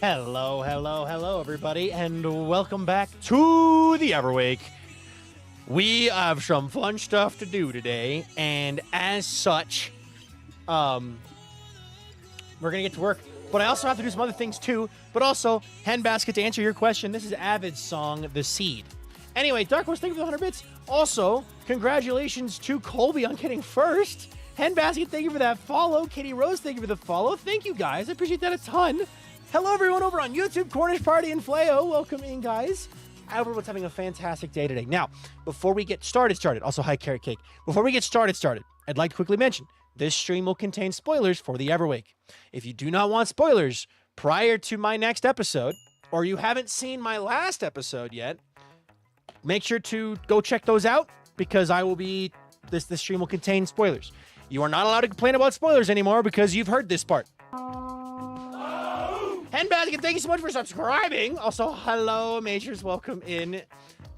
Hello, hello, hello, everybody, and welcome back to the Everwake. We have some fun stuff to do today, and as such, we're gonna get to work. But I also have to do some other things too. But also, Handbasket, to answer your question, this is Avid's song, "The Seed." Anyway, Dark Horse, thank you for the 100 bits. Also, congratulations to Colby on getting first. Handbasket, thank you for that follow. Katie Rose, thank you for the follow. Thank you, guys. I appreciate that a ton. Hello, everyone over on YouTube, Cornish Party and Flayo. Welcome in, guys. Everyone's having a fantastic day today. Now, before we get started, also, hi, Carrot Cake. Before we get started, I'd like to quickly mention, this stream will contain spoilers for the Everwake. If you do not want spoilers prior to my next episode, or you haven't seen my last episode yet, make sure to go check those out, because this stream will contain spoilers. You are not allowed to complain about spoilers anymore because you've heard this part. Handbasket, thank you so much for subscribing. Also, hello, Majors, welcome in.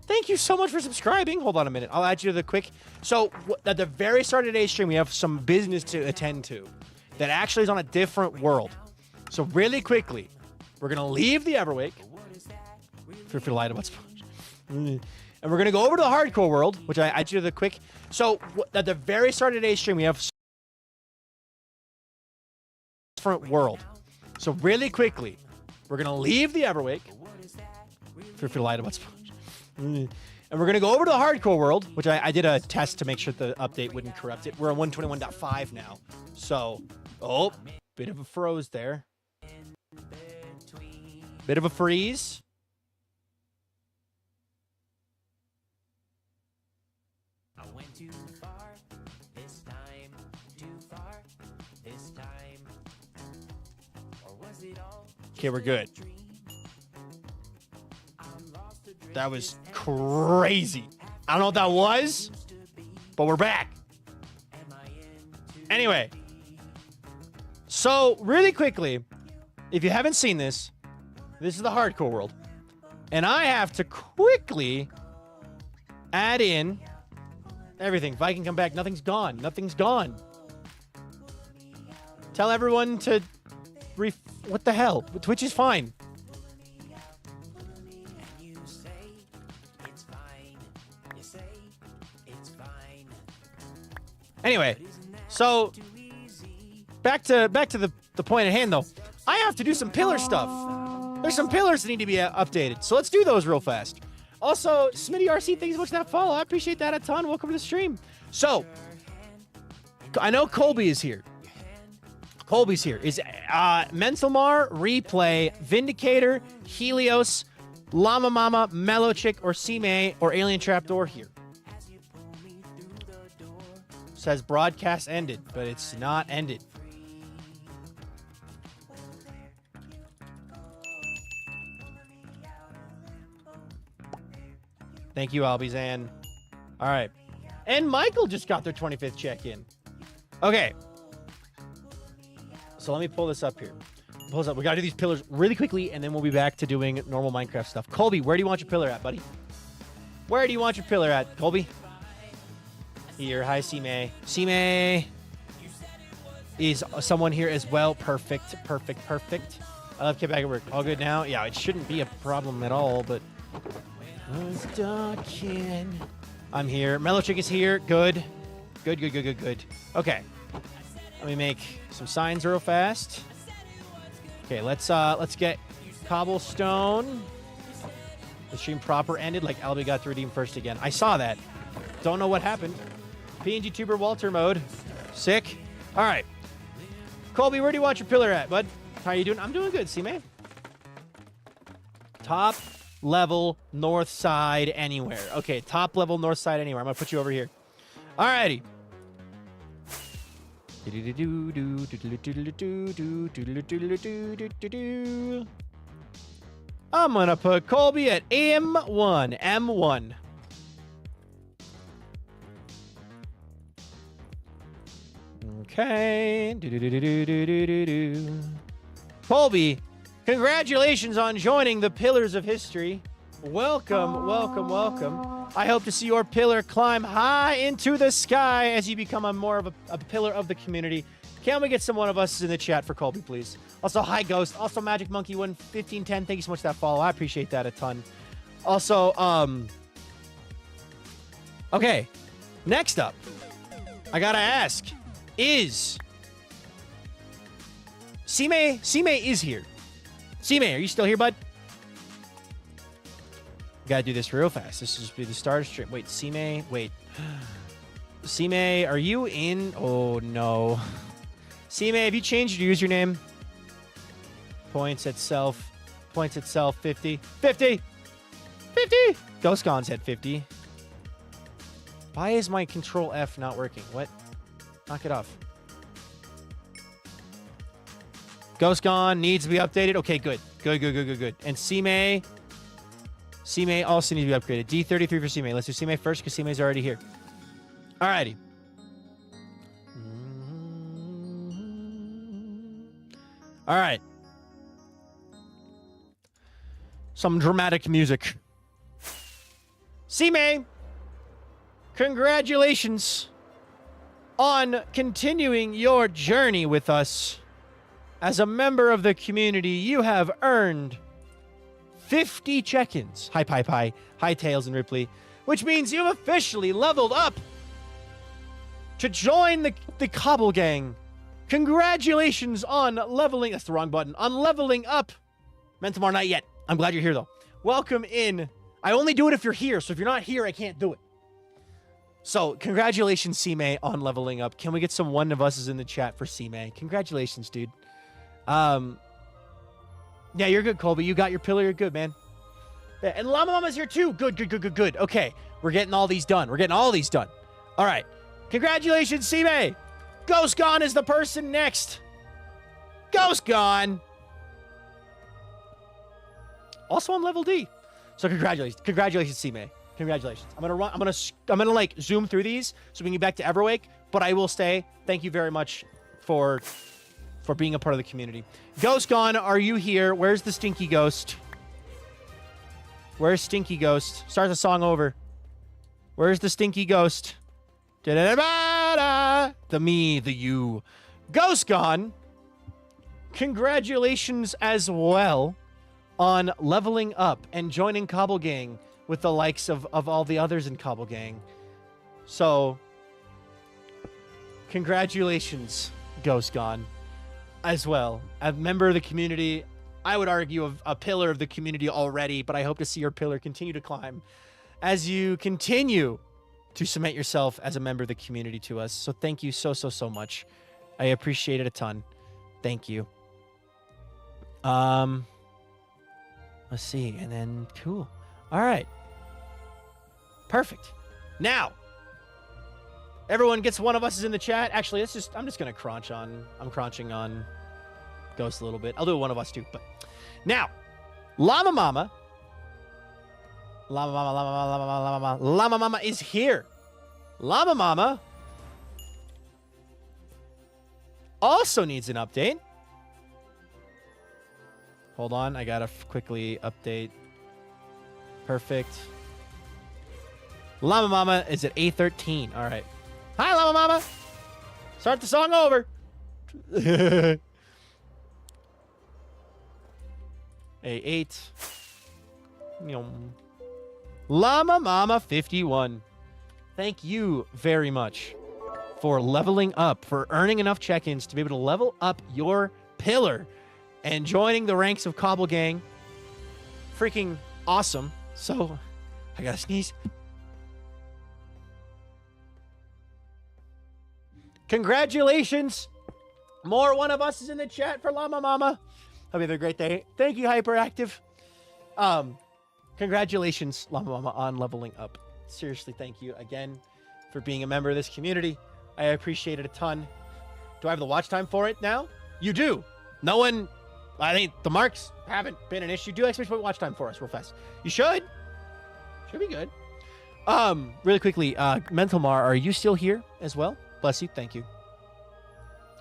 Thank you so much for subscribing. Hold on a minute. I'll add you to the quick. So, at the very start of today's stream, we have some business to attend to that actually is on a different world. So, really quickly, we're going to leave the Everwake. Feel free to lie about spoilers. And we're going to go over to the hardcore world, which I add you to the quick. So, at the very start of today's stream, we have some different world. So really quickly, we're going to leave the Everwake. Feel free to lie about spoilers. And we're going to go over to the hardcore world, which I did a test to make sure the update wouldn't corrupt it. We're on 121.5 now. So, bit of a froze there. Bit of a freeze. I went too far this time, too far this time. Or was it all? Okay, we're good. That was crazy. I don't know what that was, but we're back. Anyway, so really quickly, if you haven't seen this, this is the hardcore world. And I have to quickly add in everything. Viking, come back. Nothing's gone. Nothing's gone. Tell everyone to... what the hell? Twitch is fine. Anyway, so back to the point at hand, though. I have to do some pillar stuff. There's some pillars that need to be updated, so let's do those real fast. Also, Smitty RC, thanks so much for that follow. I appreciate that a ton. Welcome to the stream. So, I know Colby is here. Colby's here. Is Mentalmar, Replay, Vindicator, Helios, Llama Mama, Mellow Chick, or C-May, or Alien Trapdoor here? Says broadcast ended, but it's not ended. Thank you, Albizan. All right. And Michael just got their 25th check-in. Okay. So let me pull this up here. Pull this up. We got to do these pillars really quickly, and then we'll be back to doing normal Minecraft stuff. Colby, where do you want your pillar at, buddy? Where do you want your pillar at, Colby? Here. Hi, C-May. C-May is someone here as well. Perfect. Perfect. Perfect. I love Kid back at work. All good now? Yeah, it shouldn't be a problem at all, but... I'm here. Mellow Chick is here. Good. Good, good, good, good, good. Okay. Let me make some signs real fast. Okay, let's get cobblestone. The stream proper ended, like Albie got to redeem first again. I saw that. Don't know what happened. PNG Tuber Walter mode. Sick. All right. Colby, where do you want your pillar at, bud? How are you doing? I'm doing good, C-Man. Top level north side anywhere. Okay, top level north side anywhere. I'm gonna put you over here. Alrighty. I'm gonna put Colby at M1. M1. Okay. Colby, congratulations on joining the Pillars of History. Welcome, welcome, welcome. I hope to see your pillar climb high into the sky as you become more of a pillar of the community. Can we get some one of us in the chat for Colby, please? Also, hi, Ghost. Also, Magic Monkey 1510. Thank you so much for that follow. I appreciate that a ton. Also, okay. Next up, I gotta ask, is C-May is here. C-May, are you still here, bud? Gotta do this real fast. This is be the start of stream. Wait, C-May, wait. C-May, are you in? Oh, no. C-May, have you changed your username? Points itself 50. 50! 50! Ghost Gon's at 50. Why is my Control F not working? What? Knock it off. Ghost Gone needs to be updated. Okay, good. Good. And C-May also needs to be upgraded. D33 for C-May. Let's do C-May first because C-May's already here. Alrighty. Alright. Some dramatic music. C-May, congratulations on continuing your journey with us. As a member of the community, you have earned 50 check-ins. Hi, Tails and Ripley. Which means you've officially leveled up to join the Cobble Gang. Congratulations on leveling... That's the wrong button. On leveling up. Mentamar, not yet. I'm glad you're here, though. Welcome in. I only do it if you're here, so if you're not here, I can't do it. So, congratulations, C-May, on leveling up. Can we get some one of us in the chat for C-May? Congratulations, dude. Yeah, you're good, Colby. You got your pillar. You're good, man. Yeah, and Llama Mama's here, too. Good. Okay, we're getting all these done. All right. Congratulations, C-May. Ghost Gone is the person next. Ghost Gone. Also on level D. So congratulations, C-May. Congratulations. I'm gonna like zoom through these so we can get back to Everwake. But I will say thank you very much for being a part of the community. Ghost Gone, are you here? Where's the stinky ghost? Where's Stinky Ghost? Start the song over. Where's the stinky ghost? The me, the you. Ghost Gone, congratulations as well on leveling up and joining Cobble Gang with the likes of all the others in Cobble Gang. So, congratulations, Ghost Gone, as well. A member of the community, I would argue a pillar of the community already, but I hope to see your pillar continue to climb as you continue to cement yourself as a member of the community to us. So thank you so much. I appreciate it a ton. Thank you. Let's see. And then cool. All right. Perfect. Now, everyone gets one of us is in the chat. Actually, I'm just going to crunch on. I'm crunching on Ghost a little bit. I'll do one of us too. But now, Llama Mama is here. Llama Mama also needs an update. Hold on, I gotta quickly update. Perfect. Llama Mama is at A13. All right. Hi, Llama Mama. Start the song over. A8. Llama Mama 51. Thank you very much for leveling up, for earning enough check-ins to be able to level up your pillar and joining the ranks of Cobble Gang. Freaking awesome. So, I gotta sneeze. Congratulations. More one of us is in the chat for Llama Mama. Hope you have a great day. Thank you, Hyperactive. Congratulations, Llama Mama, on leveling up. Seriously, thank you again for being a member of this community. I appreciate it a ton. Do I have the watch time for it now? You do. No one... I think the marks haven't been an issue. Do expect watch time for us real fast. You should. Should be good. Really quickly, Mental Mar, are you still here as well? Bless you. Thank you.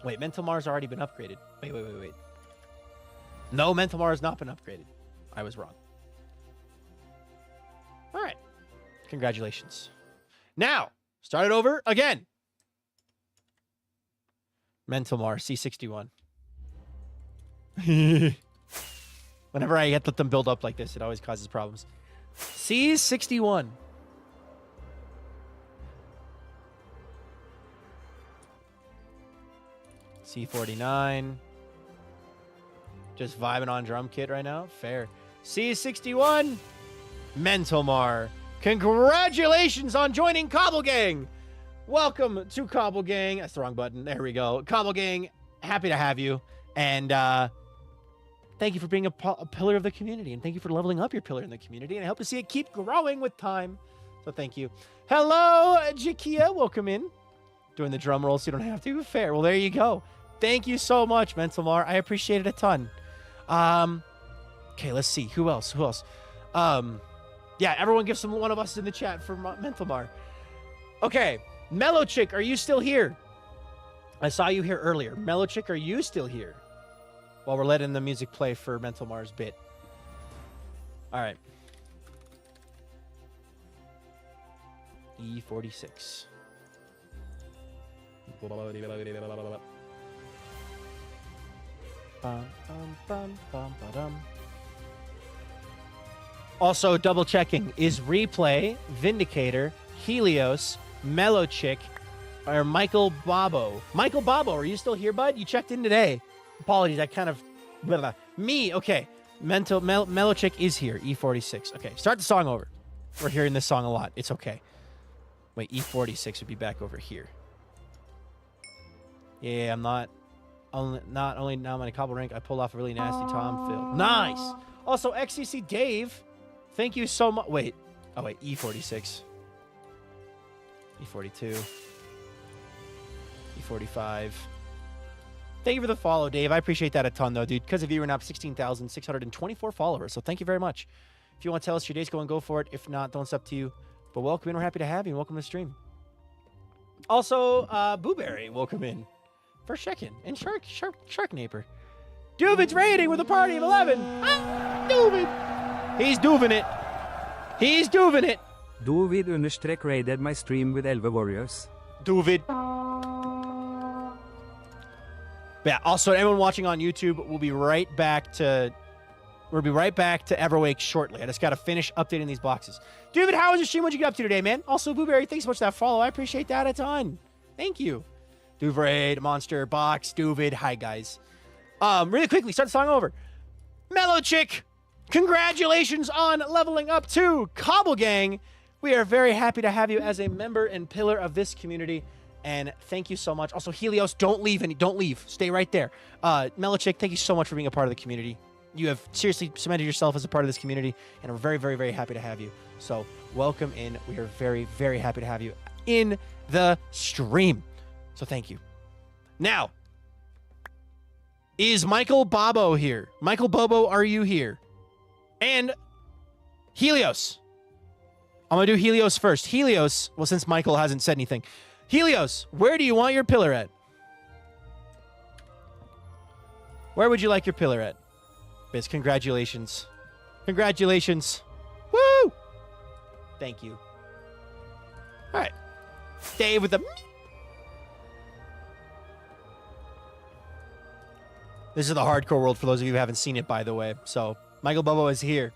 Wait, Mental Mar's already been upgraded. Wait. No, Mental Mar has not been upgraded. I was wrong. All right. Congratulations. Now, start it over again. Mental Mars, C61. Whenever I let them build up like this, it always causes problems. C61. C49. Just vibing on drum kit right now. Fair. C61. Mental Mar. Congratulations on joining Cobble Gang. Welcome to Cobble Gang. That's the wrong button. There we go. Cobble Gang, happy to have you. And thank you for being a pillar of the community. And thank you for leveling up your pillar in the community. And I hope to see it keep growing with time. So thank you. Hello, Jakia. Welcome in. Doing the drum roll so you don't have to. Fair. Well, there you go. Thank you so much, Mental Mar. I appreciate it a ton. Okay, let's see. Who else? Yeah, everyone give one of us in the chat for Mental Mar. Okay, Mellow Chick, are you still here? I saw you here earlier. Mellow Chick, are you still here? While we're letting the music play for Mental Mar's bit. All right. E46. Also, double checking. Is Replay, Vindicator, Helios, Mellow Chick, or Michael Bobo? Michael Bobo, are you still here, bud? You checked in today. Apologies, I kind of... Blah, blah. Me, okay. Mellow Chick is here, E46. Okay, start the song over. We're hearing this song a lot. It's okay. Wait, E46 would be back over here. Yeah, I'm not only now I'm on a cobble rank, I pulled off a really nasty Tom Phil. Nice! Also, XCC Dave, thank you so much. Wait. Oh, wait. E46. E42. E45. Thank you for the follow, Dave. I appreciate that a ton, though, dude. Because of you, we're now up 16,624 followers. So thank you very much. If you want to tell us your day's going, go for it. If not, don't. It's up to you. But welcome in. We're happy to have you. Welcome to the stream. Also, Booberry, welcome in. First check-in. And Sharknaper. Duvid's raiding with a party of 11. Ah, Duvid. He's doing it. He's doing it. Duvid _ raided my stream with 11 warriors. Duvid. Yeah, also, everyone watching on YouTube, we'll be right back to Everwake shortly. I just got to finish updating these boxes. Duvid, how was your stream? What'd you get up to today, man? Also, Blueberry, thanks so much for that follow. I appreciate that a ton. Thank you. Duvrade, Monster, Box, Duvid. Hi, guys. Really quickly, start the song over. Mellow Chick, congratulations on leveling up to Cobble Gang. We are very happy to have you as a member and pillar of this community. And thank you so much. Also, Helios, don't leave. Don't leave. Stay right there. Mellow Chick, thank you so much for being a part of the community. You have seriously cemented yourself as a part of this community, and we're very, very, very happy to have you. So welcome in. We are very, very happy to have you in the stream. So thank you. Now, is Michael Bobo here? Michael Bobo, are you here? And Helios. I'm going to do Helios first. Helios, well, since Michael hasn't said anything. Helios, where do you want your pillar at? Where would you like your pillar at? Biz, congratulations. Congratulations. Woo! Thank you. All right. Dave with the... This is the hardcore world for those of you who haven't seen it, by the way. So, Michael Bobo is here.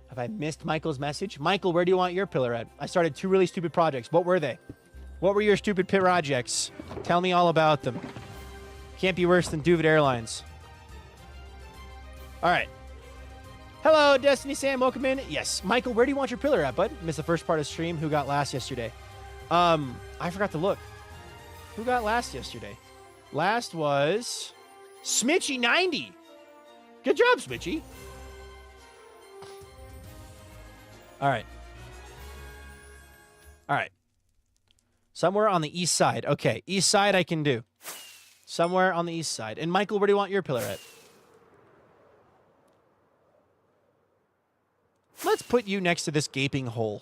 Have I missed Michael's message? Michael, where do you want your pillar at? I started 2 really stupid projects. What were they? What were your stupid projects? Tell me all about them. Can't be worse than Duvid Airlines. All right. Hello, Destiny Sam. Welcome in. Yes. Michael, where do you want your pillar at, bud? Missed the first part of the stream. Who got last yesterday? I forgot to look. Who got last yesterday? Last was Smitchy90. Good job, Smitchy. All right. All right. Somewhere on the east side. Okay, east side I can do. Somewhere on the east side. And Michael, where do you want your pillar at? Let's put you next to this gaping hole.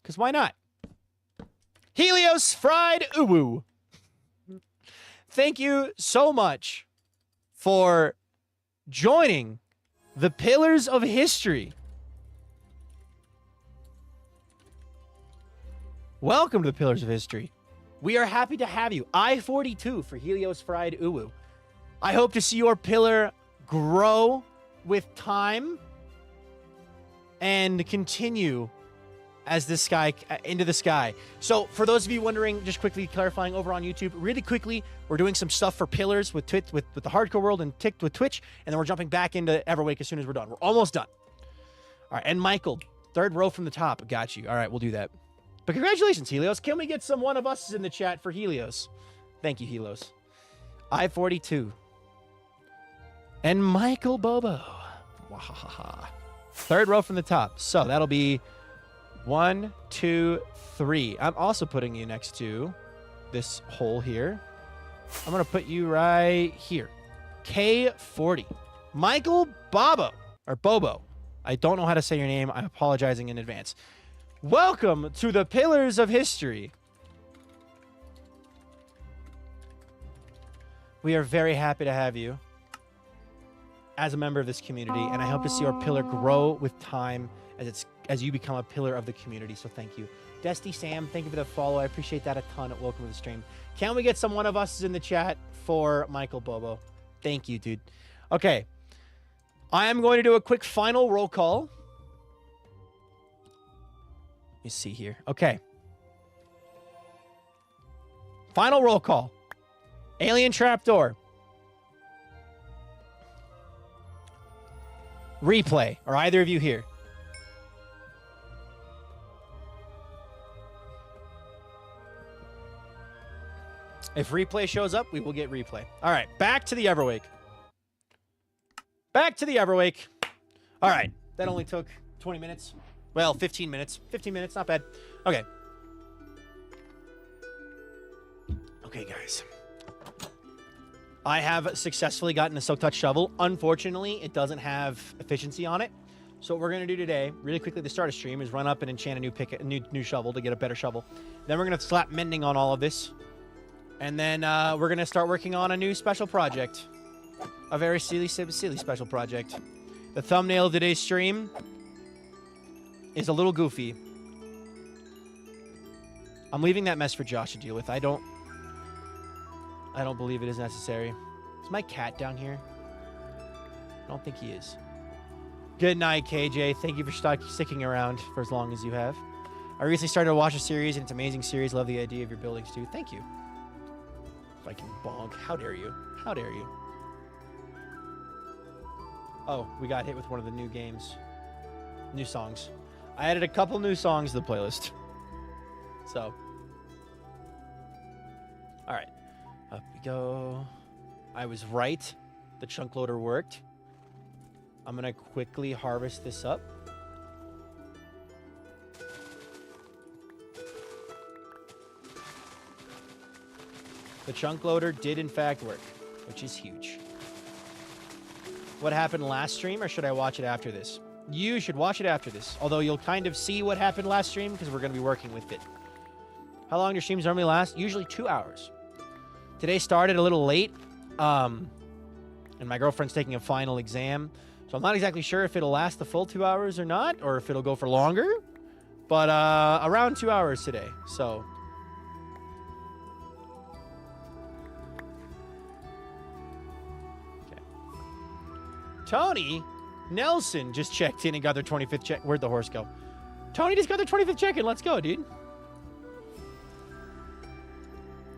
Because why not? Helios Fried Uwu. Thank you so much for joining the Pillars of History. Welcome to the Pillars of History. We are happy to have you. I-42 for Helios Fried Uwu. I hope to see your pillar grow with time and continue as the sky into the sky. So for those of you wondering, just quickly clarifying over on YouTube, really quickly, we're doing some stuff for pillars with with the hardcore world and ticked with Twitch, and then we're jumping back into Everwake as soon as we're done. We're almost done. All right, and Michael, third row from the top. Got you. All right, we'll do that. But congratulations, Helios. Can we get some one of us in the chat for Helios? Thank you, Helios. I-42. And Michael Bobo. Wahaha. Third row from the top. So that'll be 1, 2, 3. I'm also putting you next to this hole here. I'm going to put you right here. K40. Michael Bobo. Or Bobo. I don't know how to say your name. I'm apologizing in advance. Welcome to the Pillars of History. We are very happy to have you as a member of this community, and I hope to see our pillar grow with time as you become a pillar of the community. So thank you. Desty Sam, thank you for the follow. I appreciate that a ton. Welcome to the stream. Can we get some one of us in the chat for Michael Bobo? Thank you, dude. Okay. I am going to do a quick final roll call. You see here. Okay. Final roll call. Alien Trapdoor. Replay. Are either of you here? If replay shows up, we will get replay. All right. Back to the Everwake. Back to the Everwake. All right. That only took 20 minutes. Well, 15 minutes. 15 minutes, not bad. Okay. Okay, guys. I have successfully gotten a Silk Touch shovel. Unfortunately, it doesn't have efficiency on it. So what we're going to do today, really quickly to start a stream, is run up and enchant a new shovel to get a better shovel. Then we're going to slap mending on all of this. And then we're going to start working on a new special project. A very silly special project. The thumbnail of today's stream is a little goofy. I'm leaving that mess for Josh to deal with. I don't believe it is necessary. Is my cat down here? I don't think he is. Good night, KJ. Thank you for sticking around for as long as you have. I recently started to watch a series, and it's an amazing series. Love the idea of your buildings, too. Thank you. Viking bonk. How dare you? How dare you? Oh, we got hit with one of the new games. New songs. I added a couple new songs to the playlist. So. All right. Up we go. I was right. The chunk loader worked. I'm going to quickly harvest this up. The chunk loader did in fact work, which is huge. What happened last stream, or should I watch it after this? You should watch it after this, although you'll kind of see what happened last stream because we're going to be working with it. How long do streams normally last? Usually 2 hours. Today started a little late, and my girlfriend's taking a final exam, so I'm not exactly sure if it'll last the full 2 hours or not, or if it'll go for longer, but around 2 hours today, so... Tony Nelson just checked in and got their 25th check. Where'd the horse go? Tony just got their 25th check-in. Let's go, dude.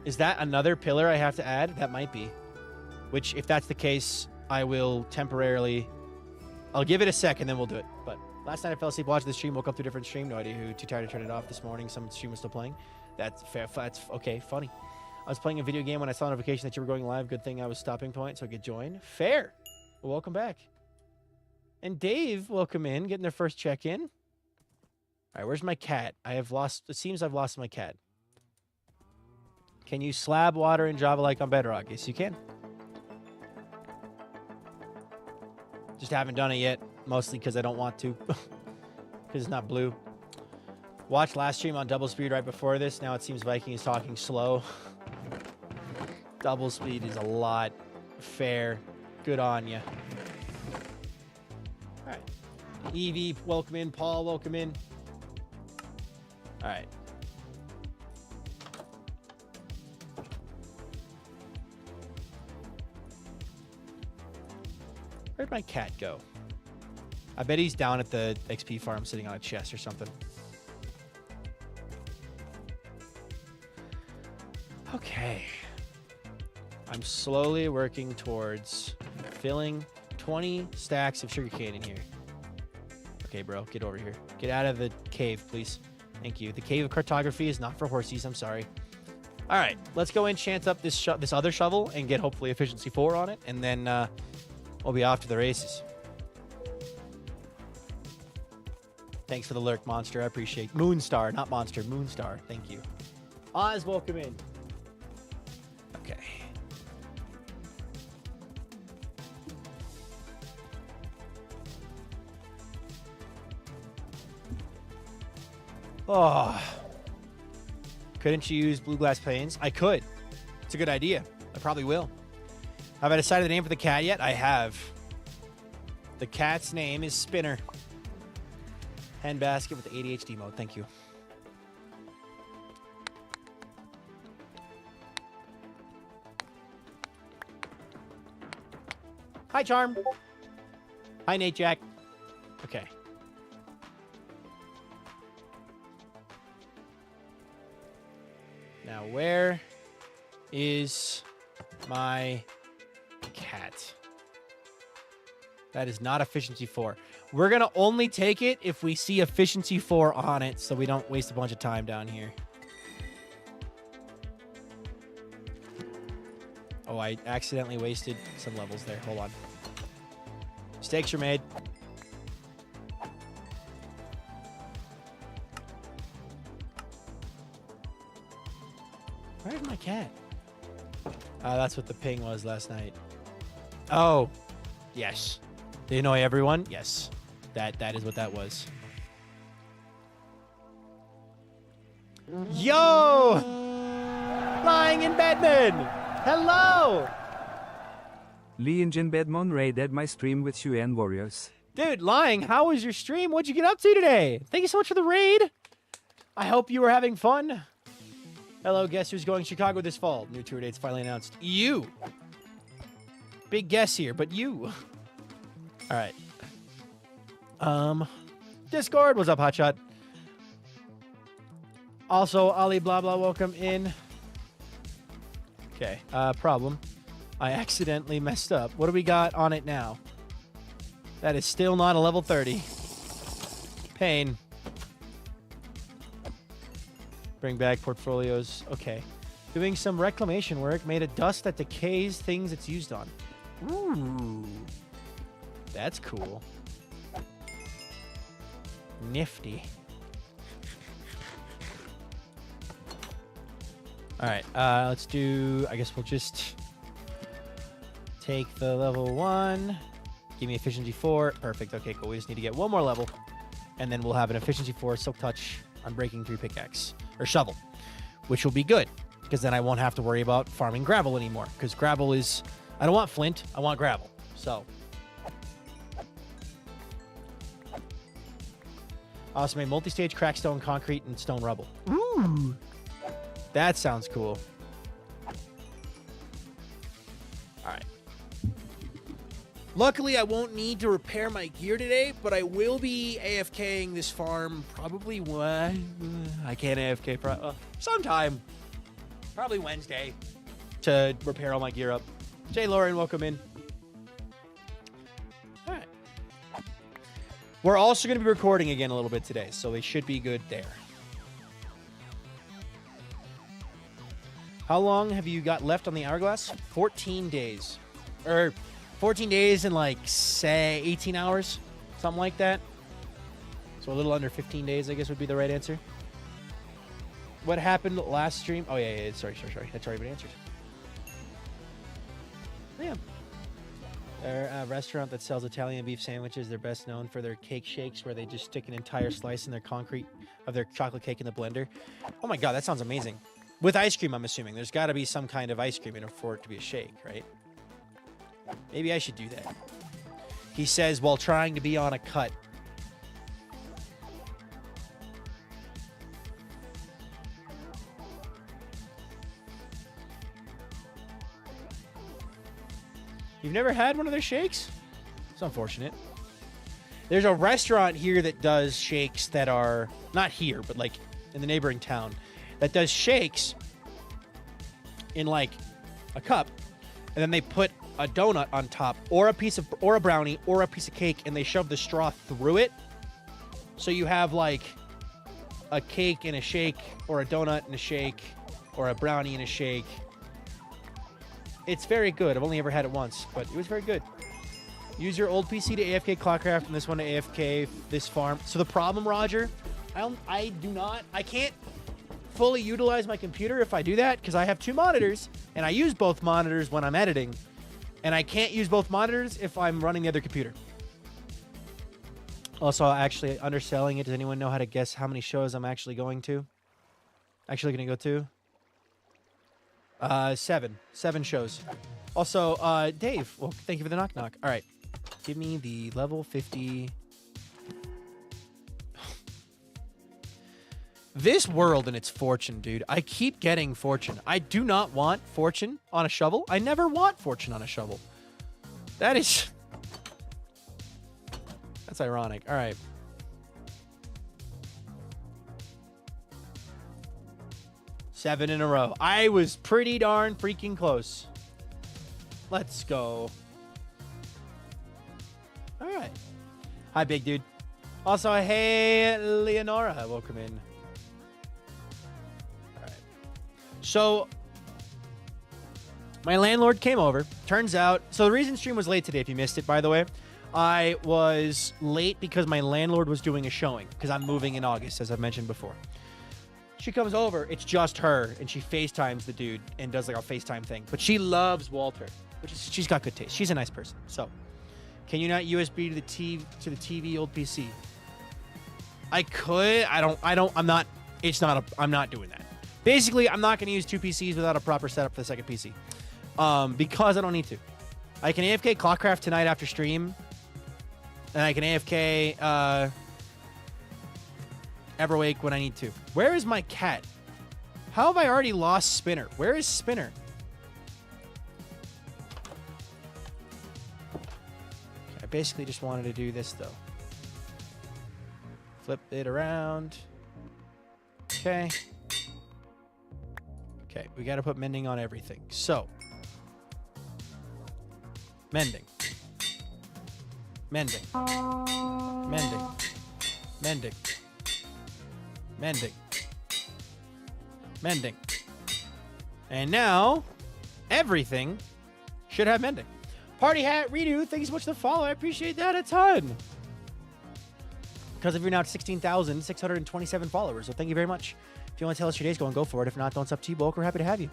Is that another pillar I have to add? That might be. Which, if that's the case, I will temporarily... I'll give it a sec and then we'll do it. But last night I fell asleep watching the stream, woke up to a different stream. No idea who. Too tired to turn it off this morning. Some stream was still playing. That's fair. That's okay. Funny. I was playing a video game when I saw a notification that you were going live. Good thing I was stopping point so I could join. Fair. Well, welcome back. And Dave, welcome in, getting their first check-in. All right, where's my cat? It seems I've lost my cat. Can you slab water in Java like on Bedrock? Yes, you can. Just haven't done it yet, mostly because I don't want to. Because it's not blue. Watched last stream on double speed right before this. Now it seems Viking is talking slow. Double speed is a lot. Fair. Good on ya. All right. Evie, welcome in. Paul, welcome in. All right. Where'd my cat go? I bet he's down at the XP farm sitting on a chest or something. Okay. I'm slowly working towards filling 20 stacks of sugarcane in here. Okay, bro, get over here. Get out of the cave, please. Thank you. The cave of cartography is not for horsies. I'm sorry. All right, let's go enchant up this other shovel and get hopefully efficiency 4 on it, and then we'll be off to the races. Thanks for the lurk, Monster. I appreciate it. Moonstar, not Monster. Moonstar. Thank you. Oz, welcome in. Okay. Oh. Couldn't you use blue glass panes? I could. It's a good idea. I probably will. Have I decided the name for the cat yet? I have. The cat's name is Spinner. Hand basket with the ADHD mode. Thank you. Hi, Charm. Hi, Nate Jack. Okay. Now, where is my cat? That is not efficiency 4. We're going to only take it if we see efficiency 4 on it so we don't waste a bunch of time down here. Oh, I accidentally wasted some levels there. Hold on. Mistakes are made. Where's my cat? That's what the ping was last night. Oh, yes. They annoy everyone? Yes. That is what that was. Yo! Lying in Bedman! Hello! Legion Bedmon raided my stream with Shuan Warriors. Dude, Lying, how was your stream? What'd you get up to today? Thank you so much for the raid. I hope you were having fun. Hello, guess who's going to Chicago this fall? New tour date's finally announced. You! Big guess here, but you. All right. Discord, what's up, Hotshot? Also, Ali blah blah, welcome in. Okay, problem. I accidentally messed up. What do we got on it now? That is still not a level 30. Pain. Bring back portfolios. Okay. Doing some reclamation work made a dust that decays things it's used on. Ooh. That's cool. Nifty. All right, let's do, I guess we'll just take the level 1. Give me efficiency 4. Perfect. Okay, cool. We just need to get one more level, and then we'll have an efficiency 4 silk touch on breaking 3 pickaxe or shovel, which will be good because then I won't have to worry about farming gravel anymore because gravel is, I don't want flint, I want gravel. So awesome. A multi-stage crackstone, concrete, and stone rubble. Ooh. That sounds cool. All right. Luckily, I won't need to repair my gear today, but I will be AFKing this farm probably I can't AFK sometime. Probably Wednesday to repair all my gear up. Jay Lauren, welcome in. All right. We're also going to be recording again a little bit today, so we should be good there. How long have you got left on the hourglass? 14 days. Or 14 days and like, say, 18 hours. Something like that. So a little under 15 days, I guess, would be the right answer. What happened last stream? Oh, yeah. Sorry. That's already been answered. Yeah. They're a restaurant that sells Italian beef sandwiches. They're best known for their cake shakes where they just stick an entire slice in their concrete of their chocolate cake in the blender. Oh, my God. That sounds amazing. With ice cream, I'm assuming. There's got to be some kind of ice cream in order for it to be a shake, right? Maybe I should do that. He says while trying to be on a cut. You've never had one of their shakes? It's unfortunate. There's a restaurant here that does shakes that are not here, but like in the neighboring town that does shakes in like a cup, and then they put a donut on top or a brownie or a piece of cake, and they shove the straw through it. So you have like a cake in a shake, or a donut in a shake, or a brownie in a shake. It's very good. I've only ever had it once, but it was very good. Use your old PC to AFK Clockcraft and this one to AFK this farm. So the problem, Roger, I can't fully utilize my computer if I do that, because I have 2 monitors, and I use both monitors when I'm editing, and I can't use both monitors if I'm running the other computer. Also, actually, underselling it. Does anyone know how to guess how many shows I'm actually going to? Actually going to go to? 7. 7 shows. Also, Dave, well, thank you for the knock knock. All right. Give me the level 50. This world and its fortune, dude. I keep getting fortune. I do not want fortune on a shovel. I never want fortune on a shovel. That's ironic. All right. Seven in a row. I was pretty darn freaking close. Let's go. All right. Hi, big dude. Also, hey, Leonora. Welcome in. All right. So, my landlord came over. Turns out, so the reason stream was late today, if you missed it, by the way, I was late because my landlord was doing a showing, because I'm moving in August, as I've mentioned before. She comes over. It's just her, and she FaceTimes the dude and does like a FaceTime thing. But she loves Walter, which is, she's got good taste. She's a nice person. So, can you not USB to the TV old PC? I could. I'm not doing that. Basically, I'm not going to use 2 PCs without a proper setup for the second PC. Because I don't need to. I can AFK Clockcraft tonight after stream. And I can AFK Everwake when I need to. Where is my cat? How have I already lost Spinner? Where is Spinner? I basically just wanted to do this, though. Flip it around. Okay. Okay, we got to put mending on everything. So. Mending. Mending. Mending. Mending. Mending. Mending. And now, everything should have mending. Party Hat Redo, thank you so much for the follow. I appreciate that a ton. Because of you're now at 16,627 followers, so thank you very much. If you want to tell us your day's going, go for it. If not, don't. It's up to you, Bulk. We're happy to have you.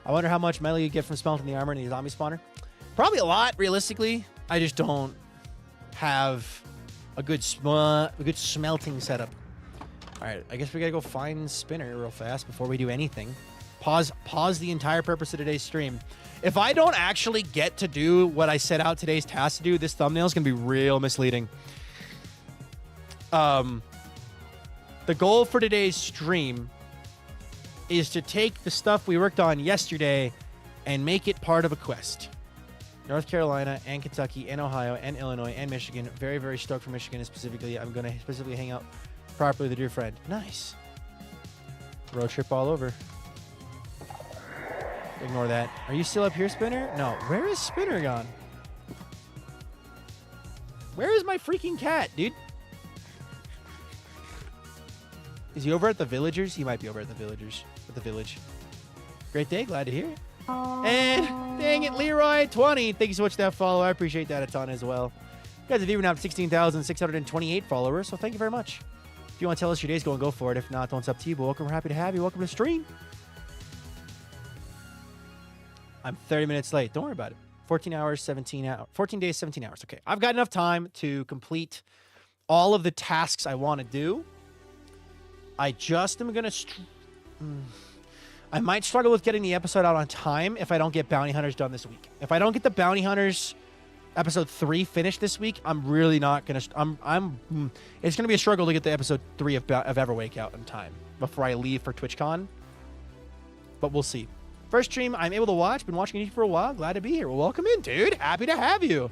I wonder how much metal you get from smelting the armor in the zombie spawner. Probably a lot, realistically. I just don't have a good smelting setup. All right, I guess we gotta go find Spinner real fast before we do anything. Pause the entire purpose of today's stream. If I don't actually get to do what I set out today's task to do, this thumbnail is gonna be real misleading. The goal for today's stream is to take the stuff we worked on yesterday and make it part of a quest. North Carolina and Kentucky and Ohio and Illinois and Michigan. Very, very stoked for Michigan specifically. I'm going to specifically hang out properly with a dear friend. Nice. Road trip all over. Ignore that. Are you still up here, Spinner? No. Where is Spinner gone? Where is my freaking cat, dude? Is he over at the Villagers? He might be over at the Villagers. At the Village. Great day. Glad to hear it. And dang it, Leroy20. Thank you so much for that follow. I appreciate that a ton as well. You guys have even now 16,628 followers, so thank you very much. If you want to tell us your day's going, go for it. If not, don't. It's up to you. But welcome. We're happy to have you. Welcome to the stream. I'm 30 minutes late. Don't worry about it. 14 hours, 17 hours. 14 days, 17 hours. Okay. I've got enough time to complete all of the tasks I want to do. I just am going to... I might struggle with getting the episode out on time if I don't get Bounty Hunters done this week. If I don't get the Bounty Hunters episode 3 finished this week, I'm really not going to... it's going to be a struggle to get the episode 3 of Everwake out in time before I leave for TwitchCon. But we'll see. First stream I'm able to watch. Been watching you for a while. Glad to be here. Well, welcome in, dude. Happy to have you.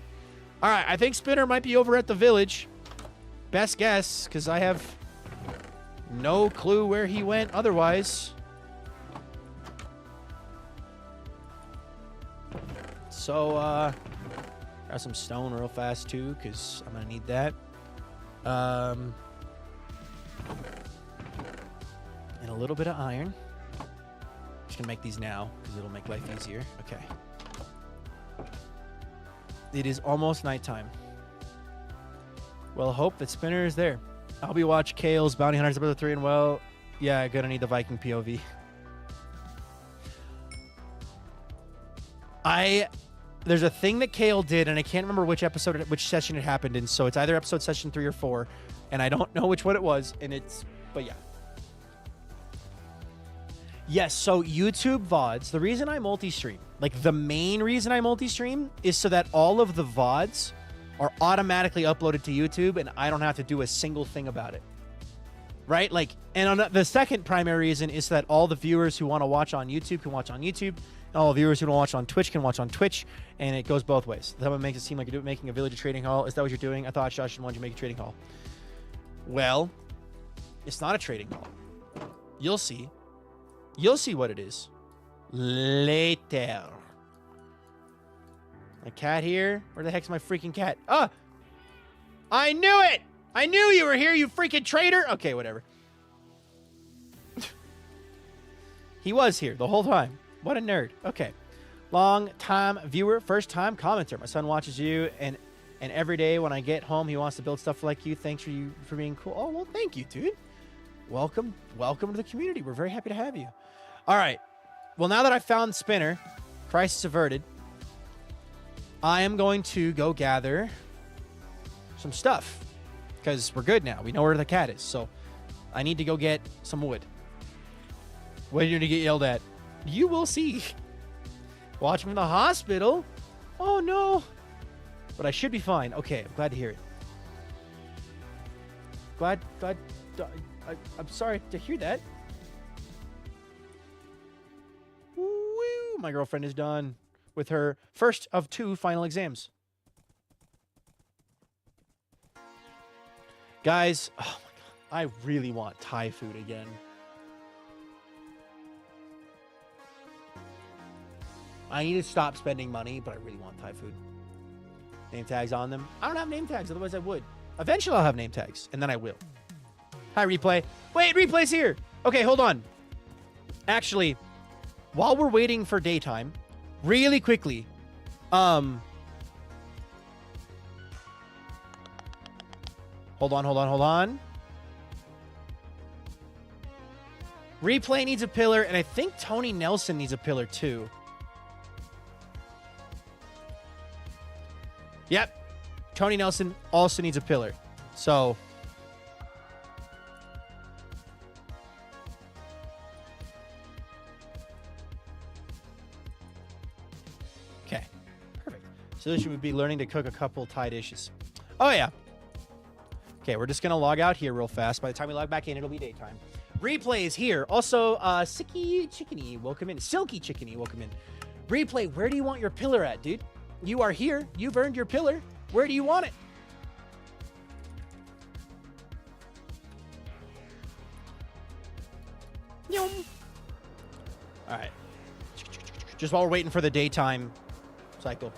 All right, I think Spinner might be over at the village. Best guess, because I have no clue where he went otherwise. So, grab some stone real fast, too, because I'm going to need that. And a little bit of iron. Just going to make these now, because it'll make life easier. Okay. It is almost nighttime. Well, hope that Spinner is there. I'll be watching Kale's Bounty Hunters episode 3, and well, yeah, gonna need the Viking POV. There's a thing that Kale did, and I can't remember which session it happened in, so it's either episode session 3 or 4, and I don't know which one it was, but yeah. Yes, so YouTube VODs, the reason I multi-stream, like the main reason I multi-stream is so that all of the VODs are automatically uploaded to YouTube and I don't have to do a single thing about it. Right? Like, and on the second primary reason is that all the viewers who want to watch on YouTube can watch on YouTube, and all the viewers who don't watch on Twitch can watch on Twitch, and it goes both ways. That one makes it seem like you're making a village a trading hall. Is that what you're doing? I thought Josh wanted you to make a trading hall. Well, it's not a trading hall. You'll see. You'll see what it is later. My cat here? Where the heck's my freaking cat? Ah! I knew it! I knew you were here, you freaking traitor! Okay, whatever. He was here the whole time. What a nerd. Okay. Long time viewer, first time commenter. My son watches you, and every day when I get home, he wants to build stuff like you. Thanks for being cool. Oh, well, thank you, dude. Welcome to the community. We're very happy to have you. All right. Well, now that I found Spinner, crisis averted, I am going to go gather some stuff because we're good now. We know where the cat is. So I need to go get some wood. What are you going to get yelled at? You will see. Watch from the hospital. Oh, no. But I should be fine. Okay, I'm glad to hear it. I'm sorry to hear that. Woo, my girlfriend is done with her first of 2 final exams. Guys, oh my God, I really want Thai food again. I need to stop spending money, but I really want Thai food. Name tags on them. I don't have name tags, otherwise I would. Eventually I'll have name tags, and then I will. Hi, Replay. Wait, Replay's here. Okay, hold on. Actually, while we're waiting for daytime, really quickly, hold on. Replay needs a pillar, and I think Tony Nelson needs a pillar too. Yep. Tony Nelson also needs a pillar. So okay. Perfect. Solution would be learning to cook a couple Thai dishes. Oh yeah. Okay, we're just gonna log out here real fast. By the time we log back in, it'll be daytime. Replay is here. Also, Sicky Chickeny, welcome in. Silky Chickeny, welcome in. Replay, where do you want your pillar at, dude? You are here. You've earned your pillar. Where do you want it? Yum. All right. Just while we're waiting for the daytime cycle.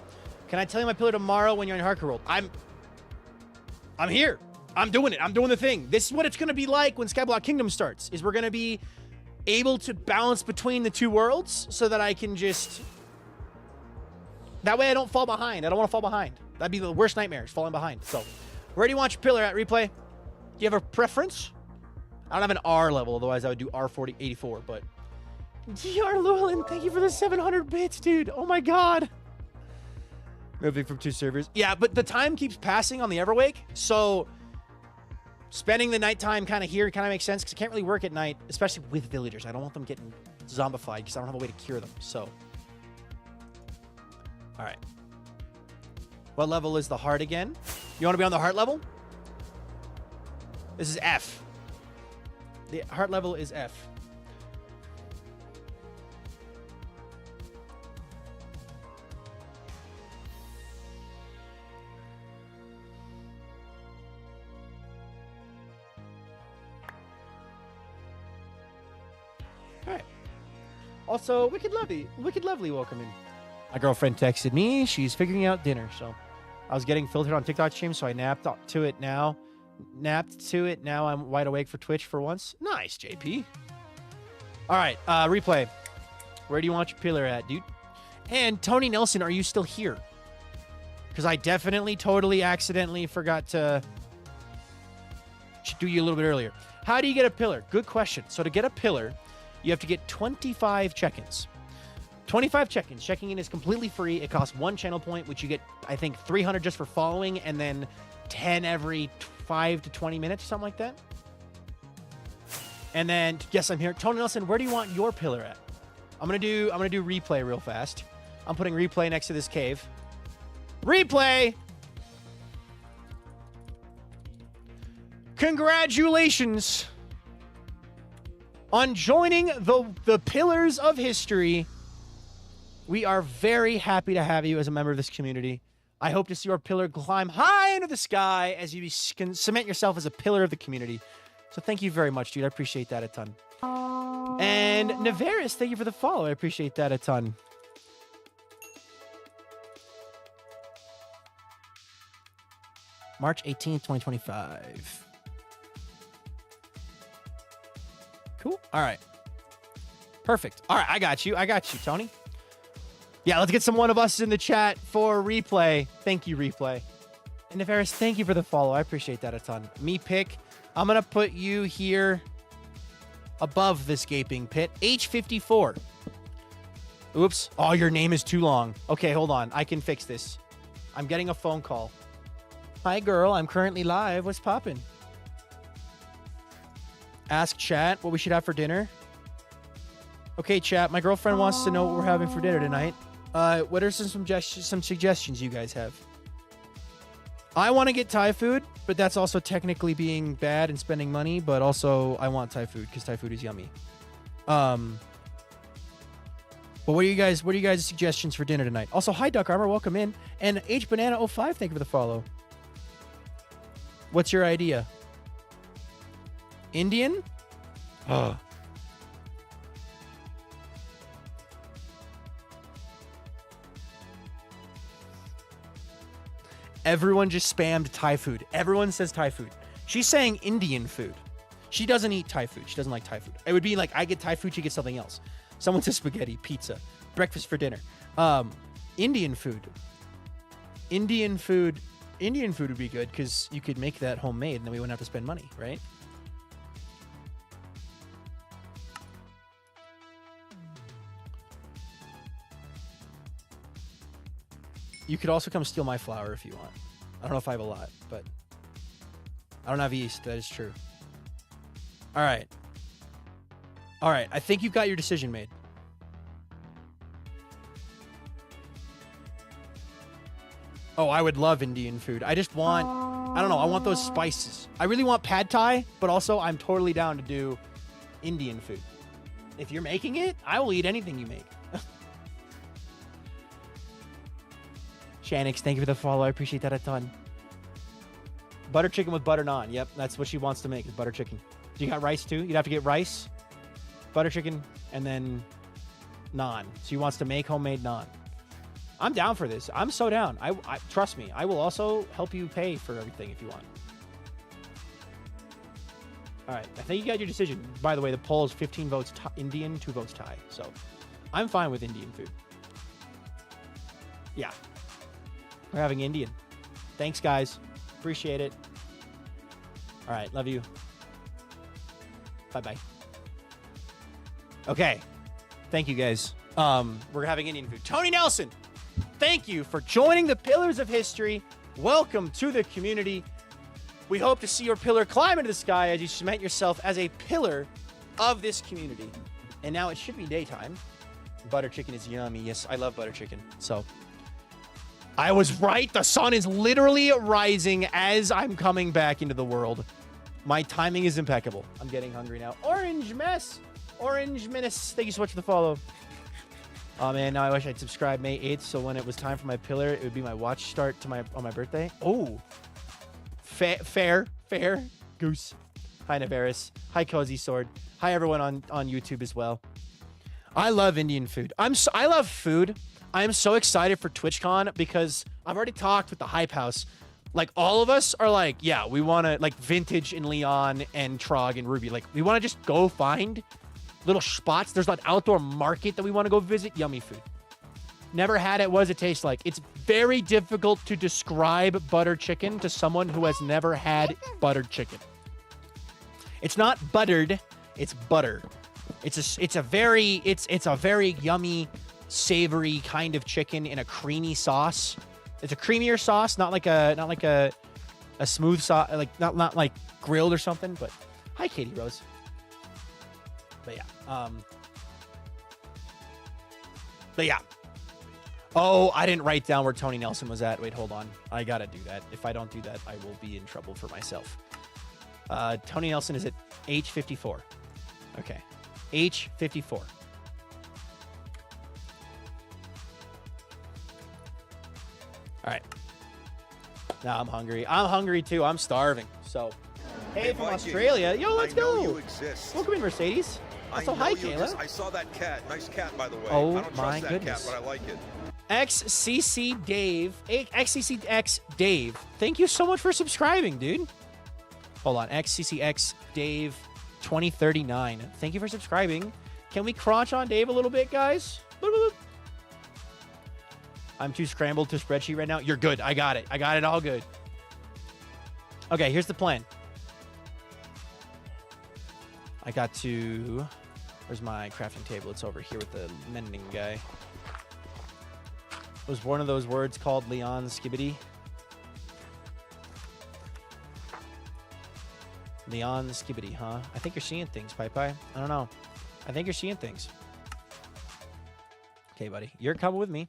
Can I tell you my pillar tomorrow when you're in Harker World? I'm here. I'm doing it. I'm doing the thing. This is what it's going to be like when Skyblock Kingdom starts, is we're going to be able to balance between the 2 worlds so that I can just... That way I don't fall behind. I don't want to fall behind. That'd be the worst nightmare, is falling behind. So, where do you want your pillar at, Replay? Do you have a preference? I don't have an R level, otherwise I would do R84, but... DR Llewellyn, thank you for the 700 bits, dude. Oh my God. Moving from 2 servers. Yeah, but the time keeps passing on the Everwake, so... Spending the nighttime kind of here kind of makes sense, because I can't really work at night, especially with villagers. I don't want them getting zombified, because I don't have a way to cure them, so... All right. What level is the heart again? You want to be on the heart level? This is F. The heart level is F. All right. Also, Wicked Lovely, welcome in. My girlfriend texted me. She's figuring out dinner, so I was getting filtered on TikTok stream, so I napped to it now. Now I'm wide awake for Twitch for once. Nice, JP. All right, replay. Where do you want your pillar at, dude? And Tony Nelson, are you still here? Because I definitely, totally, accidentally forgot to do you a little bit earlier. How do you get a pillar? Good question. So to get a pillar, you have to get 25 check-ins. 25 check-ins. Checking in is completely free. It costs 1 channel point, which you get, I think, 300 just for following, and then 10 every 5 to 20 minutes, something like that. And then, yes, I'm here. Tony Nelson, where do you want your pillar at? I'm gonna do replay real fast. I'm putting replay next to this cave. Replay! Congratulations on joining the Pillars of History. We are very happy to have you as a member of this community. I hope to see your pillar climb high into the sky as you can cement yourself as a pillar of the community. So thank you very much, dude. I appreciate that a ton. And Navarus, thank you for the follow. I appreciate that a ton. March 18th, 2025. Cool. All right. Perfect. All right. I got you, Tony. Yeah, let's get some one of us in the chat for replay. Thank you, replay. And Navarus, thank you for the follow. I appreciate that a ton. Me pick. I'm going to put you here above this gaping pit. H54. Oops. Oh, your name is too long. Okay, hold on. I can fix this. I'm getting a phone call. Hi, girl. I'm currently live. What's poppin'? Ask chat what we should have for dinner. Okay, chat. My girlfriend wants to know what we're having for dinner tonight. What are some suggestions you guys have? I want to get Thai food, but that's also technically being bad and spending money. But also, I want Thai food because Thai food is yummy. But what are you guys' suggestions for dinner tonight? Also, hi Duck Armor, welcome in, and H Banana 05, thank you for the follow. What's your idea? Indian? Oh. Everyone just spammed Thai food. Everyone says Thai food. She's saying Indian food. She doesn't eat Thai food. She doesn't like Thai food. It would be like, I get Thai food, she gets something else. Someone says spaghetti, pizza, breakfast for dinner. Indian food. Indian food would be good because you could make that homemade and then we wouldn't have to spend money, right? You could also come steal my flour if you want. I don't know if I have a lot, but I don't have yeast. That is true. All right. All right. I think you've got your decision made. Oh, I would love Indian food. I just want, I don't know, I want those spices. I really want pad thai, but also I'm totally down to do Indian food. If you're making it, I will eat anything you make. Shanix, thank you for the follow. I appreciate that a ton. Butter chicken with butter naan. Yep, that's what she wants to make, is butter chicken. Do you got rice too? You'd have to get rice, butter chicken, and then naan. She wants to make homemade naan. I'm down for this. I'm so down. I trust me. I will also help you pay for everything if you want. All right. I think you got your decision. By the way, the poll is 15 votes Indian, 2 votes Thai. So I'm fine with Indian food. Yeah. We're having Indian. Thanks, guys. Appreciate it. All right. Love you. Bye-bye. Okay. Thank you, guys. We're having Indian food. Tony Nelson, thank you for joining the Pillars of History. Welcome to the community. We hope to see your pillar climb into the sky as you cement yourself as a pillar of this community. And now it should be daytime. Butter chicken is yummy. Yes, I love butter chicken. So I was right. The sun is literally rising as I'm coming back into the world. My timing is impeccable. I'm getting hungry now. Orange Mess. Orange Menace. Thank you so much for the follow. Oh man, now I wish I'd subscribe May 8th, so when it was time for my pillar, it would be my watch start to on my birthday. Oh, fair, goose. Hi, Navarus. Hi, Cozy Sword. Hi, everyone on YouTube as well. I love Indian food. I love food. I'm so excited for TwitchCon because I've already talked with the Hype House. Like, all of us are like, yeah, we want to, like, Vintage and Leon and Trog and Ruby. Like, we want to just go find little spots. There's an outdoor market that we want to go visit. Yummy food. Never had it. What does it taste like? It's very difficult to describe butter chicken to someone who has never had buttered chicken. It's not buttered. It's butter. It's a very yummy, savory kind of chicken in a creamy sauce. It's a creamier sauce, not like a smooth sauce, like not like grilled or something. But hi, Katie Rose. But yeah. Oh, I didn't write down where Tony Nelson was at. Wait, hold on. I gotta do that. If I don't do that, I will be in trouble for myself. Tony Nelson is at H54. Okay. H54. All right. Now I'm hungry. I'm hungry too. I'm starving. So, hey, from Australia. Yo, let's go. Welcome in, Mercedes. Also, hi, Kayla. I saw that cat. Nice cat, by the way. Oh, I don't my trust that goodness. cat, but I like it. XCC Dave. XCCX Dave. Thank you so much for subscribing, dude. Hold on. XCCX Dave 2039. Thank you for subscribing. Can we crotch on Dave a little bit, guys? Boop, boop, boop. I'm too scrambled to spreadsheet right now. You're good. I got it. I got it all good. Okay, here's the plan. I got to... Where's my crafting table? It's over here with the mending guy. Was one of those words called Leon Skibbity? Leon Skibbity, huh? I think you're seeing things, Pai Pai. I don't know. I think you're seeing things. Okay, buddy. You're coming with me.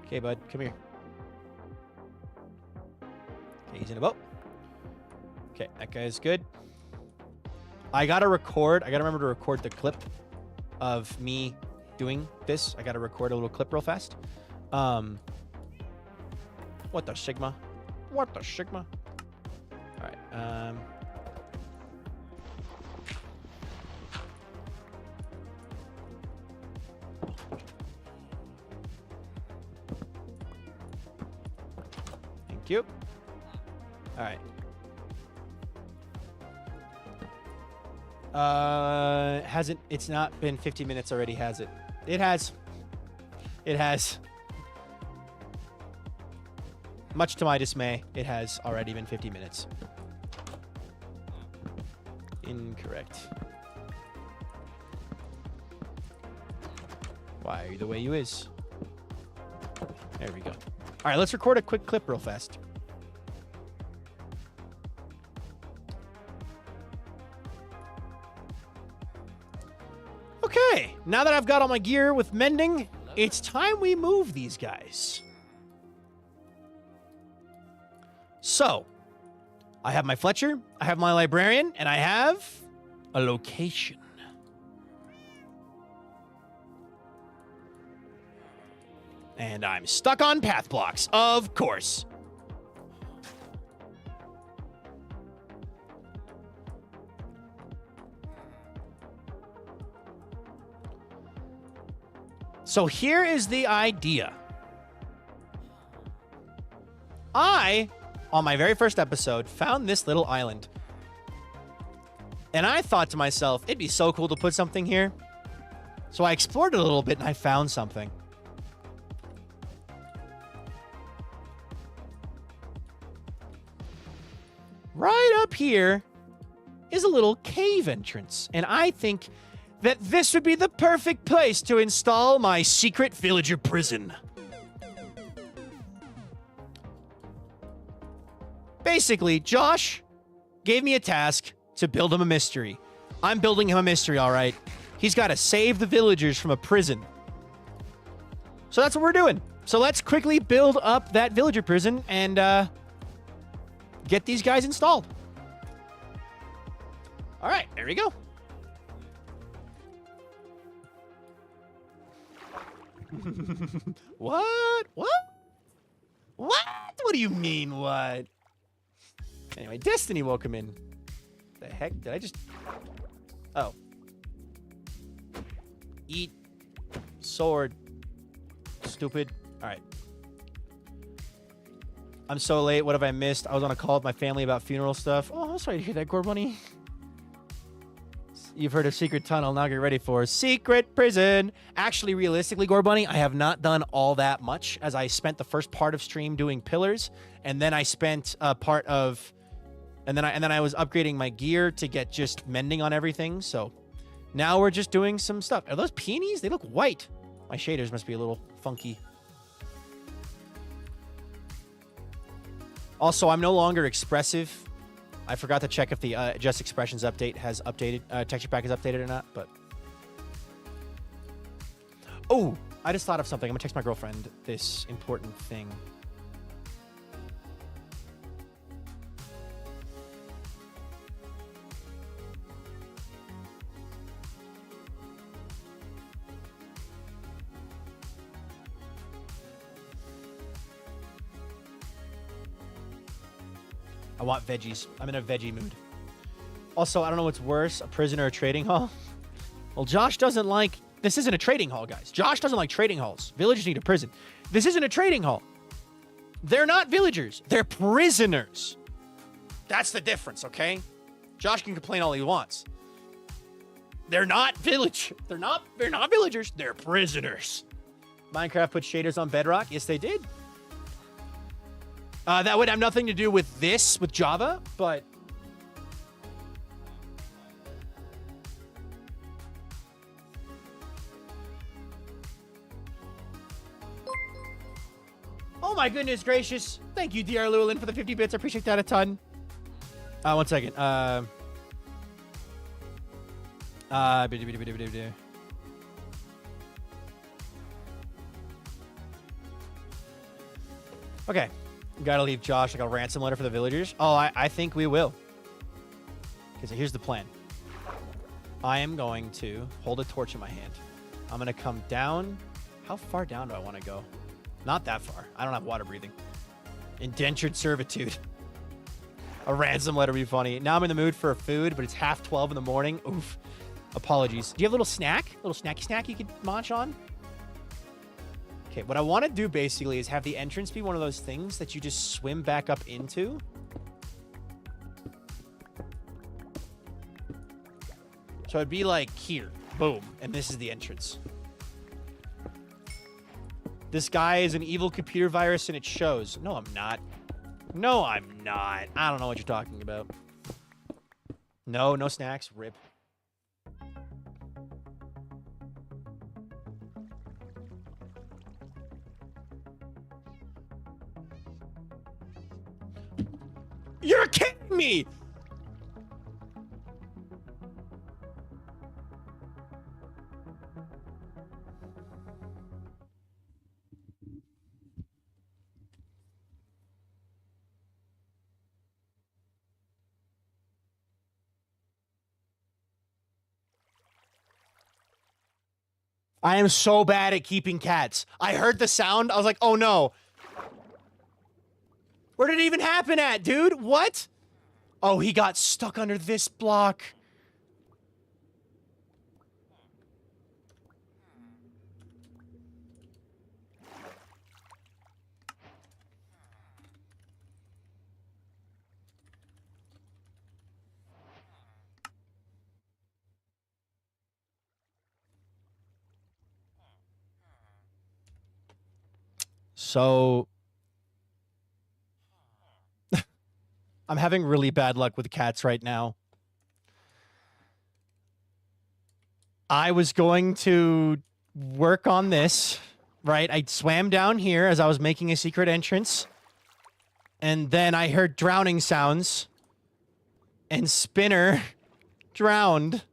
Okay, bud. Come here. Okay, he's in a boat. Okay, that guy's good. I gotta record. I gotta remember to record the clip of me doing this. I gotta record a little clip real fast. What the Sigma? What the Sigma? All right. Thank you. All right. Hasn't, it's not been 50 minutes already, has it? It has. It has. Much to my dismay, it has already been 50 minutes. Incorrect. Why are you the way you is? There we go. All right, let's record a quick clip real fast. Okay, now that I've got all my gear with mending, it's time we move these guys. So, I have my Fletcher, I have my Librarian, and I have a location. And I'm stuck on path blocks, of course. So here is the idea. I, on my very first episode, found this little island. And I thought to myself, it'd be so cool to put something here. So I explored it a little bit and I found something. Right up here is a little cave entrance. And I think that this would be the perfect place to install my secret villager prison. Basically, Josh gave me a task to build him a mystery. I'm building him a mystery, all right. He's got to save the villagers from a prison. So that's what we're doing. So let's quickly build up that villager prison and get these guys installed. All right, there we go. What? What? What? What do you mean, what? Anyway, Destiny welcome in. The heck? Did I just... Oh. Eat. Sword. Stupid. Alright. I'm so late. What have I missed? I was on a call with my family about funeral stuff. Oh, I'm sorry to hear that, Gore Bunny. You've heard of Secret Tunnel. Now get ready for Secret Prison. Actually, realistically, Gore Bunny, I have not done all that much, as I spent the first part of stream doing pillars, and then I spent a part of, and then I was upgrading my gear to get just mending on everything. So now we're just doing some stuff. Are those peonies? They look white. My shaders must be a little funky. Also, I'm no longer expressive. I forgot to check if the Just Expressions update has updated, texture pack is updated or not, but... Oh, I just thought of something. I'm gonna text my girlfriend this important thing. I want veggies. I'm in a veggie mood. Also, I don't know what's worse, a prison or a trading hall. Well, Josh doesn't like... This isn't a trading hall, guys. Josh doesn't like trading halls. Villagers need a prison. This isn't a trading hall. They're not villagers. They're prisoners. That's the difference, okay? Josh can complain all he wants. They're not village. They're not villagers. They're prisoners. Minecraft put shaders on Bedrock. Yes, they did. That would have nothing to do with this, with Java, but... Oh my goodness gracious. Thank you, DR Llewellyn, for the 50 bits. I appreciate that a ton. One second. Okay. Gotta leave Josh like a ransom letter for the villagers. Oh, I think we will. Because here's the plan. I am going to hold a torch in my hand. I'm going to come down. How far down do I want to go? Not that far. I don't have water breathing. Indentured servitude. A ransom letter would be funny. Now I'm in the mood for food, but it's half 12 in the morning. Oof. Apologies. Do you have a little snack? A little snacky snack you could munch on? Okay, what I want to do basically is have the entrance be one of those things that you just swim back up into. So it'd be like here. Boom. And this is the entrance. This guy is an evil computer virus and it shows. No, I'm not. No, I'm not. I don't know what you're talking about. No, no snacks. Rip. You're kidding me! I am so bad at keeping cats. I heard the sound. I was like, oh no. Where did it even happen at, dude? What? Oh, he got stuck under this block. So... I'm having really bad luck with cats right now. I was going to work on this, right? I swam down here as I was making a secret entrance. And then I heard drowning sounds. And Spinner drowned.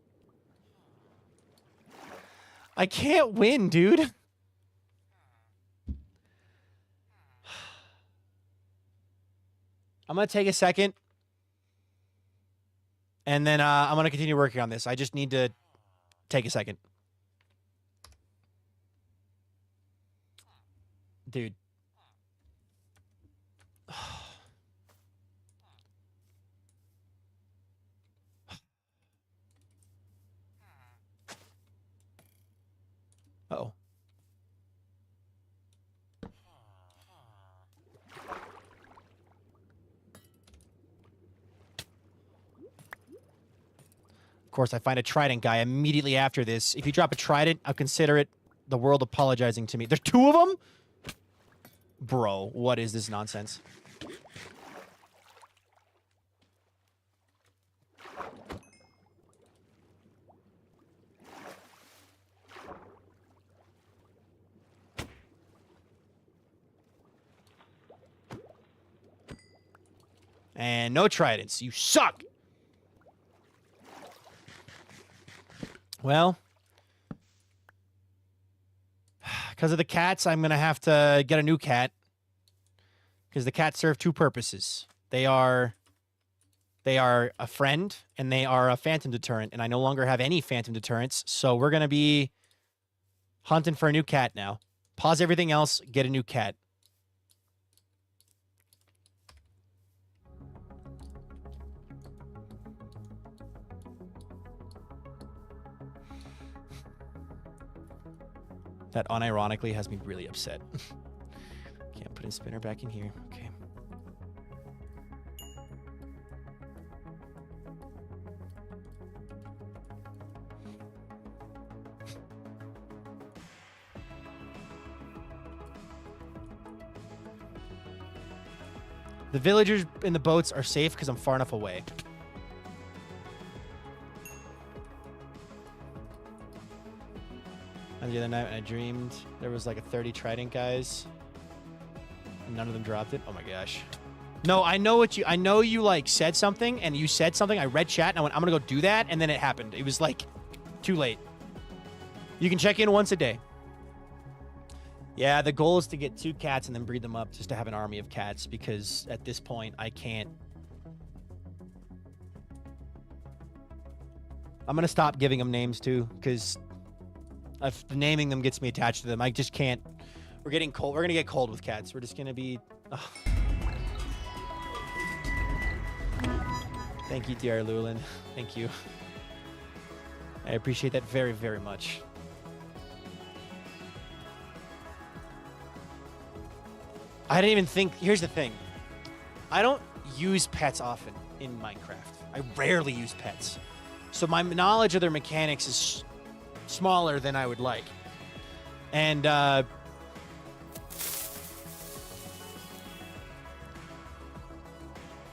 I can't win, dude. I'm going to take a second. And then I'm going to continue working on this. I just need to take a second. Dude. Uh-oh. Of course, I find a trident guy immediately after this. If you drop a trident, I'll consider it the world apologizing to me. There's 2 of them? Bro, what is this nonsense? And no tridents. You suck! Well, because of the cats, I'm going to have to get a new cat. Because the cats serve 2 purposes. They are a friend, and they are a phantom deterrent, and I no longer have any phantom deterrents, so we're going to be hunting for a new cat now. Pause everything else, get a new cat. That unironically has me really upset. Can't put a spinner back in here. Okay. The villagers in the boats are safe because I'm far enough away. And the other night when I dreamed there was like a 30 trident guys. And none of them dropped it. Oh my gosh. No, I know you like said something and you said something. I read chat and I went, I'm gonna go do that, and then it happened. It was like too late. You can check in once a day. Yeah, the goal is to get 2 cats and then breed them up just to have an army of cats, because at this point I can't. I'm gonna stop giving them names too, because naming them gets me attached to them. I just can't. We're getting cold. We're gonna get cold with cats. We're just gonna be. Ugh. Thank you, DR Lulin. Thank you. I appreciate that very, very much. I didn't even think. Here's the thing. I don't use pets often in Minecraft. I rarely use pets. So my knowledge of their mechanics is smaller than I would like. And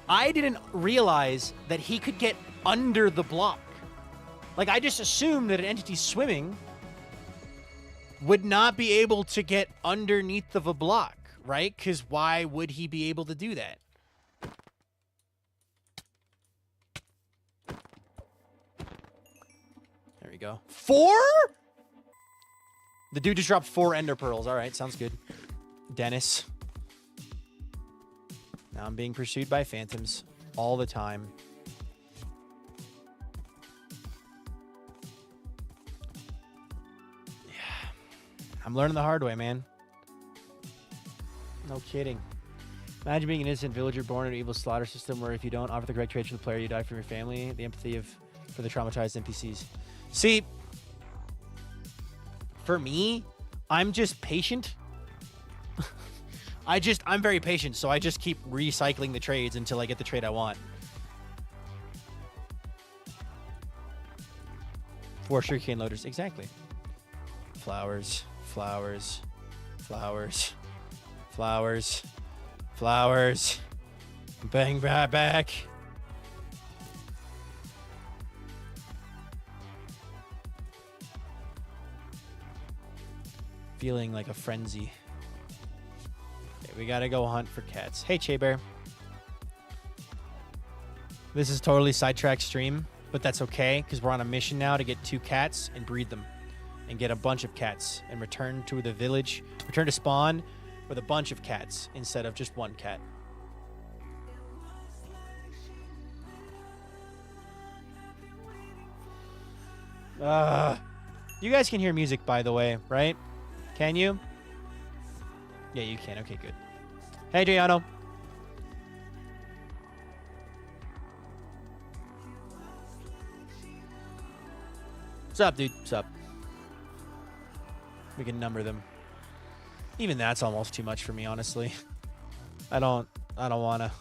I didn't realize that he could get under the block. Like, I just assumed that an entity swimming would not be able to get underneath of a block, right? Because why would he be able to do that? There we go. 4? The dude just dropped 4 ender pearls. All right, sounds good. Dennis. Now I'm being pursued by phantoms all the time. Yeah. I'm learning the hard way, man. No kidding. Imagine being an innocent villager born in an evil slaughter system where if you don't offer the correct traits for the player, you die from your family. The empathy for the traumatized NPCs. See, for me, I'm just patient. I'm very patient, so I just keep recycling the trades until I get the trade I want. 4 sugarcane loaders, exactly. Flowers, flowers, flowers, flowers, flowers. Bang back. Feeling like a frenzy. Okay, we gotta go hunt for cats. Hey, Che Bear. This is totally sidetrack stream, but that's okay because we're on a mission now to get 2 cats and breed them and get a bunch of cats and return to the village, return to spawn with a bunch of cats instead of just 1 cat. You guys can hear music, by the way, right? Can you? Yeah, you can. Okay, good. Hey, Giano. What's up, dude? What's up? We can number them. Even that's almost too much for me, honestly. I don't wanna.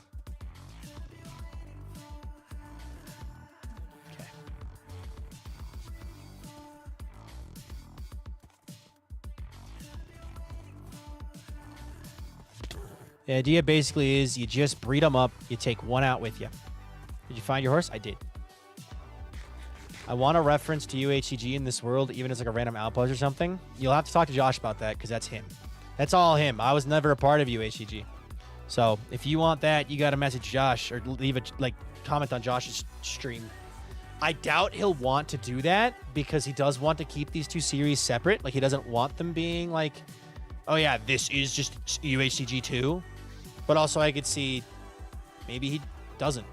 Okay. The idea basically is you just breed them up, you take one out with you. Did you find your horse? I did. I want a reference to UHCG in this world, even as like a random outpost or something. You'll have to talk to Josh about that, because that's him. That's all him. I was never a part of UHCG. So if you want that, you got to message Josh or leave a comment on Josh's stream. I doubt he'll want to do that because he does want to keep these two series separate. Like, he doesn't want them being like, oh yeah, this is just UHCG 2. But also I could see maybe he doesn't.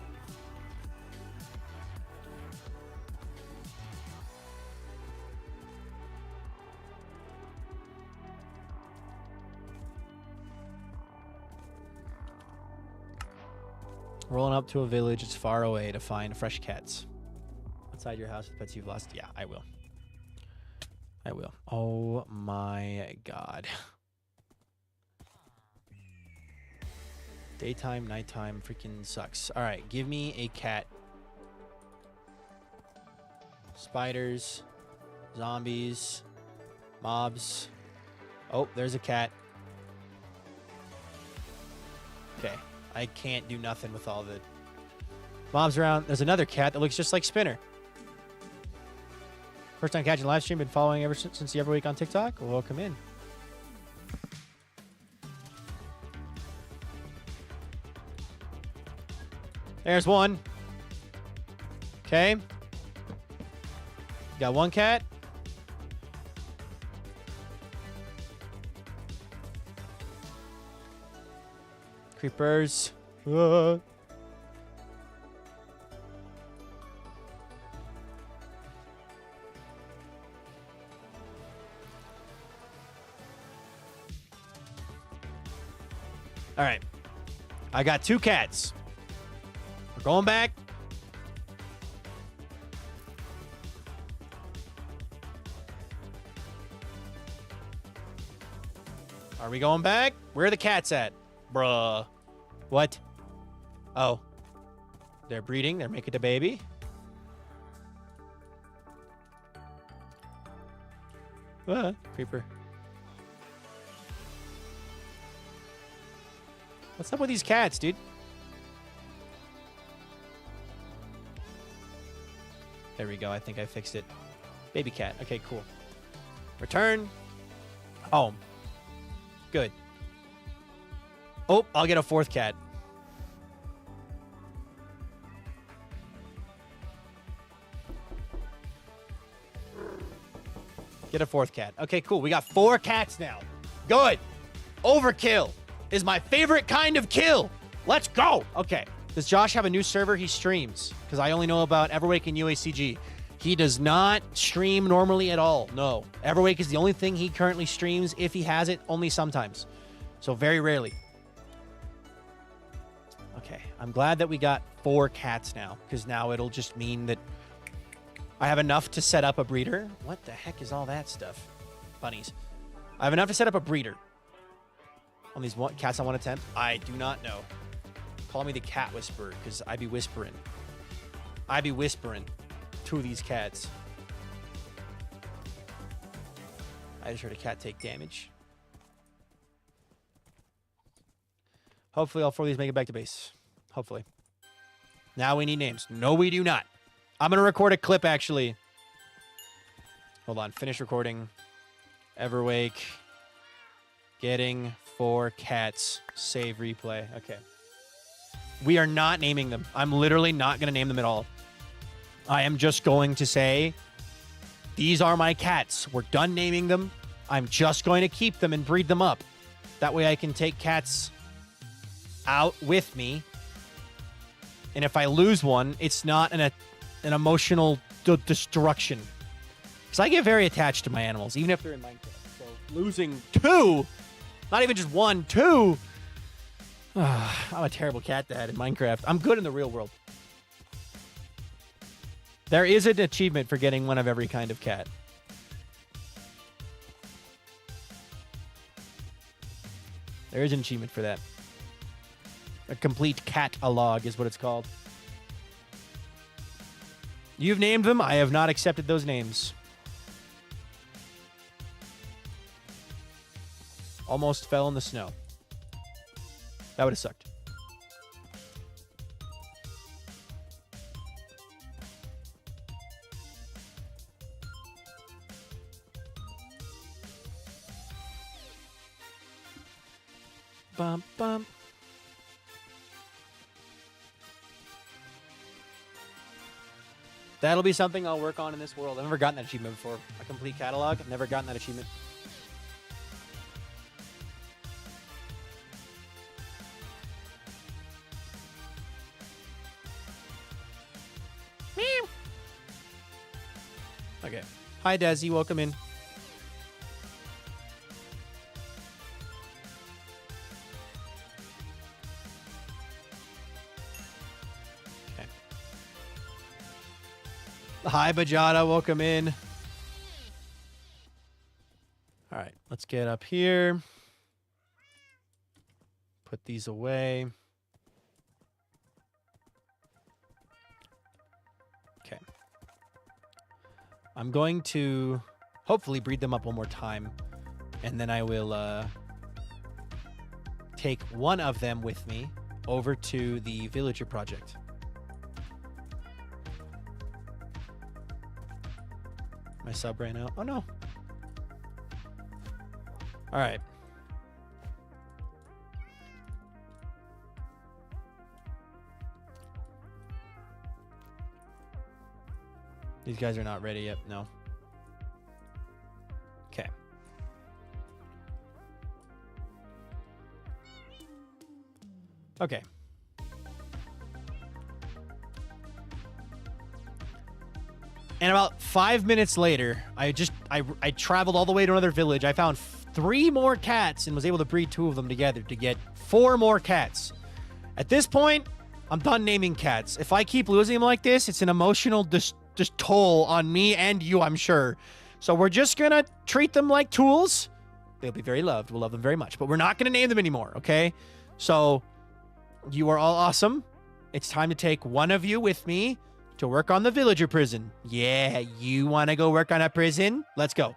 Rolling up to a village, it's far away to find fresh cats. Outside your house with pets you've lost? Yeah, I will. I will. Oh my god. Daytime, nighttime, freaking sucks. Alright, give me a cat. Spiders. Zombies. Mobs. Oh, there's a cat. Okay. I can't do nothing with all the mobs around. There's another cat that looks just like Spinner. First time catching live stream. Been following ever since the Everwake on TikTok. Welcome in. There's one. Okay. Got one cat. Creepers. All right. I got 2 cats. We're going back. Are we going back? Where are the cats at? Bruh. What? Oh. They're breeding. They're making a baby. Creeper. What's up with these cats, dude? There we go. I think I fixed it. Baby cat. Okay, cool. Return. Home. Good. Oh, I'll get a 4th cat. Get a 4th cat. Okay, cool. We got 4 cats now. Good. Overkill is my favorite kind of kill. Let's go. Okay. Does Josh have a new server he streams? Because I only know about Everwake and UACG. He does not stream normally at all. No. Everwake is the only thing he currently streams. If he has it, only sometimes. So very rarely. Okay. I'm glad that we got 4 cats now. Because now it'll just mean that I have enough to set up a breeder. What the heck is all that stuff? Bunnies. I have enough to set up a breeder. On these cats I want to tempt? I do not know. Call me the cat whisperer, because I be whispering. I be whispering to these cats. I just heard a cat take damage. Hopefully all 4 of these make it back to base. Hopefully. Now we need names. No, we do not. I'm going to record a clip, actually. Hold on. Finish recording. Everwake. Getting 4 cats. Save replay. Okay. We are not naming them. I'm literally not going to name them at all. I am just going to say, these are my cats. We're done naming them. I'm just going to keep them and breed them up. That way I can take cats out with me. And if I lose one, it's not an emotional destruction. Because I get very attached to my animals, even if they're in Minecraft. So losing 2 Not even just 1, 2. I'm a terrible cat dad in Minecraft. I'm good in the real world. There is an achievement for getting one of every kind of cat. There is an achievement for that. A complete cat-a-log is what it's called. You've named them. I have not accepted those names. Almost fell in the snow. That would have sucked. Bum, bum. That'll be something I'll work on in this world. I've never gotten that achievement before. A complete catalog. I've never gotten that achievement. Meow. Okay. Hi, Desi. Welcome in. Hi, Bajada. Welcome in. All right, let's get up here. Put these away. Okay. I'm going to hopefully breed them up one more time, and then I will take one of them with me over to the villager project. My sub ran out. Oh, no. All right. These guys are not ready yet. No. Okay. Okay. And about 5 minutes later, I traveled all the way to another village. I found 3 more cats and was able to breed 2 of them together to get 4 more cats. At this point, I'm done naming cats. If I keep losing them like this, it's an emotional just toll on me and you, I'm sure. So we're just going to treat them like tools. They'll be very loved. We'll love them very much. But we're not going to name them anymore, okay? So you are all awesome. It's time to take one of you with me to work on the villager prison. Yeah, you want to go work on a prison? Let's go.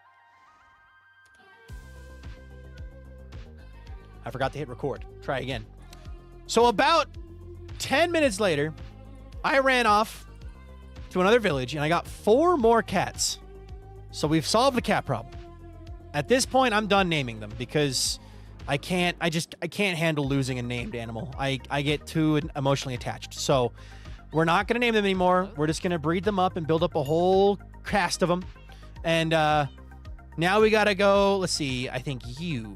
I forgot to hit record. Try again. So about 10 minutes later, I ran off to another village and I got 4 more cats. So we've solved the cat problem. At this point, I'm done naming them because I can't handle losing a named animal. I get too emotionally attached. So we're not going to name them anymore. We're just going to breed them up and build up a whole cast of them. And now we got to go. Let's see. I think you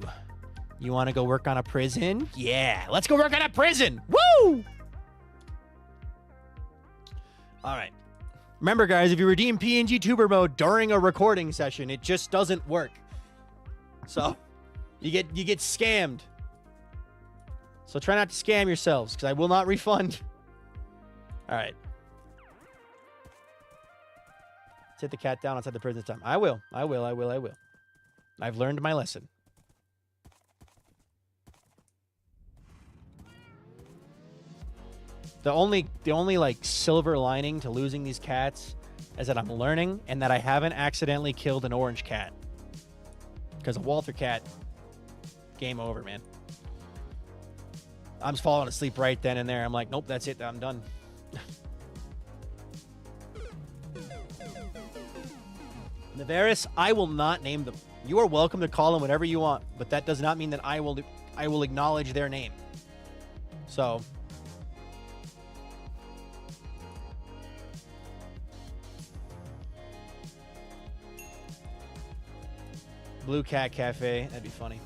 want to go work on a prison? Yeah, let's go work on a prison. Woo! All right. Remember, guys, if you redeem PNG Tuber mode during a recording session, it just doesn't work. So you get scammed. So try not to scam yourselves because I will not refund. All right. Let's hit the cat down outside the prison this time. I will. I've learned my lesson. The only like silver lining to losing these cats is that I'm learning and that I haven't accidentally killed an orange cat. Because a Walter cat, game over, man. I'm just falling asleep right then and there. I'm like, nope, that's it. I'm done. Navarus, I will not name them. You are welcome to call them whatever you want, but that does not mean that I will acknowledge their name. So Blue Cat Cafe, that'd be funny.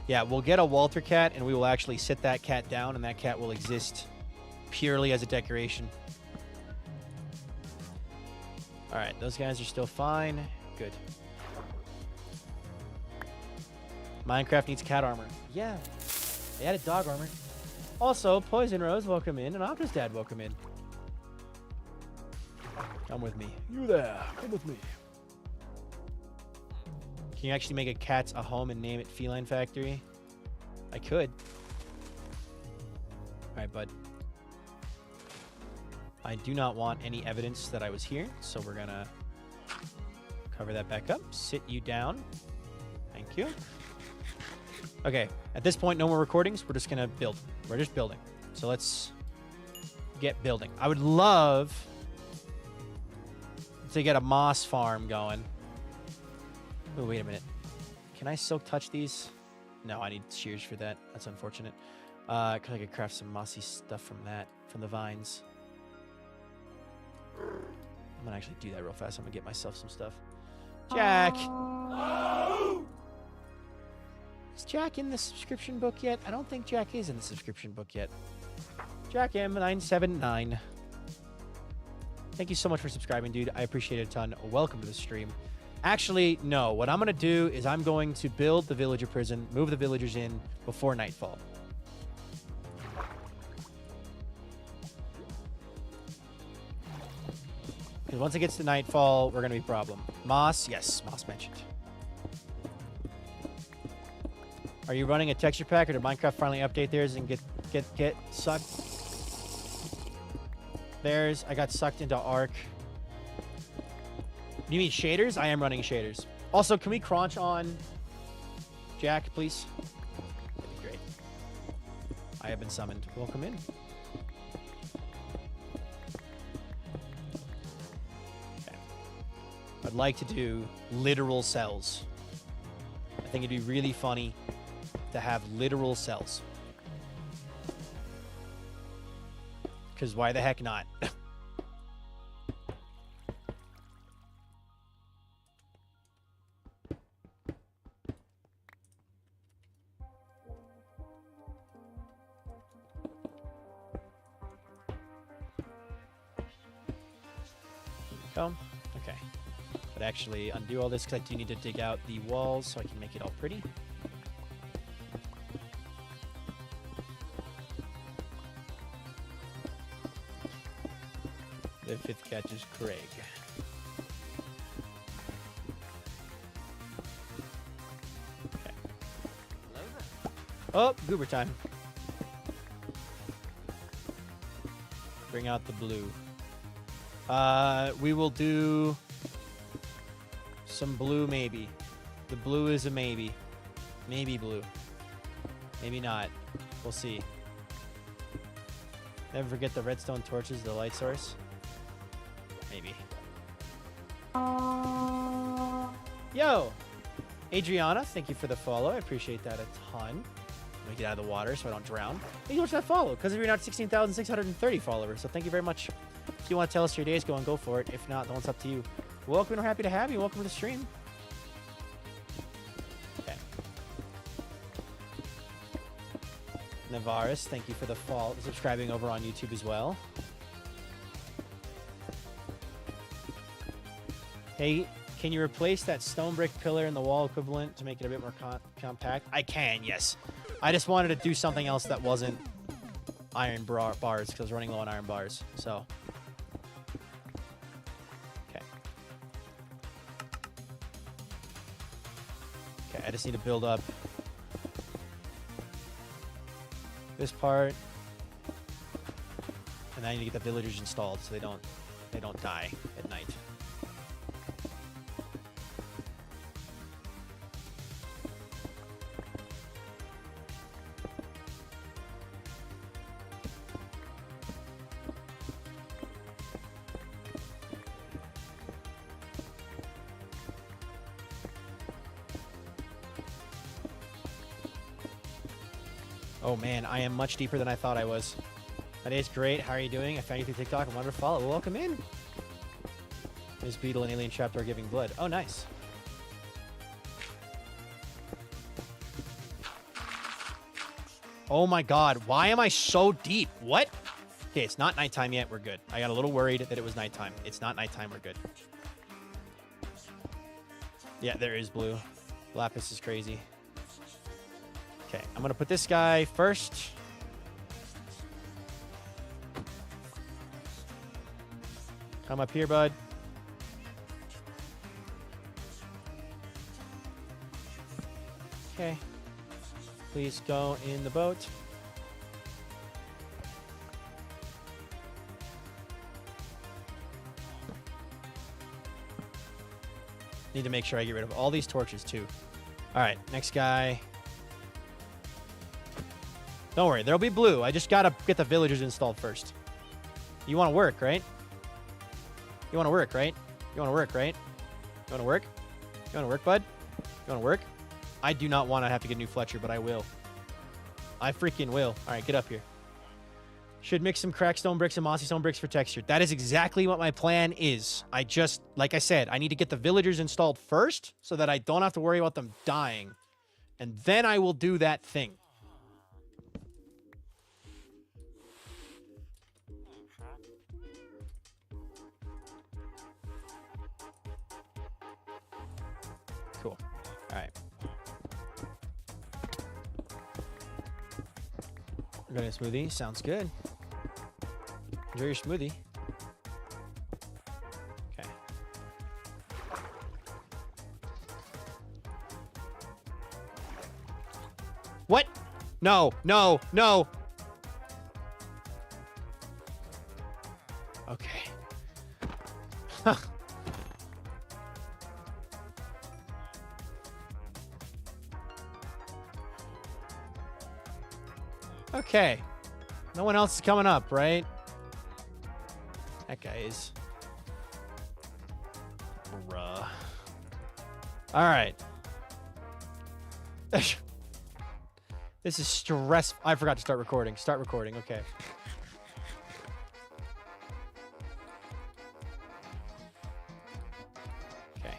Yeah, we'll get a Walter cat and we will actually sit that cat down and that cat will exist purely as a decoration. All right, those guys are still fine. Good. Minecraft needs cat armor. Yeah. They added dog armor. Also, Poison Rose, welcome in. And Octa's dad, welcome in. Come with me. You there. Come with me. Can you actually make a cat a home and name it Feline Factory? I could. All right, bud. I do not want any evidence that I was here, so we're gonna cover that back up. Sit you down. Thank you. Okay, at this point, no more recordings. We're just gonna build. We're just building. So let's get building. I would love to get a moss farm going. Oh, wait a minute. Can I silk touch these? No, I need shears for that. That's unfortunate. Cause I could craft some mossy stuff from that, from the vines. I'm gonna actually do that real fast. I'm gonna get myself some stuff. Jack! Is Jack in the subscription book yet? I don't think Jack is in the subscription book yet. Jack M979. Thank you so much for subscribing, dude. I appreciate it a ton. Welcome to the stream. Actually, no. What I'm going to do is I'm going to build the villager prison, move the villagers in before nightfall. Because once it gets to nightfall, we're going to be a problem. Moss? Yes, Moss mentioned. Are you running a texture pack, or did Minecraft finally update theirs and get sucked? Theirs, I got sucked into Arc. You mean shaders? I am running shaders. Also, can we crunch on Jack, please? That'd be great. I have been summoned. Welcome in. Okay. I'd like to do literal cells. I think it'd be really funny to have literal cells. Because why the heck not? Go. Okay. But actually undo all this because I do need to dig out the walls so I can make it all pretty. The fifth catch is Craig. Okay. Oh, goober time. Bring out the blue. We will do some blue, maybe. The blue is a maybe. Maybe blue. Maybe not. We'll see. Never forget the redstone torches, the light source. Maybe. Yo! Adriana, thank you for the follow. I appreciate that a ton. Let me get out of the water so I don't drown. Thank you so much for that follow, because you're not 16,630 followers. So thank you very much. If you want to tell us your day's going, go for it. If not, then it's up to you. Welcome, and we're happy to have you. Welcome to the stream. Okay. Navaris, thank you for the follow. Subscribing over on YouTube as well. Hey, can you replace that stone brick pillar in the wall equivalent to make it a bit more compact? I can, yes. I just wanted to do something else that wasn't iron bars because I was running low on iron bars. So, okay. Okay, I just need to build up this part, and I need to get the villagers installed so they don't die at night. Oh man, I am much deeper than I thought I was. My day's great. How are you doing? I found you through TikTok and wanted to follow. Well, welcome in. Ms. Beetle and Alien Trapdoor giving blood. Oh, nice. Oh my god, why am I so deep? What? Okay, it's not nighttime yet. We're good. I got a little worried that it was nighttime. It's not nighttime. We're good. Yeah, there is blue. Lapis is crazy. Okay, I'm gonna put this guy first. Come up here, bud. Okay. Please go in the boat. Need to make sure I get rid of all these torches, too. All right, next guy. Don't worry, there'll be blue. I just gotta get the villagers installed first. You want to work, right? You want to work, right? You want to work, right? You want to work? You want to work, bud? You want to work? I do not want to have to get a new Fletcher, but I will. I freaking will. All right, get up here. Should mix some cracked stone bricks and mossy stone bricks for texture. That is exactly what my plan is. I just, like I said, I need to get the villagers installed first so that I don't have to worry about them dying. And then I will do that thing. Cool. All right. Got a smoothie. Sounds good. Enjoy your smoothie. Okay. What? No, no, no. Okay. Okay. No one else is coming up, right? That guy is. Bruh. All right. This is stressful. I forgot to start recording. Start recording. Okay. Okay.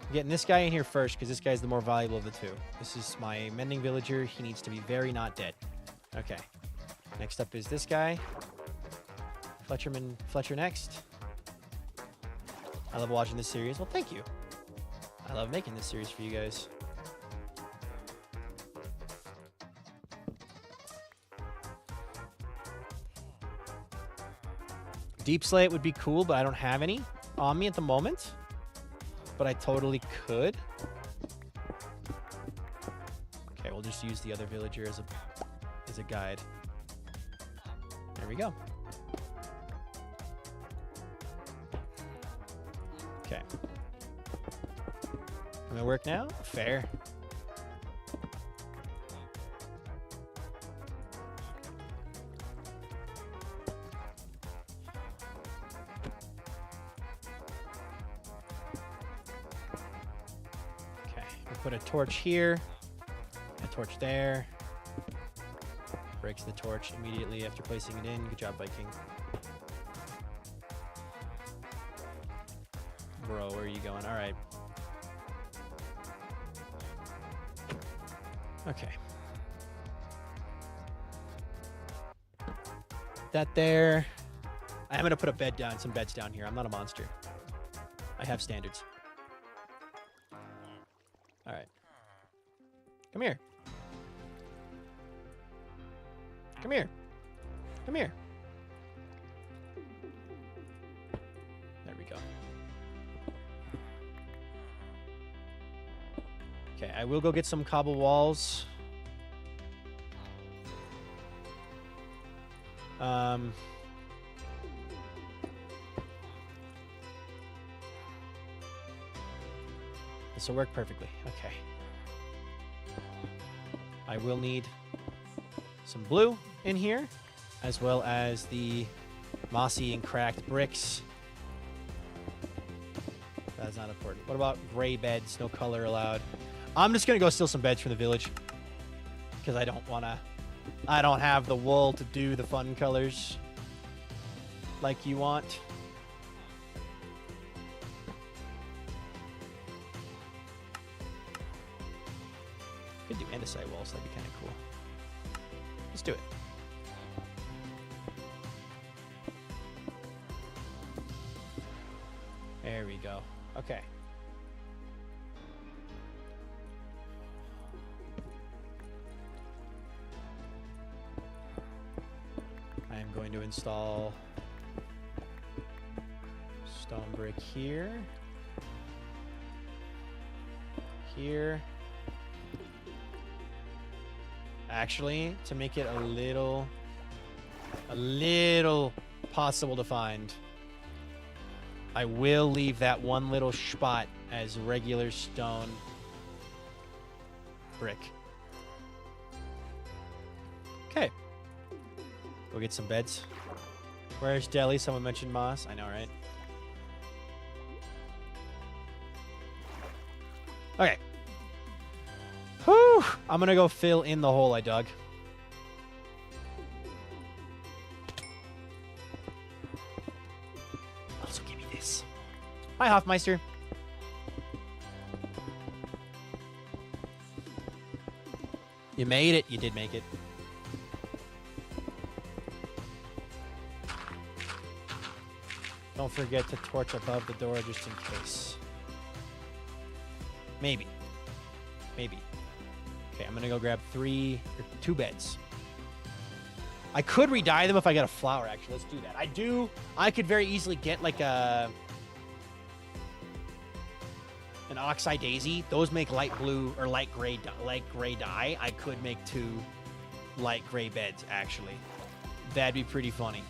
I'm getting this guy in here first because this guy's the more valuable of the two. This is my mending villager. He needs to be very not dead. Okay. Next up is this guy. Fletcher next. I love watching this series. Well, thank you. I love making this series for you guys. Deep Slate would be cool, but I don't have any on me at the moment. But I totally could. Okay, we'll just use the other villager as a guide. There we go. Okay. I'm gonna work now? Fair. Okay, we'll put a torch here, a torch there. Breaks the torch immediately after placing it in. Good job, Viking. Bro, where are you going? All right. Okay. That there. I am going to put a bed down, some beds down here. I'm not a monster. I have standards. All right. Come here. Come here. Come here. There we go. Okay, I will go get some cobble walls. This will work perfectly. Okay. I will need some blue in here, as well as the mossy and cracked bricks. That's not important. What about gray beds? No color allowed. I'm just gonna go steal some beds from the village because I don't have the wool to do the fun colors like you want. Could do andesite walls. That'd be kind of cool. Let's do it. There we go. Okay. I am going to install stone brick here. Here. Actually, to make it a little possible to find, I will leave that one little spot as regular stone brick. Okay. Go get some beds. Where's Deli? Someone mentioned moss. I know, right? Okay. Whew. I'm gonna go fill in the hole I dug. Also, give me this. Hi, Hoffmeister. You made it. You did make it. Don't forget to torch above the door just in case. Maybe. Maybe. Okay, I'm gonna go grab 2 beds. I could re-dye them if I got a flower, actually. Let's do that. I could very easily get like an oxeye daisy. Those make light blue or light gray dye. I could make 2 light gray beds, actually. That'd be pretty funny.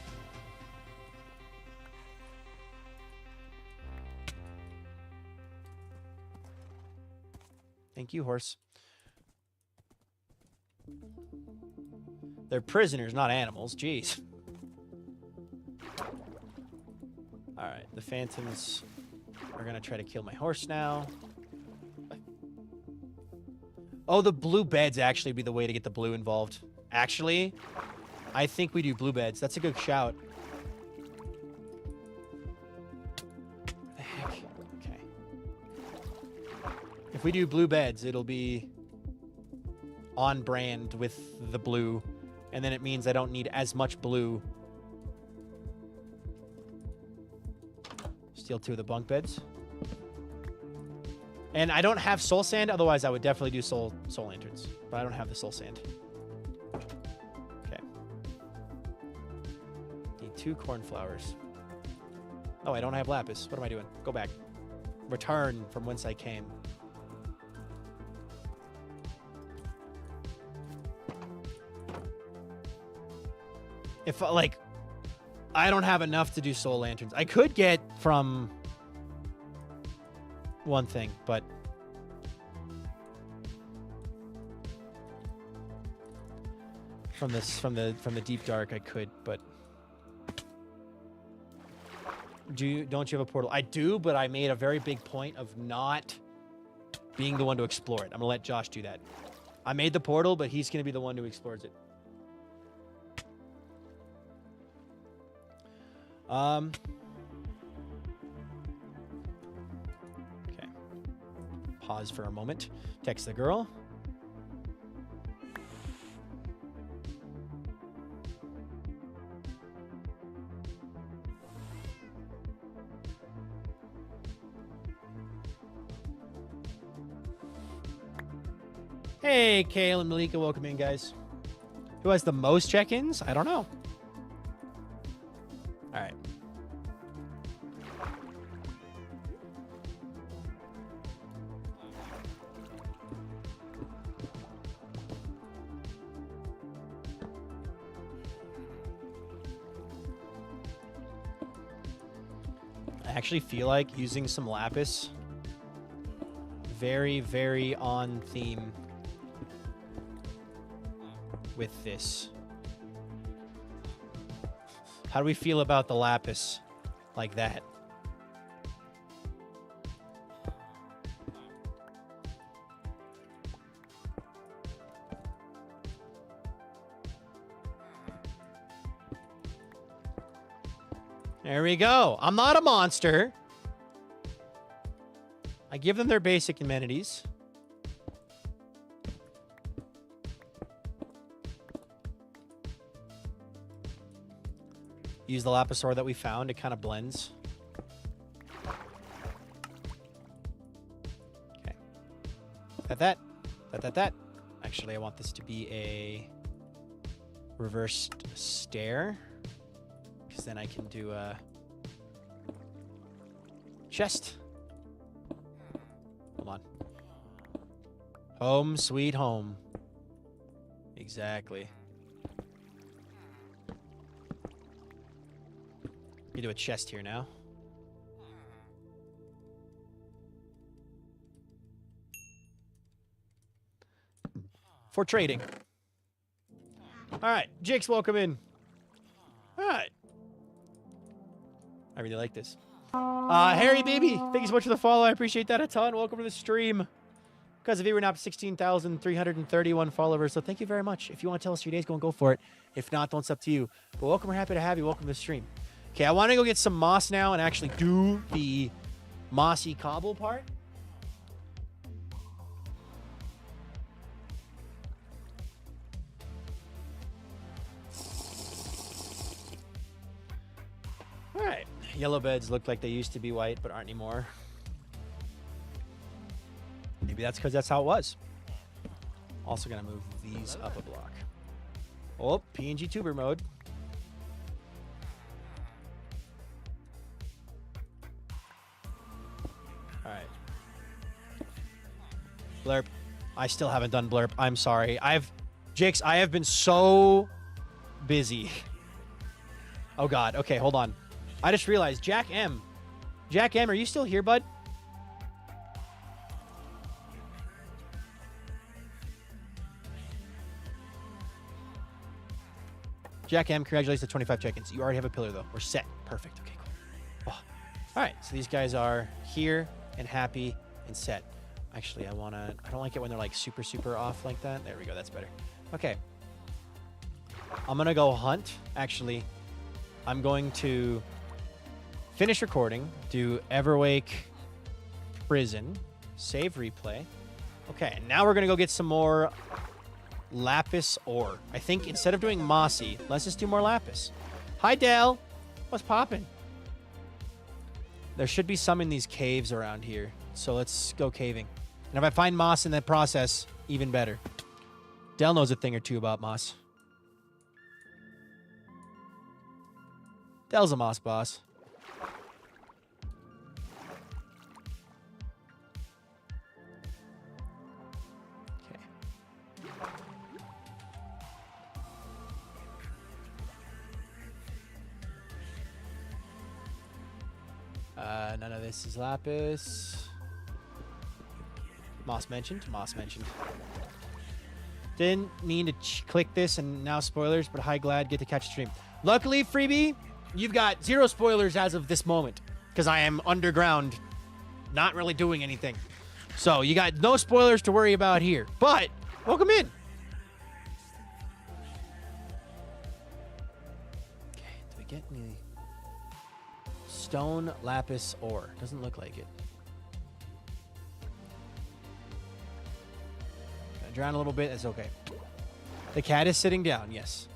Thank you, horse. They're prisoners, not animals. Jeez. Alright, the phantoms are going to try to kill my horse now. Oh, the blue beds actually be the way to get the blue involved. Actually, I think we do blue beds. That's a good shout. What the heck? Okay. If we do blue beds, it'll be on brand with the blue, and then it means I don't need as much blue. Steal 2 of the bunk beds. And I don't have soul sand, otherwise I would definitely do soul lanterns. But I don't have the soul sand. Okay. Need 2 cornflowers. Oh, I don't have lapis. What am I doing? Go back. Return from whence I came. If, like, I don't have enough to do soul lanterns. I could get from one thing, but from the deep dark I could, but don't you have a portal? I do, but I made a very big point of not being the one to explore it. I'm gonna let Josh do that. I made the portal, but he's gonna be the one who explores it. Okay. Pause for a moment. Text the girl. Hey, Kale and Malika, welcome in, guys. Who has the most check-ins? I don't know. All right. I actually feel like using some lapis. Very, very on theme with this. How do we feel about the lapis like that? There we go. I'm not a monster. I give them their basic amenities. Use the lapis ore that we found. It kind of blends. Okay. That. Actually, I want this to be a reversed stair. because then I can do a chest. Hold on. Home sweet home. Exactly. We do a chest here now. For trading. All right, Jake's welcome in. All right. I really like this. Harry Baby, thank you so much for the follow. I appreciate that a ton. Welcome to the stream. Because of you, we're now up to 16,331 followers, so thank you very much. If you want to tell us your days, go for it. If not, then it's up to you. But welcome, we're happy to have you. Welcome to the stream. Okay, I want to go get some moss now and actually do the mossy cobble part. All right, yellow beds look like they used to be white, but aren't anymore. Maybe that's because that's how it was. Also gonna move these up a block. Oh, PNG tuber mode. All right. Blurp. I still haven't done blurp. I'm sorry. Jakes, I have been so busy. Oh God. Okay, hold on. I just realized Jack M. Jack M, are you still here, bud? Jack M, congratulations to 25 check-ins. You already have a pillar, though. We're set. Perfect. Okay, cool. Oh. All right, so these guys are here and happy and set. Actually, I don't like it when they're, like, super, super off like that. There we go. That's better. Okay. I'm going to go hunt. Actually, I'm going to finish recording, do Everwake Prison, save replay. Okay, and now we're going to go get some more lapis ore. I think instead of doing mossy, let's just do more lapis. Hi, Dale. What's poppin'? There should be some in these caves around here, so let's go caving. And if I find moss in that process, even better. Dell knows a thing or two about moss. Dell's a moss boss. None of this is lapis. Moss mentioned. Moss mentioned. Didn't mean to click this, and now spoilers, but hi, glad get to catch the stream. Luckily, Freebie, you've got 0 spoilers as of this moment, because I am underground, not really doing anything. So you got no spoilers to worry about here. But welcome in. Okay, do we get any stone lapis ore? Doesn't look like it. Gonna drown a little bit. That's okay. The cat is sitting down. Yes.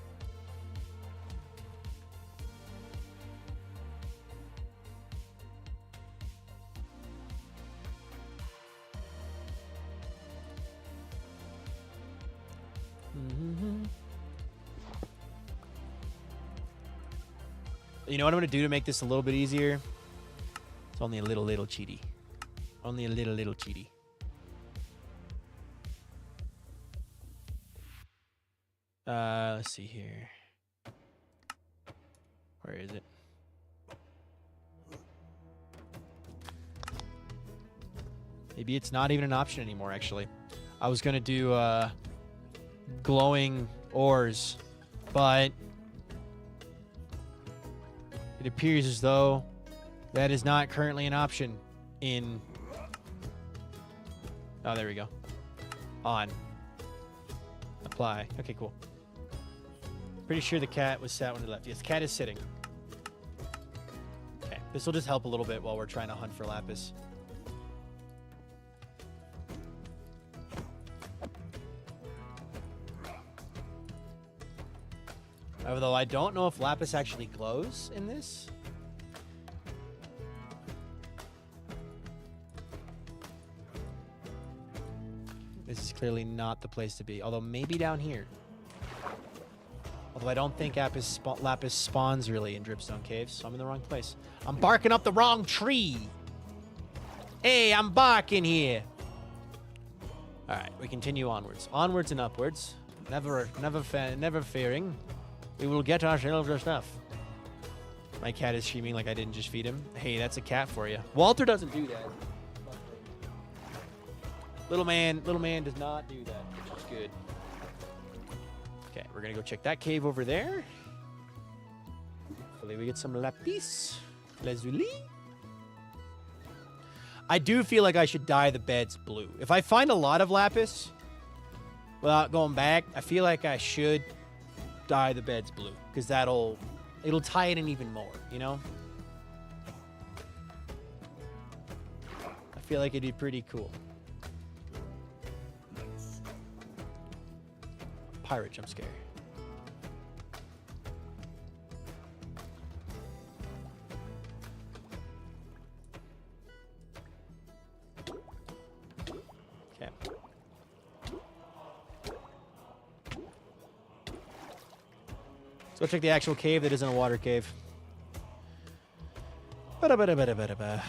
You know what I'm going to do to make this a little bit easier? It's only a little cheaty. Only a little cheaty. Let's see here. Where is it? Maybe it's not even an option anymore, actually. I was going to do glowing ores, but it appears as though that is not currently an option in... Oh, there we go. On. Apply. Okay, cool. Pretty sure the cat was sat when it left. Yes, the cat is sitting. Okay, this will just help a little bit while we're trying to hunt for lapis. Although I don't know if lapis actually glows in this. This is clearly not the place to be. Although maybe down here. Although I don't think lapis spawns really in dripstone caves, so I'm in the wrong place. I'm barking up the wrong tree. Hey, I'm barking here. All right, we continue onwards. Onwards and upwards. Never fearing. We will get ourselves our stuff. My cat is screaming like I didn't just feed him. Hey, that's a cat for you. Walter doesn't do that. Little man does not do that, which is good. Okay, we're gonna go check that cave over there. Hopefully we get some lapis lazuli. I do feel like I should dye the beds blue. If I find a lot of lapis without going back, I feel like I should dye the beds blue because it'll tie it in even more, you know? I feel like it'd be pretty cool. Pirate jump scare. Okay. Let's go check the actual cave that isn't a water cave. Ba-da-ba-da-ba-da-ba-da-ba.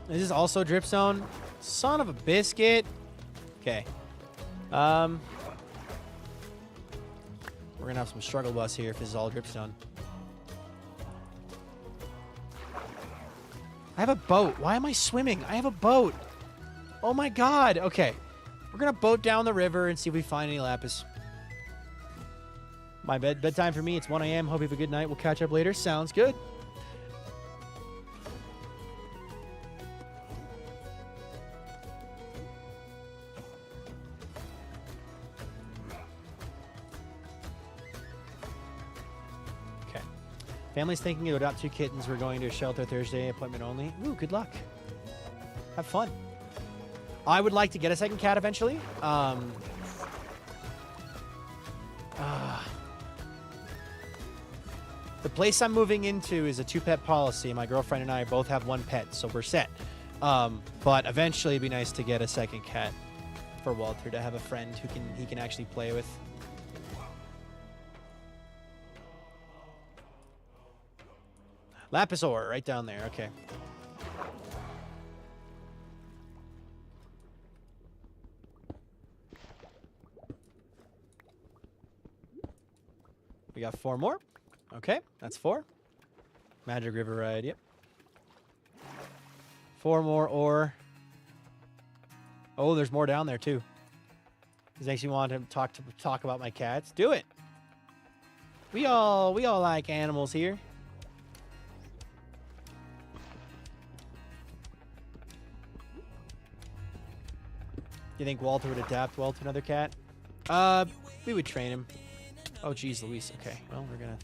Is this also dripstone? Son of a biscuit. Okay. We're gonna have some struggle bus here if this is all dripstone. I have a boat. Why am I swimming? I have a boat. Oh my god. Okay. We're gonna boat down the river and see if we find any lapis. My bedtime for me, it's 1 a.m. Hope you have a good night. We'll catch up later. Sounds good. Family's thinking to adopt 2 kittens. We're going to a shelter Thursday, appointment only. Ooh, good luck. Have fun. I would like to get a second cat eventually. The place I'm moving into is a 2-pet policy. My girlfriend and I both have 1 pet, so we're set. But eventually it'd be nice to get a second cat for Walter to have a friend who he can actually play with. Lapis ore, right down there. Okay. We got 4 more. Okay, that's 4. Magic River Ride, yep. 4 more ore. Oh, there's more down there too. This makes me want to talk about my cats. Do it. We all like animals here. You think Walter would adapt well to another cat? We would train him. Oh, geez, Luis. Okay, well, we're gonna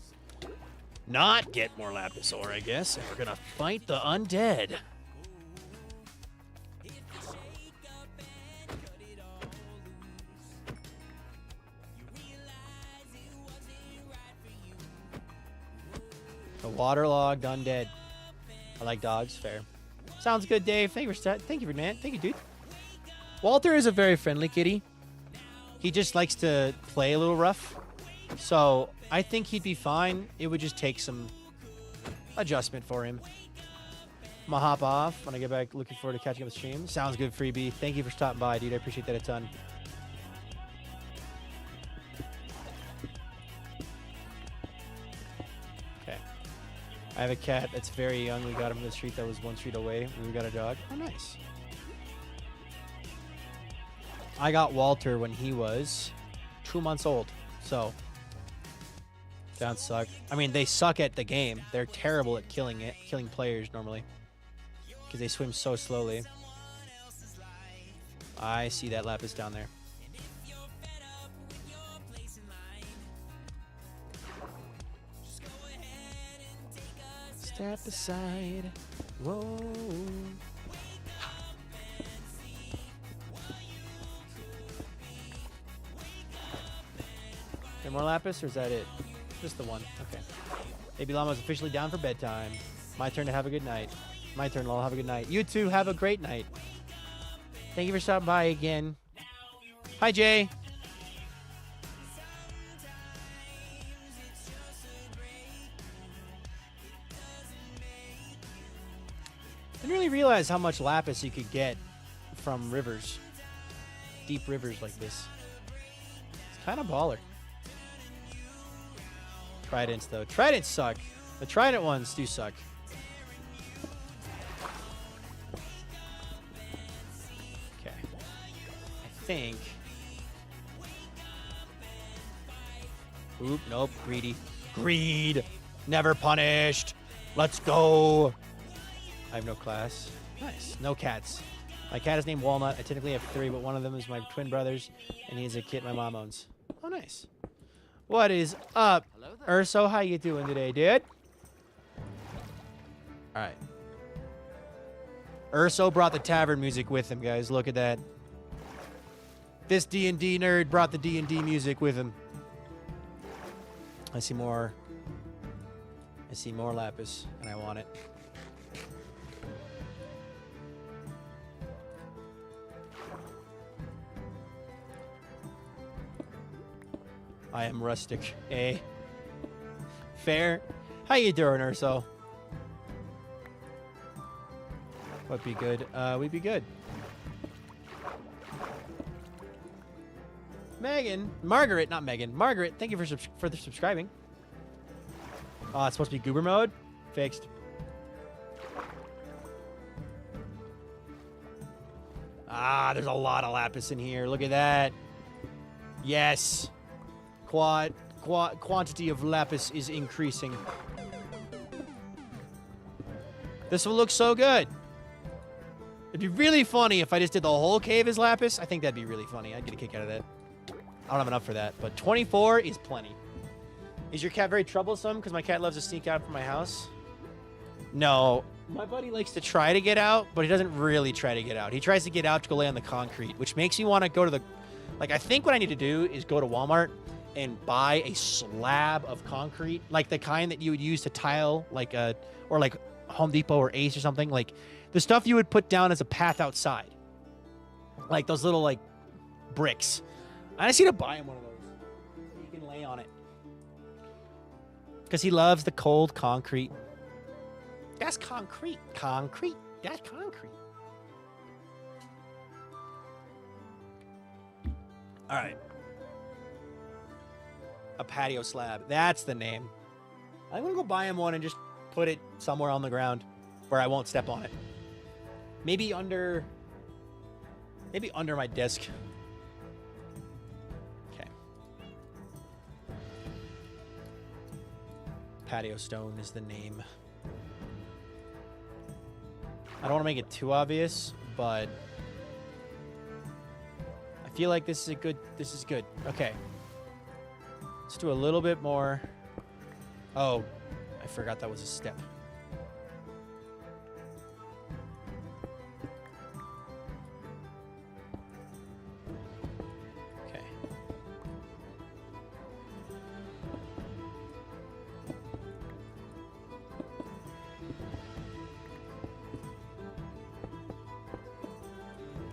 not get more lapis ore, I guess, and we're gonna fight the undead. The waterlogged undead. I like dogs. Fair. Sounds good, Dave. Thank you, man. Thank you, dude. Walter is a very friendly kitty. He just likes to play a little rough. So I think he'd be fine. It would just take some adjustment for him. I'm gonna hop off when I get back. Looking forward to catching up with stream. Sounds good, Freebie. Thank you for stopping by, dude. I appreciate that a ton. Okay. I have a cat that's very young. We got him from the street that was 1 street away. We got a dog. Oh, nice. I got Walter when he was 2 months old. So, don't suck. I mean, they suck at the game. They're terrible at killing players normally. Because they swim so slowly. I see that lapis down there. Step aside. Whoa. Any more lapis, or is that it? Just the one. Okay. Baby Llama's officially down for bedtime. My turn to have a good night. My turn, Lol. Have a good night. You two have a great night. Thank you for stopping by again. Hi, Jay. I didn't really realize how much lapis you could get from rivers. Deep rivers like this. It's kind of baller. Tridents, though. Tridents suck. The trident ones do suck. Okay. I think... Oop, nope. Greedy. Greed! Never punished! Let's go! I have no class. Nice. No cats. My cat is named Walnut. I technically have 3, but one of them is my twin brother's, and he's a kid my mom owns. Oh, nice. What is up, Urso? How you doing today, dude? All right. Urso brought the tavern music with him, guys. Look at that. This D&D nerd brought the D&D music with him. I see more. I see more lapis, and I want it. I am rustic. Eh? Fair. How you doing, Urso? Would be good. We'd be good. Margaret, not Megan. Margaret, thank you for the subscribing. Oh, it's supposed to be goober mode? Fixed. Ah, there's a lot of lapis in here. Look at that. Yes. Quantity of lapis is increasing. This will look so good. It'd be really funny if I just did the whole cave as lapis. I think that'd be really funny. I'd get a kick out of that. I don't have enough for that, but 24 is plenty. Is your cat very troublesome? Because my cat loves to sneak out from my house. No. My buddy likes to try to get out, but he doesn't really try to get out. He tries to get out to go lay on the concrete, which makes me want to go to the... Like, I think what I need to do is go to Walmart and buy a slab of concrete, like the kind that you would use to tile, like or like Home Depot or Ace or something, like the stuff you would put down as a path outside, like those little like bricks. I just need to buy him one of those so he can lay on it, because he loves the cold concrete. That's concrete. Concrete. That's concrete. All right. A patio slab. That's the name. I'm going to go buy him one and just put it somewhere on the ground where I won't step on it. Maybe under my desk. Okay. Patio stone is the name. I don't want to make it too obvious, but I feel like this is good. Okay. Let's do a little bit more. Oh, I forgot that was a step. Okay.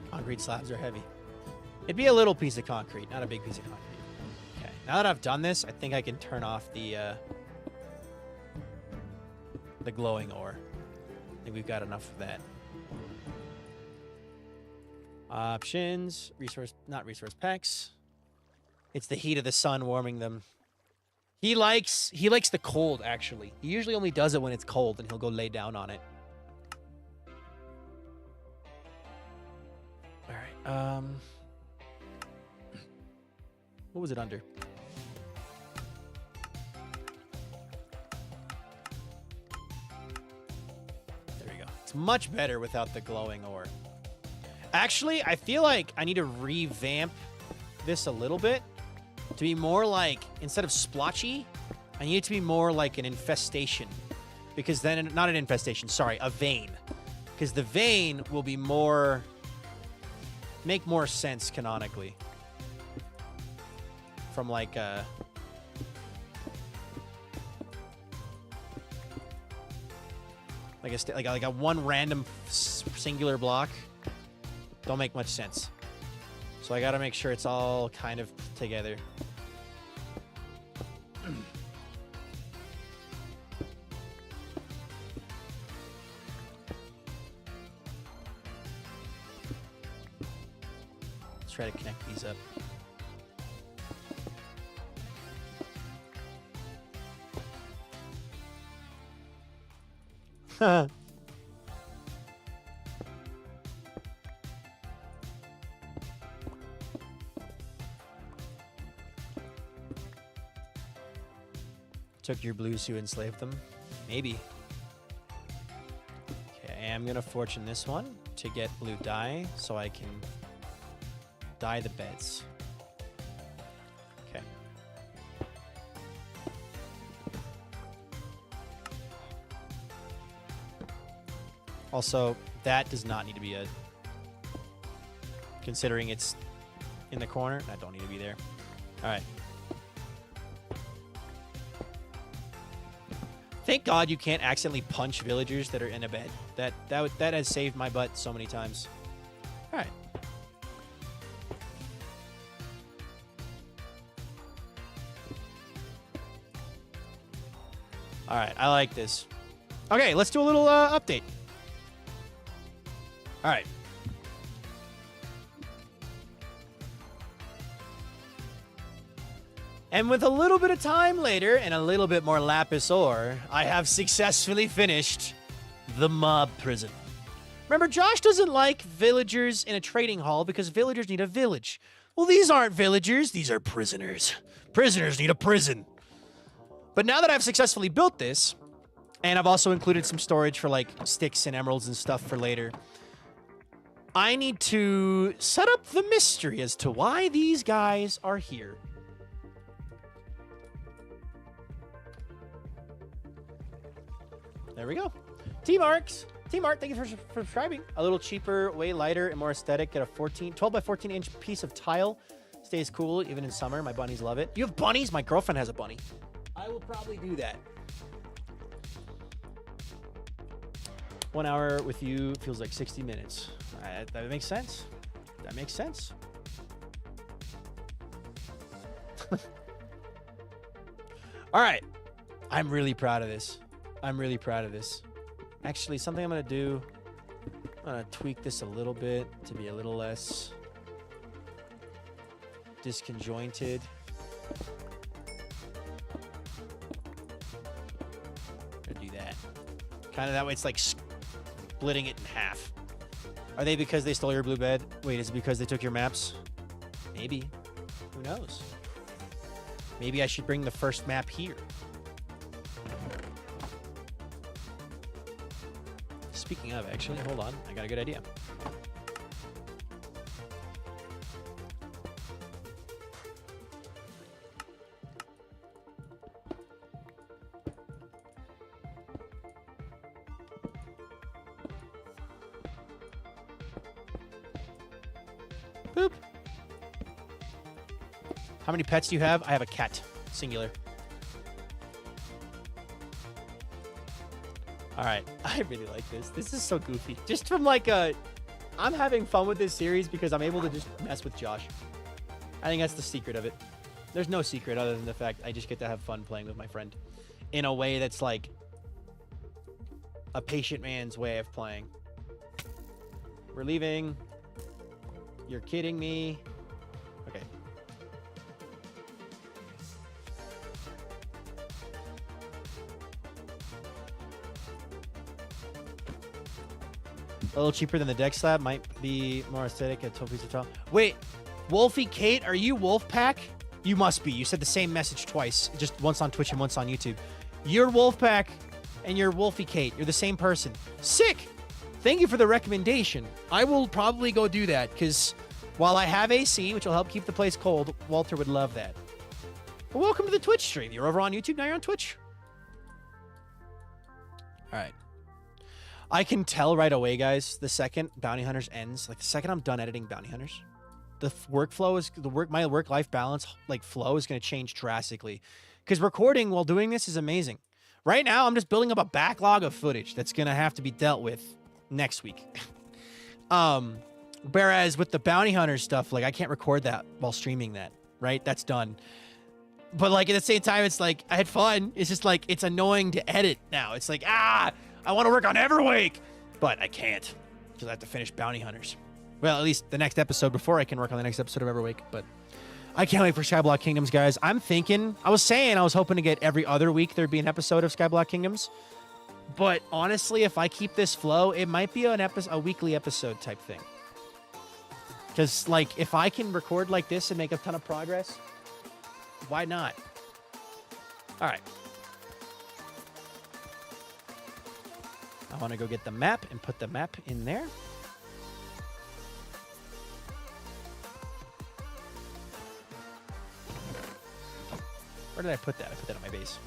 Concrete slabs are heavy. It'd be a little piece of concrete, not a big piece of concrete. Okay, now that I've done this, I think I can turn off the glowing ore. I think we've got enough of that. Options, not resource packs. It's the heat of the sun warming them. He likes the cold, actually. He usually only does it when it's cold, and he'll go lay down on it. All right. What was it under? There we go. It's much better without the glowing ore. Actually, I feel like I need to revamp this a little bit to be more like, instead of splotchy, I need it to be more like an infestation. Because then, not an infestation, sorry, a vein. Because the vein will be more, make more sense canonically. From like a like a one random singular block. don't make much sense. So I got to make sure it's all kind of together. Let's try to connect these up. Took your blues to enslave them? Maybe. Okay, I am going to fortune this one to get blue dye so I can dye the beds. Okay. Also, that does not need to be a... Considering it's in the corner, that don't need to be there. All right. Thank God you can't accidentally punch villagers that are in a bed. That has saved my butt so many times. All right. All right, I like this. Okay, let's do a little update. All right. And with a little bit of time later and a little bit more lapis ore, I have successfully finished the mob prison. Remember, Josh doesn't like villagers in a trading hall because villagers need a village. Well, these aren't villagers, these are prisoners. Prisoners need a prison. But now that I've successfully built this, and I've also included some storage for like sticks and emeralds and stuff for later, I need to set up the mystery as to why these guys are here. There we go. T-Marks. T-Mark, thank you for subscribing. A little cheaper, way lighter, and more aesthetic. Get a 12 by 14 inch piece of tile. Stays cool even in summer. My bunnies love it. You have bunnies? My girlfriend has a bunny. I will probably do that. 1 hour with you feels like 60 minutes. That makes sense. That makes sense. All right. I'm really proud of this. I'm really proud of this. Actually, something I'm going to do, I'm going to tweak this a little bit to be a little less disconjointed. I'm going to do that. Kind of that way it's like splitting it in half. Are they because they stole your blue bed? Wait, is it because they took your maps? Maybe. Who knows? Maybe I should bring the first map here. Speaking of, actually, hold on. I got a good idea. Boop. How many pets do you have? I have a cat. Singular. All right, I really like this. This is so goofy. Just from like I'm having fun with this series because I'm able to just mess with Josh. I think that's the secret of it. There's no secret other than the fact I just get to have fun playing with my friend in a way that's like a patient man's way of playing. We're leaving. You're kidding me. Okay. A little cheaper than the deck slab. Might be more aesthetic at 12 pieces of tile. Wait, Wolfie Kate, are you Wolfpack? You must be. You said the same message twice. Just once on Twitch and once on YouTube. You're Wolfpack and you're Wolfie Kate. You're the same person. Sick! Thank you for the recommendation. I will probably go do that because while I have AC, which will help keep the place cold, Walter would love that. But welcome to the Twitch stream. You're over on YouTube, now you're on Twitch. All right. I can tell right away, guys, the second Bounty Hunters ends, like the second I'm done editing Bounty Hunters, the workflow is my work-life balance like flow is going to change drastically because recording while doing this is amazing. Right now, I'm just building up a backlog of footage that's going to have to be dealt with next week. Whereas with the bounty hunter stuff, like I can't record that while streaming that, right? That's done. But like at the same time, it's like I had fun. It's just like it's annoying to edit now. It's like, I want to work on Everwake, but I can't because I have to finish bounty hunters. Well, at least the next episode before I can work on the next episode of Everwake. But I can't wait for Skyblock Kingdoms, guys. I was hoping to get every other week there'd be an episode of Skyblock Kingdoms. But honestly, if I keep this flow, it might be a weekly episode type thing. Because, like, if I can record like this and make a ton of progress, why not? All right. I want to go get the map and put the map in there. Where did I put that? I put that on my base.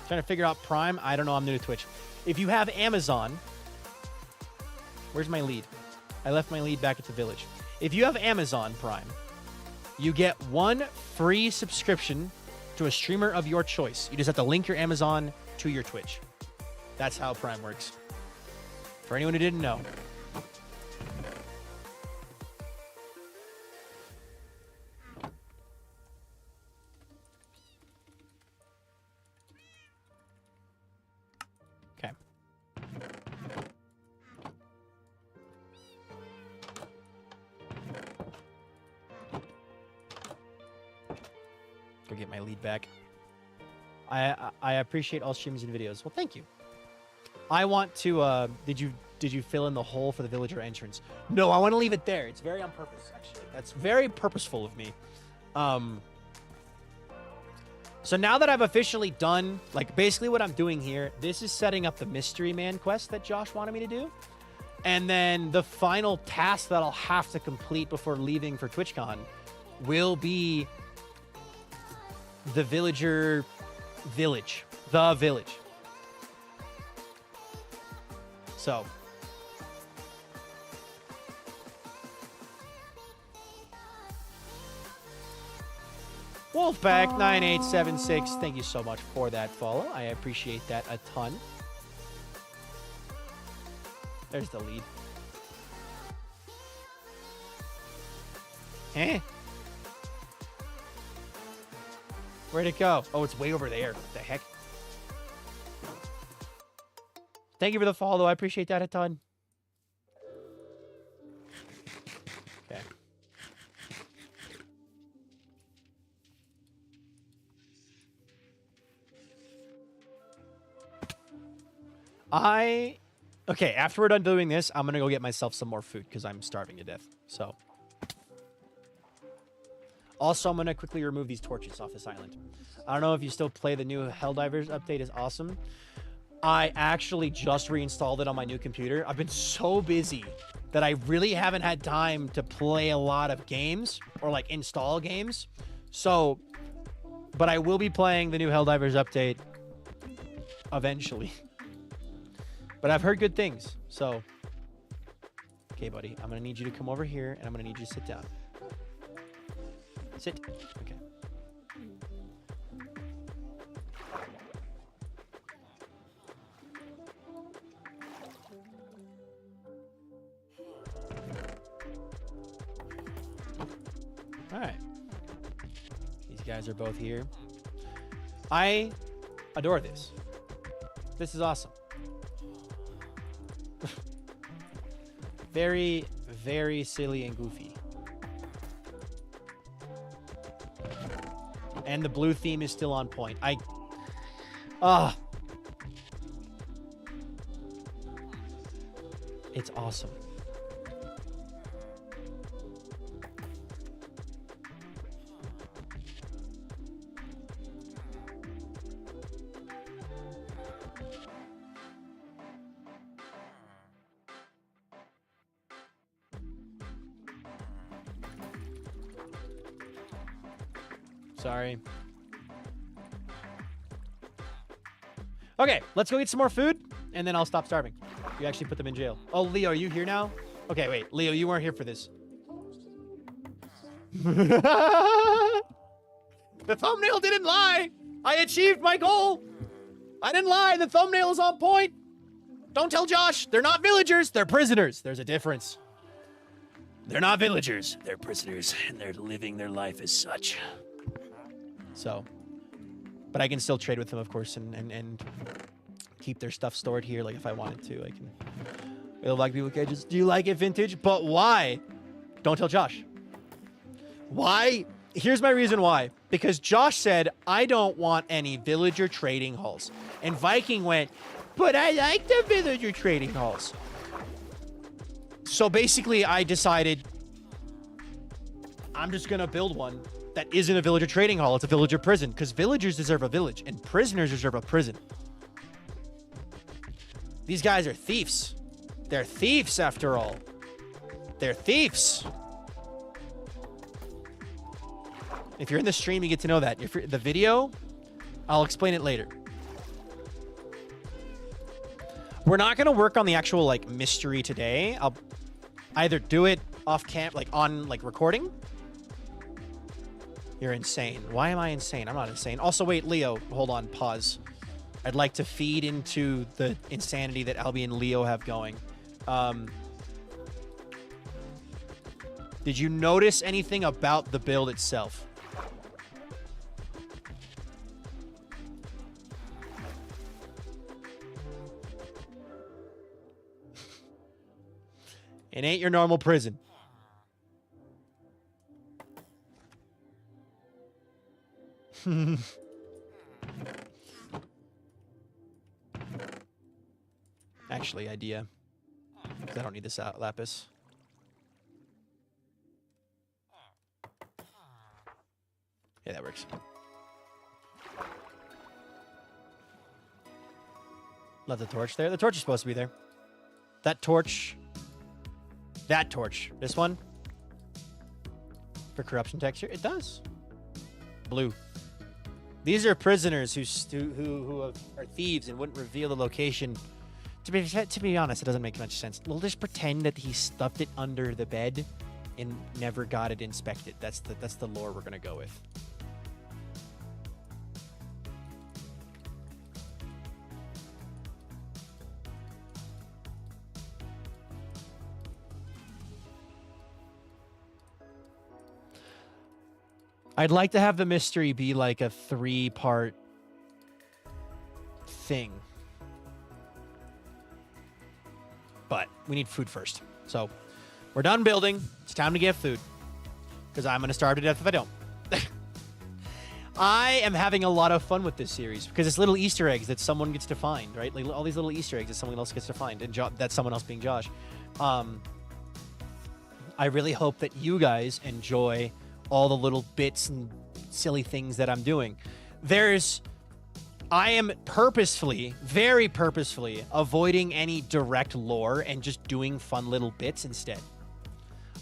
Trying to figure out Prime. I don't know. I'm new to Twitch. If you have Amazon, where's my lead? I left my lead back at the village. If you have Amazon Prime, you get 1 free subscription to a streamer of your choice. You just have to link your Amazon to your Twitch. That's how Prime works. For anyone who didn't know. Okay. Go get my lead back. I appreciate all streams and videos. Well, thank you. I want to did you fill in the hole for the villager entrance? No, I want to leave it there. It's very on purpose, actually. That's very purposeful of me. So now that I've officially done, like, basically what I'm doing here, this is setting up the Mystery Man quest that Josh wanted me to do. And then the final task that I'll have to complete before leaving for TwitchCon will be the villager village. The village. So. Wolfpack9876, thank you so much for that follow. I appreciate that a ton. There's the lead. Eh? Where'd it go? Oh, it's way over there. What the heck? Thank you for the follow. I appreciate that a ton. Okay. Okay, after we're done doing this, I'm going to go get myself some more food because I'm starving to death. So. Also, I'm going to quickly remove these torches off this island. I don't know if you still play the new Helldivers update. Is awesome. I actually just reinstalled it on my new computer. I've been so busy that I really haven't had time to play a lot of games or like install games. So, but I will be playing the new Helldivers update eventually. But I've heard good things. So, okay, buddy, I'm going to need you to come over here and I'm going to need you to sit down. Sit. Okay. All right. These guys are both here. I adore this. This is awesome. Very, very silly and goofy. And the blue theme is still on point. It's awesome. Sorry. Okay, let's go get some more food, and then I'll stop starving. You actually put them in jail. Oh, Leo, are you here now? Okay, wait. Leo, you weren't here for this. The thumbnail didn't lie. I achieved my goal. I didn't lie. The thumbnail is on point. Don't tell Josh. They're not villagers. They're prisoners. There's a difference. They're not villagers. They're prisoners, and they're living their life as such. So, but I can still trade with them, of course, and keep their stuff stored here. Like if I wanted to, I can. It'll like people cages. Do you like it vintage? But why? Don't tell Josh. Why? Here's my reason why. Because Josh said, I don't want any villager trading halls. And Viking went, but I like the villager trading halls. So basically, I decided I'm just going to build one that isn't a villager trading hall. It's a villager prison. Because villagers deserve a village, and prisoners deserve a prison. These guys are thieves. They're thieves, after all. They're thieves. If you're in the stream, you get to know that. If you're the video, I'll explain it later. We're not going to work on the actual, like, mystery today. I'll either do it off camp, like, on, like, recording. You're insane. Why am I insane? I'm not insane. Also, wait, Leo, hold on, pause. I'd like to feed into the insanity that Albie and Leo have going. Did you notice anything about the build itself? It ain't your normal prison. Actually, idea. 'Cause I don't need this lapis. Yeah, that works. Love the torch there. The torch is supposed to be there. That torch. That torch. This one. For corruption texture. It does. Blue. These are prisoners who are thieves and wouldn't reveal the location. To be honest, it doesn't make much sense. We'll just pretend that he stuffed it under the bed and never got it inspected. That's the lore we're gonna go with. I'd like to have the mystery be like a 3-part thing. But we need food first. So we're done building. It's time to get food. Because I'm going to starve to death if I don't. I am having a lot of fun with this series. Because it's little Easter eggs that someone gets to find, right? Like all these little Easter eggs that someone else gets to find. And that's someone else being Josh. I really hope that you guys enjoy all the little bits and silly things that I'm doing. I am purposefully, very purposefully, avoiding any direct lore and just doing fun little bits instead.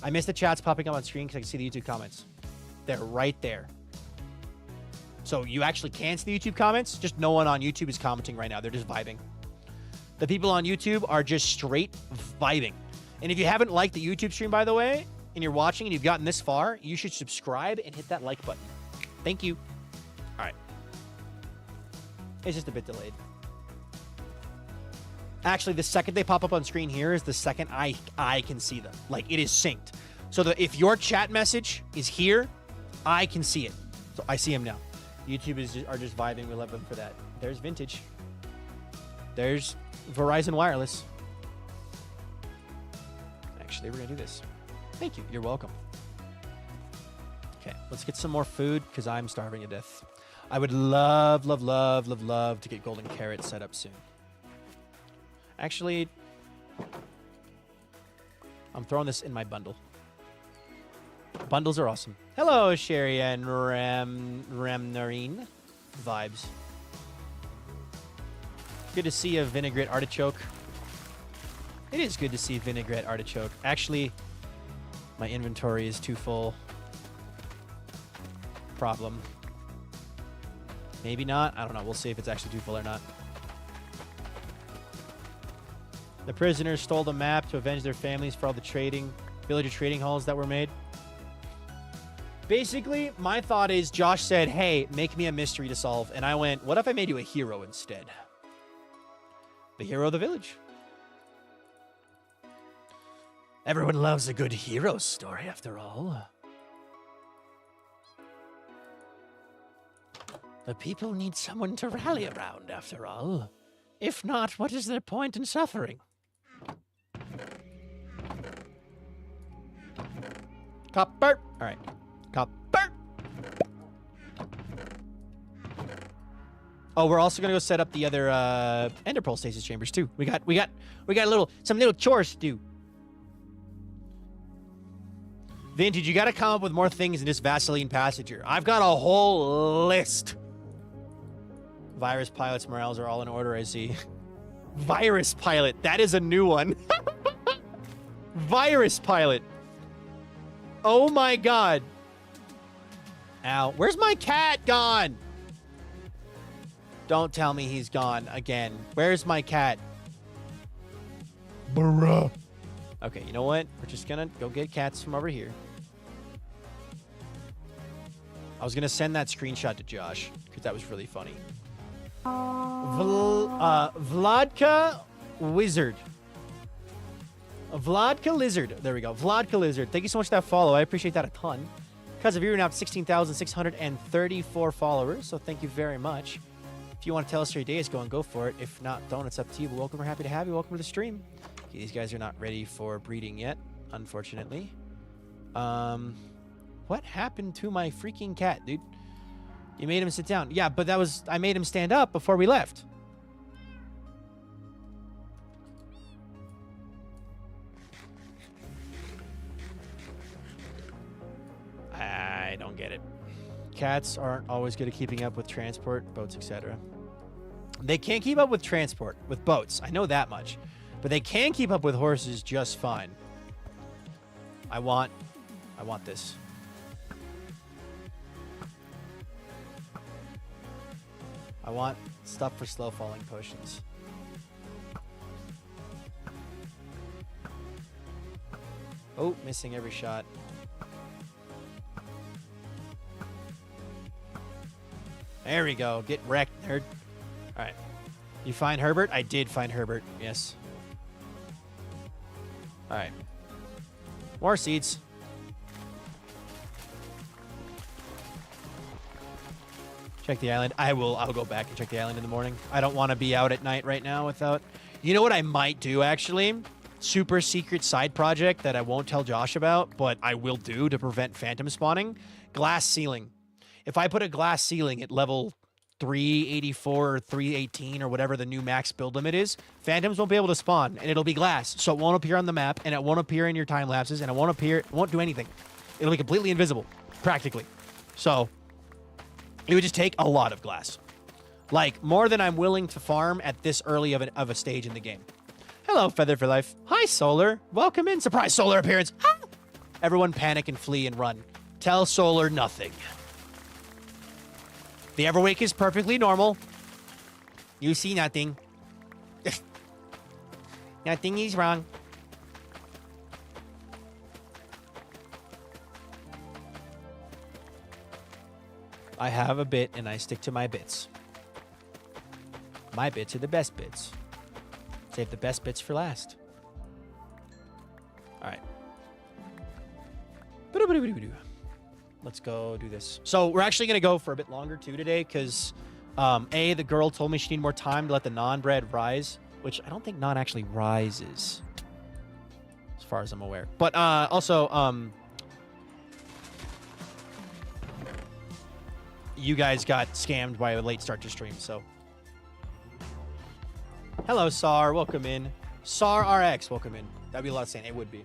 I miss the chats popping up on screen because I can see the YouTube comments. They're right there. So you actually can see the YouTube comments, just no one on YouTube is commenting right now. They're just vibing. The people on YouTube are just straight vibing. And if you haven't liked the YouTube stream, by the way, and you're watching and you've gotten this far, you should subscribe and hit that like button. Thank you. All right. It's just a bit delayed. Actually, the second they pop up on screen here is the second I can see them. Like, it is synced. So that if your chat message is here, I can see it. So I see them now. YouTube are just vibing. We love them for that. There's Vintage. There's Verizon Wireless. Actually, we're going to do this. Thank you. You're welcome. Okay, let's get some more food because I'm starving to death. I would love, love, love, love, love to get golden carrots set up soon. Actually, I'm throwing this in my bundle. Bundles are awesome. Hello, Sherry and Ramnarine. Vibes. Good to see a vinaigrette artichoke. It is good to see vinaigrette artichoke. Actually, my inventory is too full. Problem. Maybe not. I don't know. We'll see if it's actually too full or not. The prisoners stole the map to avenge their families for all the villager trading halls that were made. Basically, my thought is Josh said, hey, make me a mystery to solve. And I went, what if I made you a hero instead? The hero of the village. Everyone loves a good hero story, after all. The people need someone to rally around, after all. If not, what is their point in suffering? Copper. All right. Copper. Oh, we're also gonna go set up the other Ender Pearl stasis chambers too. We got some little chores to do. Vintage, you got to come up with more things than just Vaseline Passenger. I've got a whole list. Virus pilots morales are all in order, I see. Virus pilot. That is a new one. Virus pilot. Oh my god. Ow. Where's my cat gone? Don't tell me he's gone again. Where's my cat? Bruh. Okay, you know what? We're just gonna go get cats from over here. I was gonna send that screenshot to Josh, because that was really funny. Vladka Wizard. Vladka Lizard. There we go. Vladka Lizard. Thank you so much for that follow. I appreciate that a ton. Because of you, we're now at 16,634 followers, so thank you very much. If you want to tell us how your day is going, go for it. If not, don't. It's up to you. But welcome. We're happy to have you. Welcome to the stream. Okay, these guys are not ready for breeding yet, unfortunately. What happened to my freaking cat, dude? You made him sit down. Yeah, but that was... I made him stand up before we left. I don't get it. Cats aren't always good at keeping up with transport, boats, etc. They can't keep up with transport, with boats. I know that much. But they can keep up with horses just fine. I want this. I want stuff for slow falling potions. Oh, missing every shot. There we go. Get wrecked, nerd. All right. You find Herbert? I did find Herbert. Yes. All right. More seeds. Check the island. I'll go back and check the island in the morning. I don't want to be out at night right now without... You know what I might do, actually? Super secret side project that I won't tell Josh about, but I will do to prevent phantom spawning. Glass ceiling. If I put a glass ceiling at level 384 or 318 or whatever the new max build limit is, phantoms won't be able to spawn, and it'll be glass. So it won't appear on the map, and it won't appear in your time lapses, and it won't do anything. It'll be completely invisible, practically. So... it would just take a lot of glass. Like, more than I'm willing to farm at this early of a stage in the game. Hello, Feather for Life. Hi, Solar. Welcome in. Surprise Solar appearance. Ah! Everyone panic and flee and run. Tell Solar nothing. The Everwake is perfectly normal. You see nothing. Nothing is wrong. I have a bit, and I stick to my bits. My bits are the best bits. Save the best bits for last. All right. Let's go do this. So we're actually going to go for a bit longer, too, today, because, A, the girl told me she needed more time to let the non-bred rise, which I don't think non actually rises, as far as I'm aware. But also... you guys got scammed by a late start to stream, so. Hello, SAR. Welcome in. SAR RX, welcome in. That'd be a lot of saying. It would be.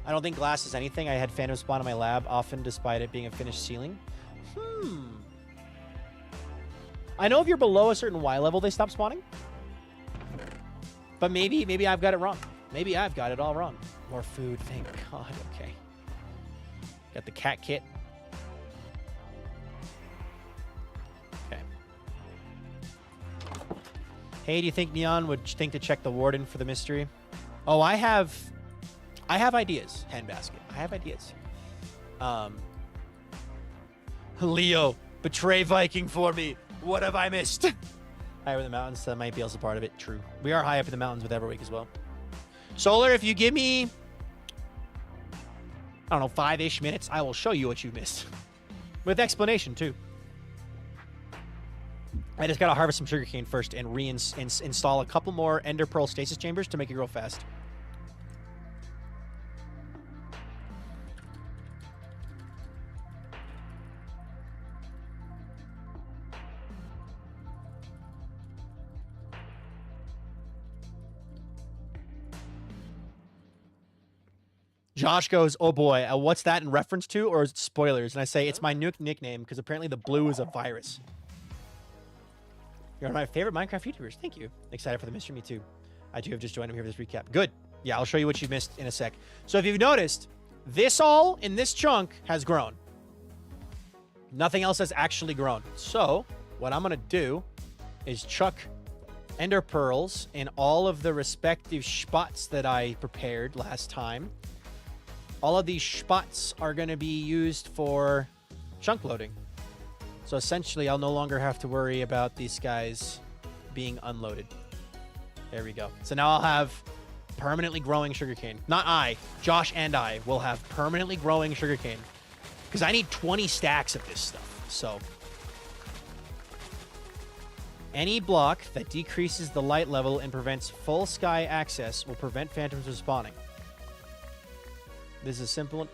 I don't think glass is anything. I had phantom spawn in my lab often, despite it being a finished ceiling. I know if you're below a certain Y level, they stop spawning. But maybe I've got it wrong. Maybe I've got it all wrong. More food, thank God. Okay. Got the cat kit. Hey, do you think Neon would think to check the warden for the mystery? Oh, I have ideas, Handbasket. I have ideas. Leo, betray Viking for me. What have I missed? Higher in the mountains, that might be also part of it. True. We are high up in the mountains with Everwake as well. Solar, if you give me I don't know, 5-ish minutes, I will show you what you missed. With explanation, too. I just gotta harvest some sugarcane first and install a couple more Ender Pearl stasis chambers to make it grow fast. Josh goes, oh boy, what's that in reference to, or is it spoilers? And I say, it's my new nickname, because apparently the blue is a virus. You're one of my favorite Minecraft YouTubers. Thank you. Excited for the mystery, me too. I do have just joined him here for this recap. Good. Yeah, I'll show you what you missed in a sec. So if you've noticed, this all in this chunk has grown. Nothing else has actually grown. So what I'm going to do is chuck Ender Pearls in all of the respective spots that I prepared last time. All of these spots are going to be used for chunk loading. So essentially, I'll no longer have to worry about these guys being unloaded. There we go. So now I'll have permanently growing sugarcane. Not I. Josh and I will have permanently growing sugarcane. Because I need 20 stacks of this stuff. So any block that decreases the light level and prevents full sky access will prevent phantoms from spawning. This is a simple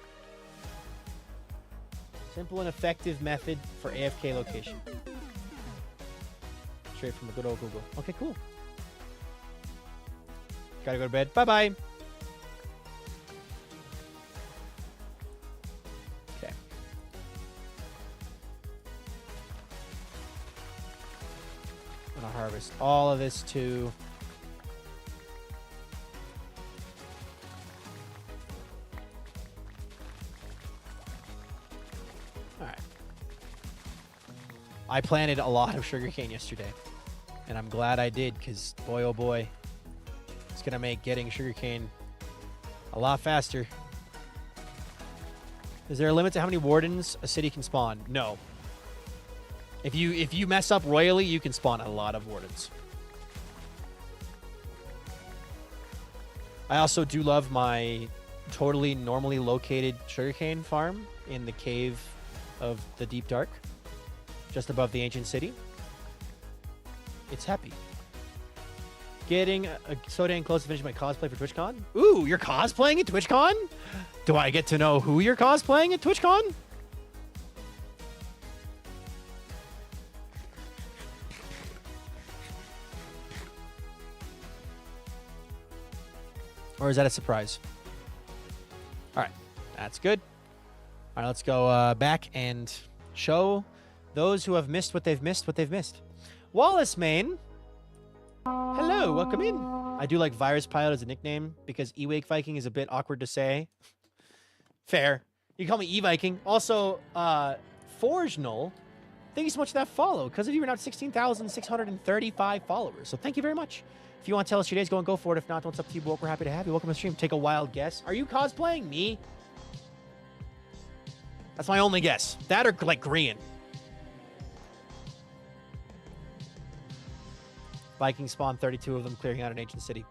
and effective method for AFK location. Straight from the good old Google. Okay, cool. Gotta go to bed. Bye-bye. Okay. I'm gonna harvest all of this too. I planted a lot of sugarcane yesterday, and I'm glad I did, because boy, oh boy, it's going to make getting sugarcane a lot faster. Is there a limit to how many wardens a city can spawn? No. If you mess up royally, you can spawn a lot of wardens. I also do love my totally normally located sugarcane farm in the cave of the Deep Dark. Just above the ancient city. It's happy. Getting so dang close to finishing my cosplay for TwitchCon. Ooh, you're cosplaying at TwitchCon? Do I get to know who you're cosplaying at TwitchCon? Or is that a surprise? All right, that's good. All right, let's go back and show those who have missed what they've missed. Wallace Main. Hello, welcome in. I do like Virus Pilot as a nickname because Everwake Viking is a bit awkward to say. Fair. You can call me E-Viking. Also, Forgenal, thank you so much for that follow. Because of you, we're now at 16,635 followers. So thank you very much. If you want to tell us your day's going, go for it. If not, it's up to you. But we're happy to have you. Welcome to the stream. Take a wild guess. Are you cosplaying me? That's my only guess. That or like Grian. Viking spawn 32 of them, clearing out an ancient city.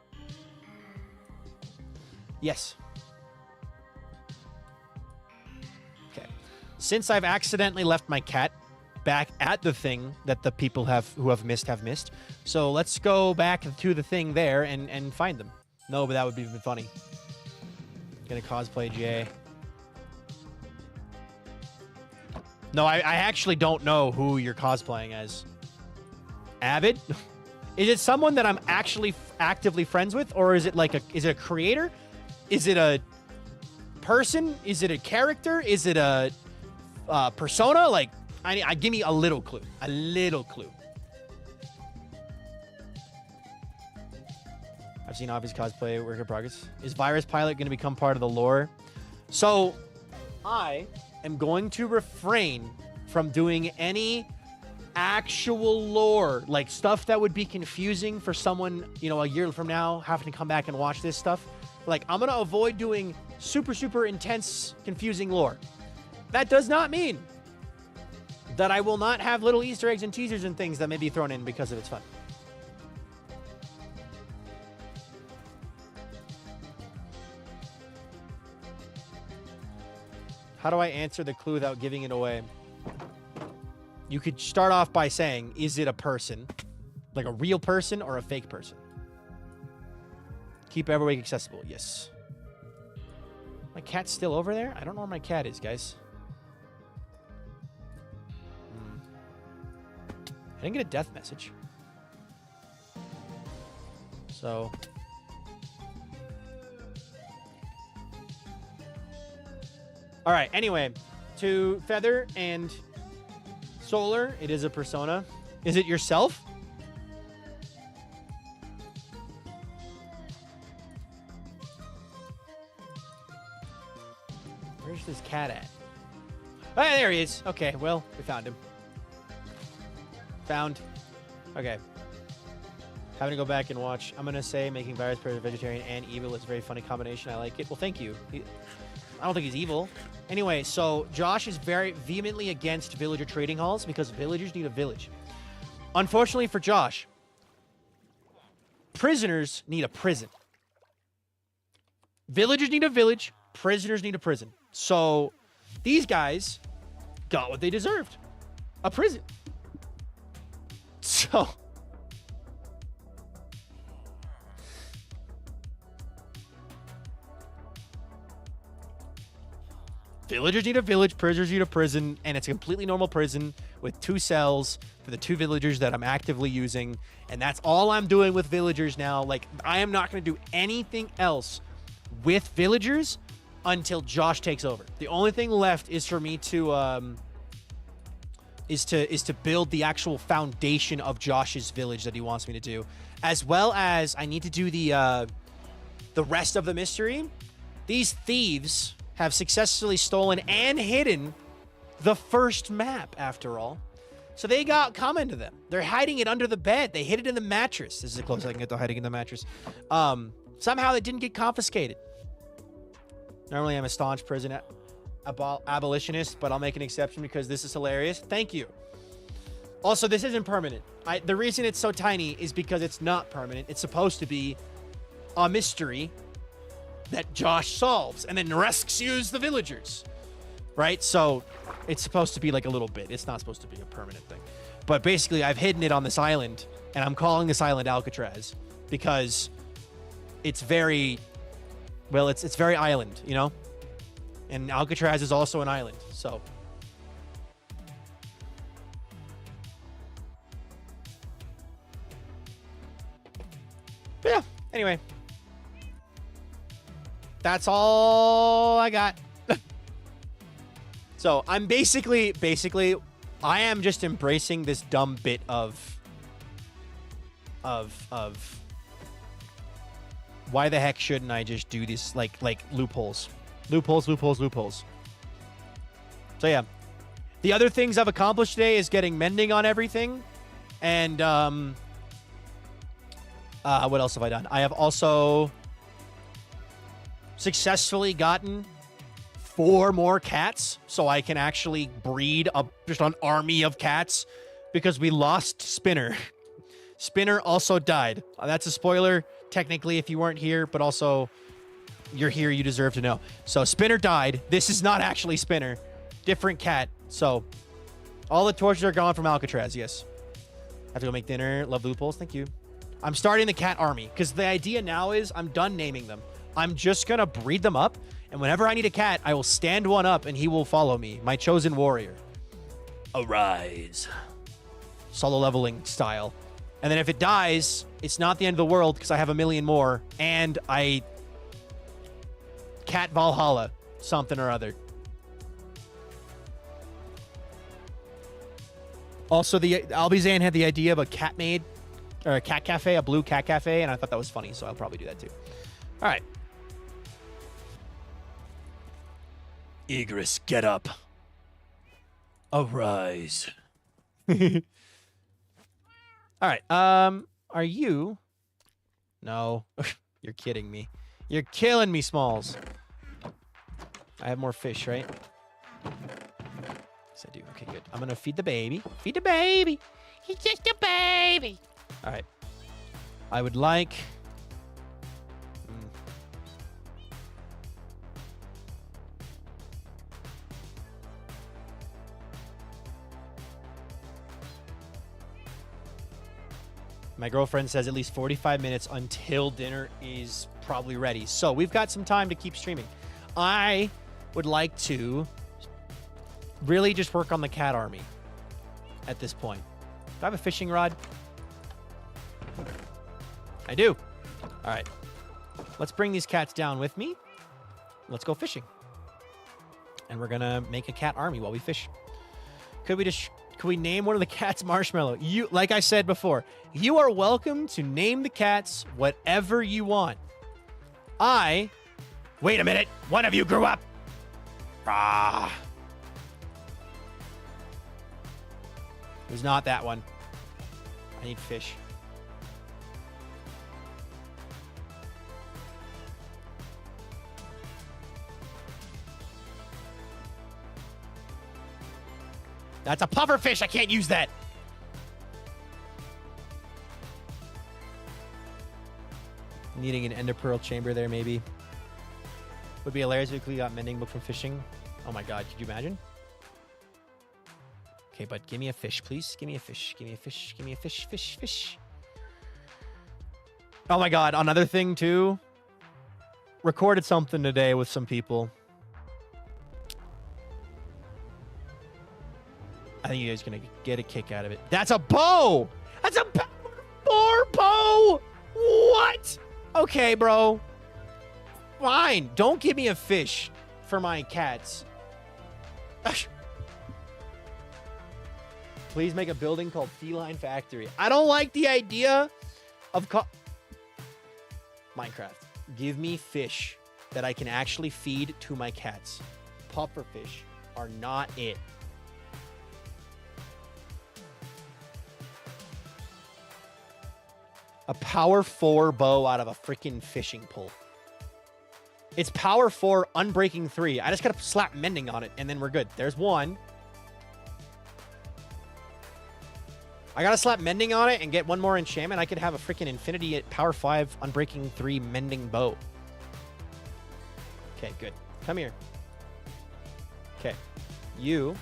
Yes. Okay. Since I've accidentally left my cat back at the thing that the people who have missed. So let's go back to the thing there and find them. No, but that would be funny. Gonna cosplay Jay. No, I actually don't know who you're cosplaying as. Avid? Is it someone that I'm actually actively friends with, or is it like is it a creator? Is it a person? Is it a character? Is it a persona? Like, I give me a little clue. A little clue. I've seen obvious cosplay work in progress. Is Virus Pilot going to become part of the lore? So, I am going to refrain from doing any actual lore, like stuff that would be confusing for someone, you know, a year from now having to come back and watch this stuff. Like, I'm going to avoid doing super intense, confusing lore. That does not mean that I will not have little Easter eggs and teasers and things that may be thrown in because of its fun. How do I answer the clue without giving it away? You could start off by saying, is it a person? Like a real person or a fake person? Keep Everwake accessible. Yes. My cat's still over there? I don't know where my cat is, guys. I didn't get a death message. So... All right, anyway. To Feather and Solar, it is a persona. Is it yourself? Where's this cat at? Oh, there he is. Okay, well, we found him. Found. Okay. Having to go back and watch. I'm going to say making virus person vegetarian and evil is a very funny combination. I like it. Well, thank you. I don't think he's evil. Anyway, so Josh is very vehemently against villager trading halls because villagers need a village. Unfortunately for Josh, prisoners need a prison. Villagers need a village. Prisoners need a prison. So these guys got what they deserved. A prison. So... villagers need a village, prisoners need a prison, and it's a completely normal prison with 2 cells for the 2 villagers that I'm actively using, and that's all I'm doing with villagers now. Like, I am not going to do anything else with villagers until Josh takes over. The only thing left is for me to is to build the actual foundation of Josh's village that he wants me to do, as well as I need to do the rest of the mystery. These thieves have successfully stolen and hidden the first map, after all. So they got coming to them. They're hiding it under the bed. They hid it in the mattress. This is as close as I can get to hiding in the mattress. Somehow they didn't get confiscated. Normally I'm a staunch prison abolitionist, but I'll make an exception because this is hilarious. Thank you. Also, this isn't permanent. The reason it's so tiny is because it's not permanent. It's supposed to be a mystery that Josh solves and then rescues the villagers, right? So it's supposed to be like a little bit. It's not supposed to be a permanent thing. But basically, I've hidden it on this island, and I'm calling this island Alcatraz because it's very, well, it's very island, you know? And Alcatraz is also an island, so... But yeah, anyway. That's all I got. So I'm basically, I am just embracing this dumb bit of why the heck shouldn't I just do this, like loopholes. So yeah. The other things I've accomplished today is getting mending on everything. And what else have I done? I have also successfully gotten 4 more cats, so I can actually breed just an army of cats because we lost Spinner. Spinner also died. That's a spoiler, technically, if you weren't here, but also you're here, you deserve to know. So Spinner died. This is not actually Spinner. Different cat. So all the torches are gone from Alcatraz, yes. Have to go make dinner. Love loopholes. Thank you. I'm starting the cat army because the idea now is I'm done naming them. I'm just going to breed them up, and whenever I need a cat, I will stand one up, and he will follow me. My chosen warrior. Arise. Solo leveling style. And then if it dies, it's not the end of the world, because I have a million more, and I... Cat Valhalla. Something or other. Also, the Albizan had the idea of a cat maid, or a cat cafe, a blue cat cafe, and I thought that was funny, so I'll probably do that too. All right. Egress, get up. Arise. All right. Are you? No. You're kidding me. You're killing me, Smalls. I have more fish, right? Yes, I do. Okay, good. I'm gonna feed the baby. Feed the baby. He's just a baby. All right. I would like... My girlfriend says at least 45 minutes until dinner is probably ready. So we've got some time to keep streaming. I would like to really just work on the cat army at this point. Do I have a fishing rod? I do. All right. Let's bring these cats down with me. Let's go fishing. And we're going to make a cat army while we fish. Could we name one of the cats Marshmallow? Like I said before, you are welcome to name the cats whatever you want. Wait a minute. One of you grew up. Ah. It was not that one. I need fish. That's a puffer fish. I can't use that. Needing an ender pearl chamber there, maybe. Would be hilarious if we got mending book from fishing. Oh my god, could you imagine? Okay, but give me a fish, please. Give me a fish. Give me a fish. Give me a fish. Fish. Oh my god, another thing too. Recorded something today with some people. I think you guys are going to get a kick out of it. That's a bow! That's a power 4 bow! What? Okay, bro. Fine. Don't give me a fish for my cats. Please make a building called Feline Factory. I don't like the idea of Minecraft. Give me fish that I can actually feed to my cats. Puffer fish are not it. A power 4 bow out of a freaking fishing pole. It's power 4, unbreaking 3. I just gotta slap mending on it, and then we're good. There's one. I gotta slap mending on it and get one more enchantment. I could have a freaking infinity at power 5, unbreaking 3 mending bow. Okay, good. Come here. Okay. You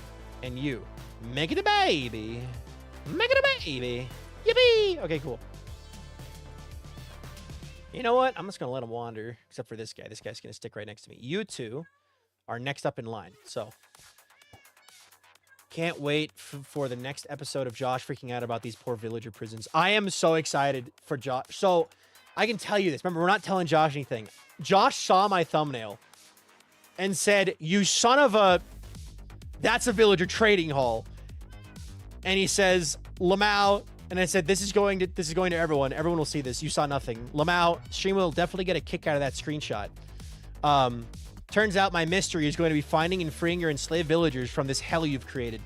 and you. Make it a baby. Make it a baby. Yippee! Okay, cool. You know what? I'm just going to let him wander, except for this guy. This guy's going to stick right next to me. You two are next up in line. So, can't wait for the next episode of Josh freaking out about these poor villager prisons. I am so excited for Josh. So, I can tell you this. Remember, we're not telling Josh anything. Josh saw my thumbnail and said, you son of a... That's a villager trading hall. And he says, Lamau... And I said, this is going to everyone. Everyone will see this. You saw nothing. Lamau, stream will definitely get a kick out of that screenshot. Turns out my mystery is going to be finding and freeing your enslaved villagers from this hell you've created.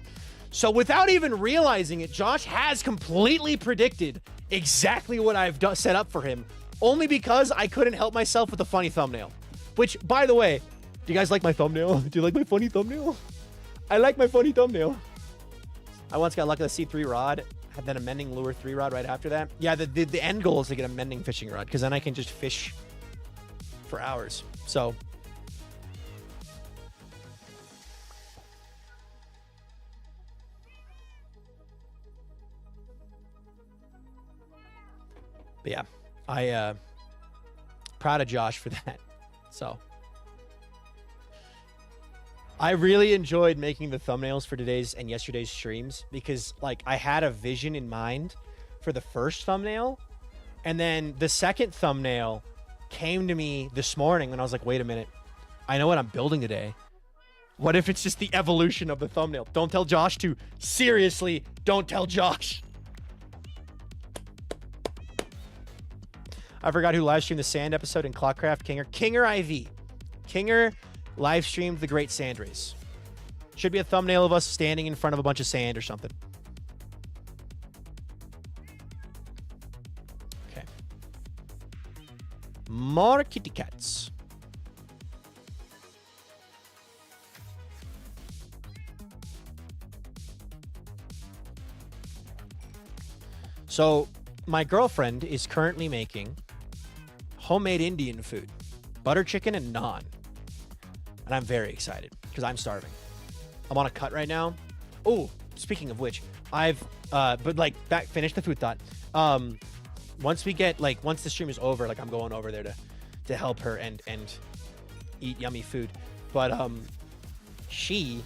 So without even realizing it, Josh has completely predicted exactly what I've set up for him. Only because I couldn't help myself with a funny thumbnail. Which, by the way, do you guys like my thumbnail? Do you like my funny thumbnail? I like my funny thumbnail. I once got lucky with a C3 rod. Had then a mending lure 3 rod right after that. Yeah, the end goal is to get a mending fishing rod, because then I can just fish for hours. So but yeah, I proud of Josh for that. So I really enjoyed making the thumbnails for today's and yesterday's streams, because like I had a vision in mind for the first thumbnail, and then the second thumbnail came to me this morning when I was like, wait a minute, I know what I'm building today. What if it's just the evolution of the thumbnail? Don't tell Josh to. Seriously, don't tell Josh. I forgot who live streamed the sand episode in Clockcraft. Kinger IV. Kinger live streamed the Great Sand Race. Should be a thumbnail of us standing in front of a bunch of sand or something. Okay. More kitty cats. So, my girlfriend is currently making homemade Indian food. Butter chicken and naan. And I'm very excited because I'm starving. I'm on a cut right now. Oh, speaking of which, finish the food thought. once we get like once the stream is over, like I'm going over there to help her and eat yummy food. But she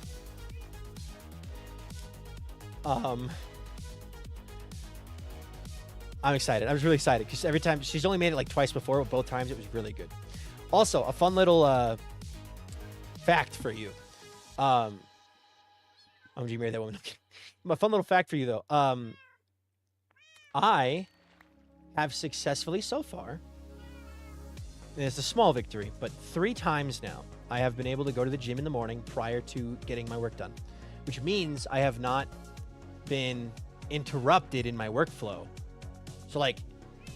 I'm excited. I was really excited because every time she's only made it like twice before, but both times it was really good. Also, a fun little fact for you. I'm gonna marry that woman. A fun little fact for you though. I have successfully so far, and it's a small victory, but 3 times now I have been able to go to the gym in the morning prior to getting my work done, which means I have not been interrupted in my workflow. So like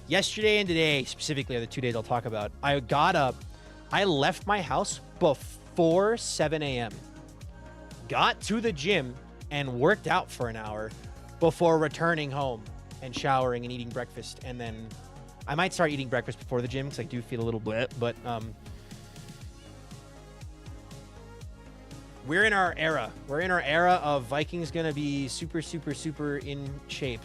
yesterday and today specifically are the 2 days I'll talk about. I got up, I left my house before 7 a.m. Got to the gym and worked out for an hour before returning home and showering and eating breakfast. And then I might start eating breakfast before the gym because I do feel a little bit, but we're in our era. We're in our era of Vikings gonna be super, super, super in shape.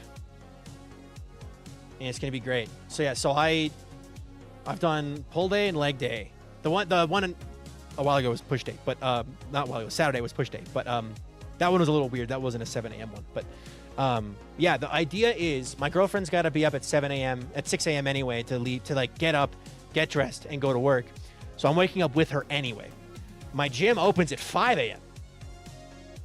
And it's gonna be great. So yeah, so I've done pull day and leg day. The one a while ago was push day, but not a while ago. Saturday was push day, but that one was a little weird. That wasn't a 7 a.m. one, but yeah, the idea is my girlfriend's got to be up at 6 a.m. anyway to leave, to like get up, get dressed, and go to work. So I'm waking up with her anyway. My gym opens at 5 a.m.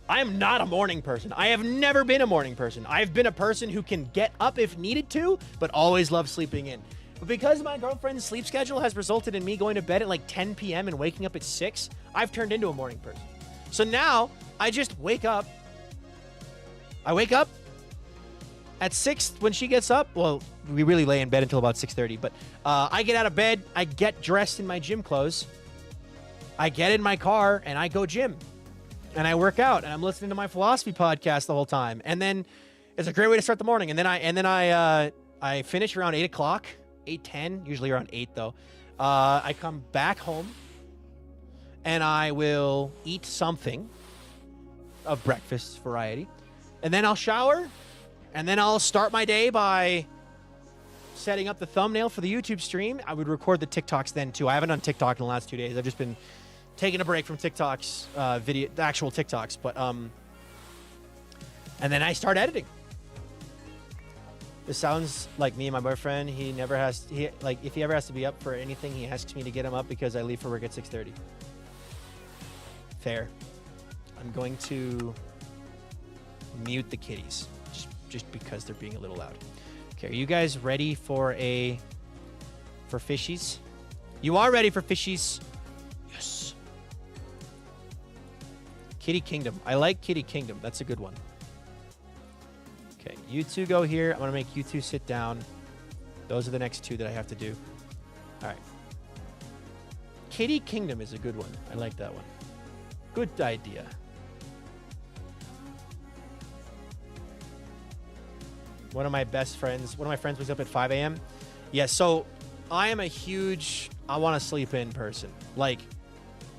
I am not a morning person. I have never been a morning person. I've been a person who can get up if needed to, but always love sleeping in. But because my girlfriend's sleep schedule has resulted in me going to bed at like 10 p.m. and waking up at 6, I've turned into a morning person. So now I just wake up. I wake up at 6 when she gets up. Well, we really lay in bed until about 6:30, but I get out of bed, I get dressed in my gym clothes, I get in my car, and I go gym. And I work out, and I'm listening to my philosophy podcast the whole time. And then it's a great way to start the morning. And then I finish around 8 o'clock, 8:10, usually around 8 though. I come back home, and I will eat something of breakfast variety. And then I'll shower, and then I'll start my day by setting up the thumbnail for the YouTube stream. I would record the TikToks then too. I haven't done TikTok in the last 2 days. I've just been taking a break from TikToks, the actual TikToks. But and then I start editing. This sounds like me and my boyfriend. He if he ever has to be up for anything, he asks me to get him up because I leave for work at 6:30. Fair. I'm going to mute the kitties just because they're being a little loud. Okay, are you guys ready for fishies? You are ready for fishies? Yes. Kitty Kingdom. I like Kitty Kingdom. That's a good one. Okay, you two go here. I'm gonna make you two sit down. Those are the next 2 that I have to do. All right. Kitty Kingdom is a good one. I like that one. Good idea. One of my friends wakes up at 5 a.m. Yeah, so I am a huge I want to sleep in person. Like,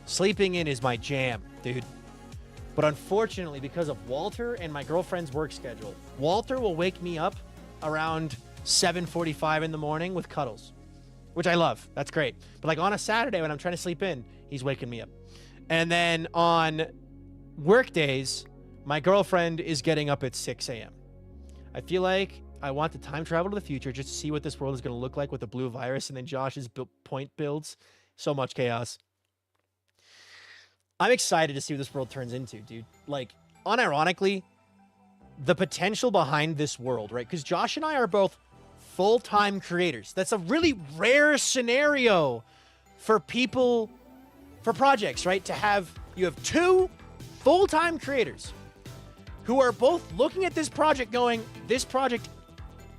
sleeping in is my jam, dude. But unfortunately, because of Walter and my girlfriend's work schedule, Walter will wake me up around 7:45 in the morning with cuddles, which I love. That's great. But like on a Saturday when I'm trying to sleep in, he's waking me up. And then on work days, my girlfriend is getting up at 6 a.m. I feel like I want to time travel to the future just to see what this world is going to look like with the blue virus and then Josh's point builds. So much chaos. I'm excited to see what this world turns into, dude. Like, unironically, the potential behind this world, right? Because Josh and I are both full-time creators. That's a really rare scenario for people, for projects, right? You have 2 full-time creators who are both looking at this project going, this project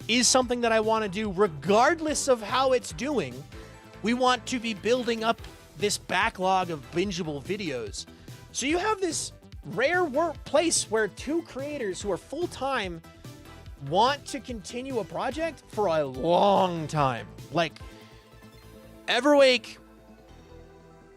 is something that I want to do regardless of how it's doing. We want to be building up this backlog of bingeable videos. So you have this rare place where 2 creators who are full-time want to continue a project for a long time. Like, Everwake,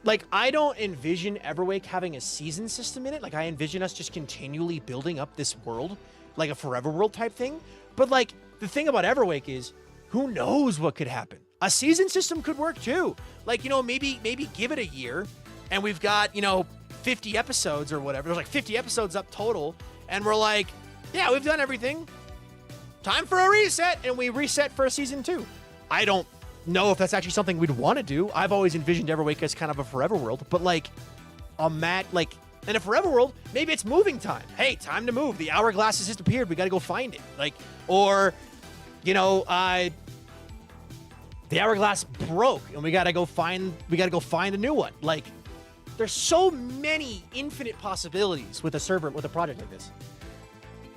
like, I don't envision Everwake having a season system in it. Like, I envision us just continually building up this world, like a forever world type thing. But, like, the thing about Everwake is, who knows what could happen? A season system could work too. Like, you know, maybe give it a year and we've got, you know, 50 episodes or whatever. There's like 50 episodes up total. And we're like, yeah, we've done everything. Time for a reset. And we reset for a season 2. I don't know if that's actually something we'd want to do. I've always envisioned Everwake as kind of a forever world, but like in a forever world, maybe it's moving time. Hey, time to move. The hourglass has disappeared. We got to go find it. Like, or, you know, the hourglass broke and we got to go find a new one. Like, there's so many infinite possibilities with a project like this.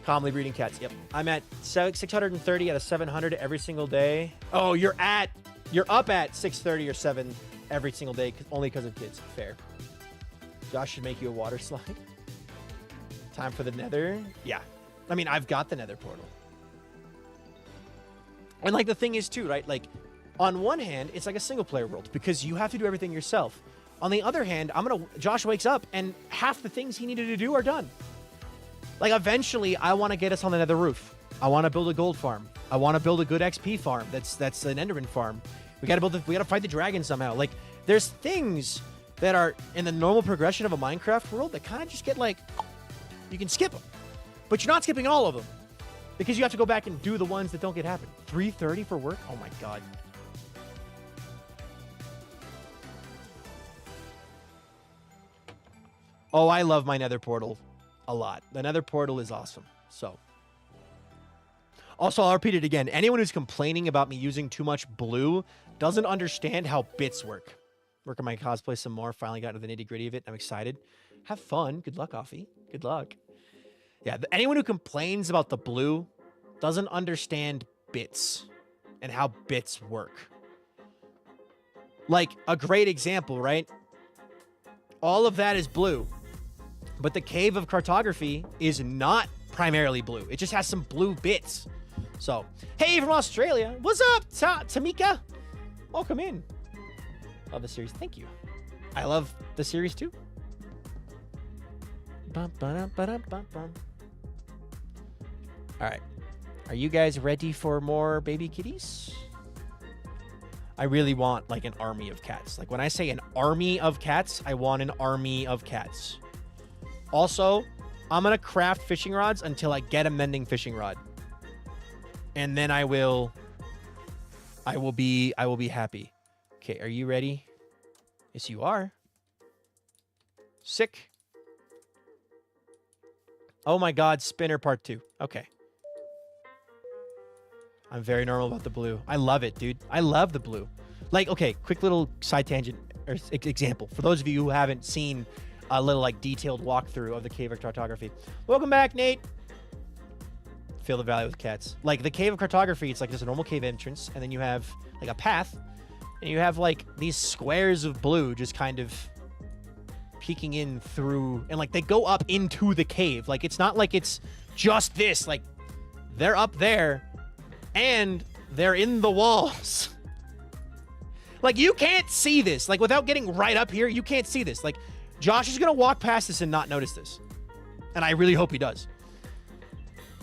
Calmly breeding cats. Yep. I'm at 630 out of 700 every single day. Oh, you're up at 630 or 7 every single day only because of kids. Fair. Josh should make you a water slide. Time for the nether. Yeah. I mean, I've got the nether portal. And like the thing is too, right? Like on one hand, it's like a single player world because you have to do everything yourself. On the other hand, Josh wakes up and half the things he needed to do are done. Like eventually I want to get us on the nether roof. I want to build a gold farm. I want to build a good XP farm. That's an Enderman farm. We got to fight the dragon somehow. Like there's things that are in the normal progression of a Minecraft world that kind of just get like, you can skip them, but you're not skipping all of them because you have to go back and do the ones that don't get happen. 3:30 for work? Oh my God. Oh, I love my nether portal a lot. The nether portal is awesome. So, also, I'll repeat it again. Anyone who's complaining about me using too much blue doesn't understand how bits work. Work on my cosplay some more. Finally got to the nitty gritty of it. I'm excited. Have fun. Good luck, Offie. Good luck. Yeah, anyone who complains about the blue doesn't understand bits and how bits work. Like a great example, right? All of that is blue. But the Cave of Cartography is not primarily blue. It just has some blue bits. So, hey, from Australia. What's up, Tamika? Welcome in. Love the series. Thank you. I love the series too. All right. Are you guys ready for more baby kitties? I really want like an army of cats. Like when I say an army of cats, I want an army of cats. Also, I'm going to craft fishing rods until I get a mending fishing rod. And then I will be happy. Okay, are you ready? Yes, you are. Sick. Oh my God, spinner part 2. Okay. I'm very normal about the blue. I love it, dude. I love the blue. Like, okay, quick little side tangent or example. For those of you who haven't seen a little like detailed walkthrough of the Cave of Cartography. Welcome back, Nate. Fill the valley with cats. Like the Cave of Cartography, it's like just a normal cave entrance, and then you have like a path, and you have like these squares of blue just kind of peeking in through, and like they go up into the cave. Like it's not like it's just this. Like they're up there, and they're in the walls. Like you can't see this. Like without getting right up here, you can't see this. Like Josh is gonna walk past this and not notice this, and I really hope he does.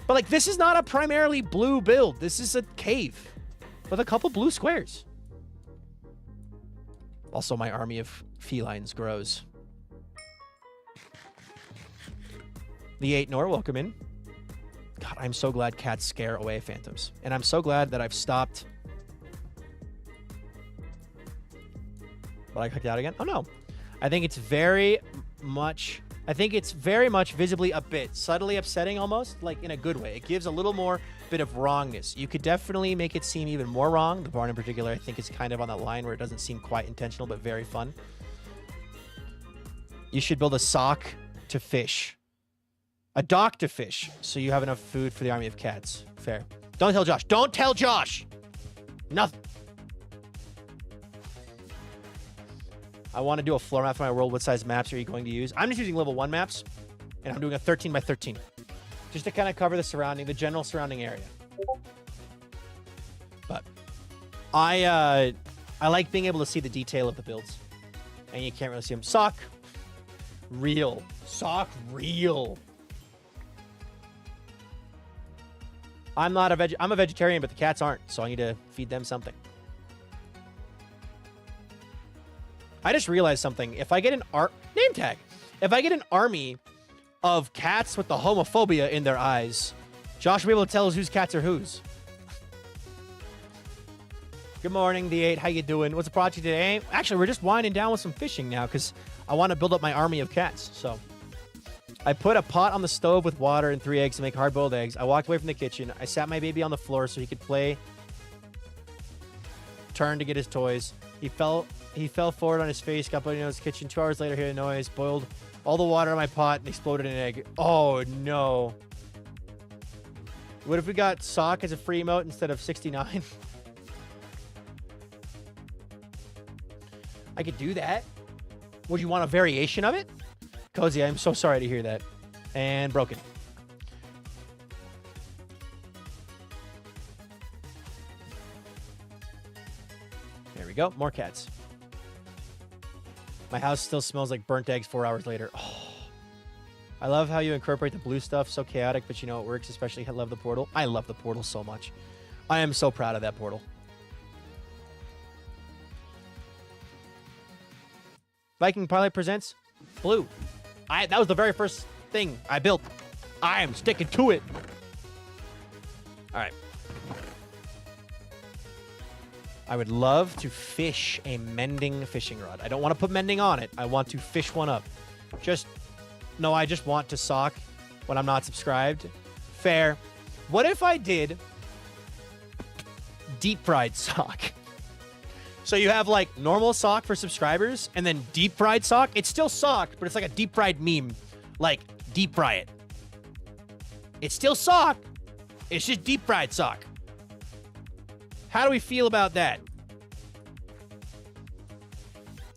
But like, this is not a primarily blue build. This is a cave with a couple blue squares. Also, my army of felines grows. The 8 Nor, welcome in. God, I'm so glad cats scare away phantoms. And I'm so glad that I've stopped. Will I click out again? Oh, no. I think it's very much visibly a bit subtly upsetting, almost like in a good way. It gives a little more bit of wrongness. You could definitely make it seem even more wrong. The barn in particular, I think, is kind of on that line where it doesn't seem quite intentional, but very fun. You should build a sock to fish. A dock to fish, so you have enough food for the army of cats. Fair. Don't tell Josh. Don't tell Josh! Nothing. I want to do a floor map for my world. What size maps are you going to use? I'm just using level 1 maps, and I'm doing a 13 by 13. Just to kind of cover the general surrounding area. But I like being able to see the detail of the builds. And you can't really see them. Sock. Real. Sock real. I'm a vegetarian, but the cats aren't, so I need to feed them something. I just realized something. If I get an name tag, if I get an army of cats with the homophobia in their eyes, Josh will be able to tell us whose cats are whose. Good morning, D8. How you doing? What's the project today? Actually, we're just winding down with some fishing now because I want to build up my army of cats. So I put a pot on the stove with water and 3 eggs to make hard-boiled eggs. I walked away from the kitchen. I sat my baby on the floor so he could play. Turned to get his toys. He fell forward on his face, got bloody nose in the kitchen. 2 hours later, heard a noise, boiled all the water in my pot, and exploded an egg. Oh, no. What if we got sock as a free emote instead of 69? I could do that. Would you want a variation of it? Cozy, I'm so sorry to hear that. And broken. There we go. More cats. My house still smells like burnt eggs 4 hours later. Oh. I love how you incorporate the blue stuff. So chaotic, but you know it works. Especially I love the portal. I love the portal so much. I am so proud of that portal. VikingPilot presents blue. That was the very first thing I built. I am sticking to it. All right. I would love to fish a mending fishing rod. I don't want to put mending on it. I want to fish one up. I just want to sock when I'm not subscribed. Fair. What if I did deep fried sock? So you have like normal sock for subscribers and then deep fried sock. It's still sock, but it's like a deep fried meme. Like deep fry it. It's still sock. It's just deep fried sock. How do we feel about that?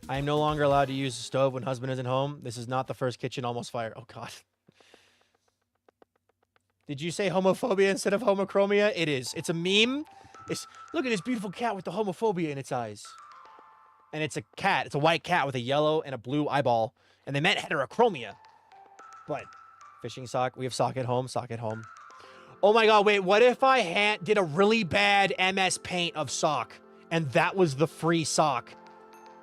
I am no longer allowed to use the stove when husband isn't home. This is not the first kitchen almost fire. Oh, God. Did you say homophobia instead of homochromia? It is. It's a meme. Look at this beautiful cat with the homophobia in its eyes. And it's a cat. It's a white cat with a yellow and a blue eyeball. And they meant heterochromia. But fishing sock. We have sock at home. Sock at home. Oh my God, wait. What if I did a really bad MS Paint of sock and that was the free sock?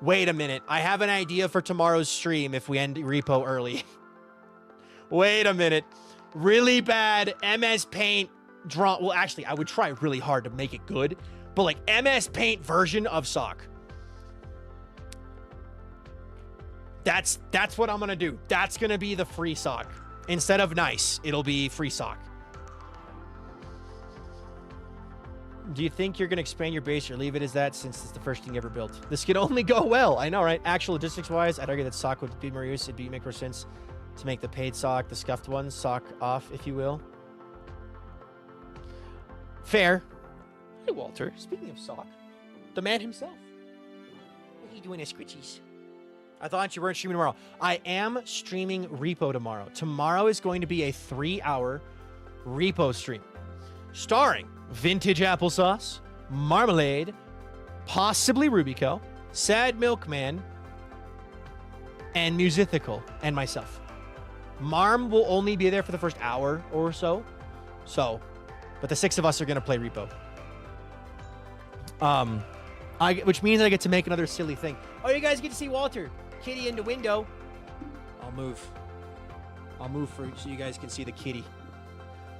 Wait a minute. I have an idea for tomorrow's stream if we end repo early. Wait a minute. Really bad MS Paint draw. Well, actually, I would try really hard to make it good, but like MS Paint version of sock. That's what I'm gonna do. That's gonna be the free sock. Instead of nice, it'll be free sock. Do you think you're gonna expand your base or leave it as that since it's the first thing you ever built? This could only go well. I know, right? Actual logistics wise, I'd argue that sock would be more use. It'd make more sense to make the paid sock, the scuffed one, sock off, if you will. Fair. Hey, Walter. Speaking of sock, the man himself. What are you doing at Scritchies? I thought you weren't streaming tomorrow. I am streaming Repo tomorrow. Tomorrow is going to be a 3-hour Repo stream. Starring Vintage Applesauce, Marmalade, possibly Rubico, Sad Milkman, and Musithical, and myself. Marm will only be there for the first hour or so. But the 6 of us are going to play Repo. Which means I get to make another silly thing. Oh, you guys get to see Walter. Kitty in the window. I'll move so you guys can see the kitty.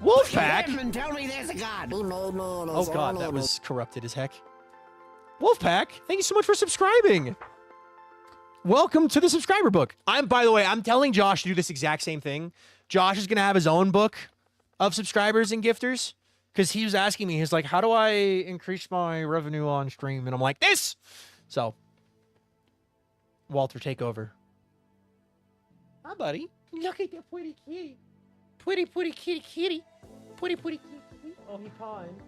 Wolfpack. Tell me there's a god. Oh God, that was corrupted as heck. Wolfpack, thank you so much for subscribing. Welcome to the subscriber book. By the way, I'm telling Josh to do this exact same thing. Josh is gonna have his own book of subscribers and gifters because he was asking me. He's like, "How do I increase my revenue on stream?" And I'm like, "This." So, Walter, take over. Hi, buddy. Look at that pretty kitty. Pretty kitty. Pretty kitty. Oh, he pawing.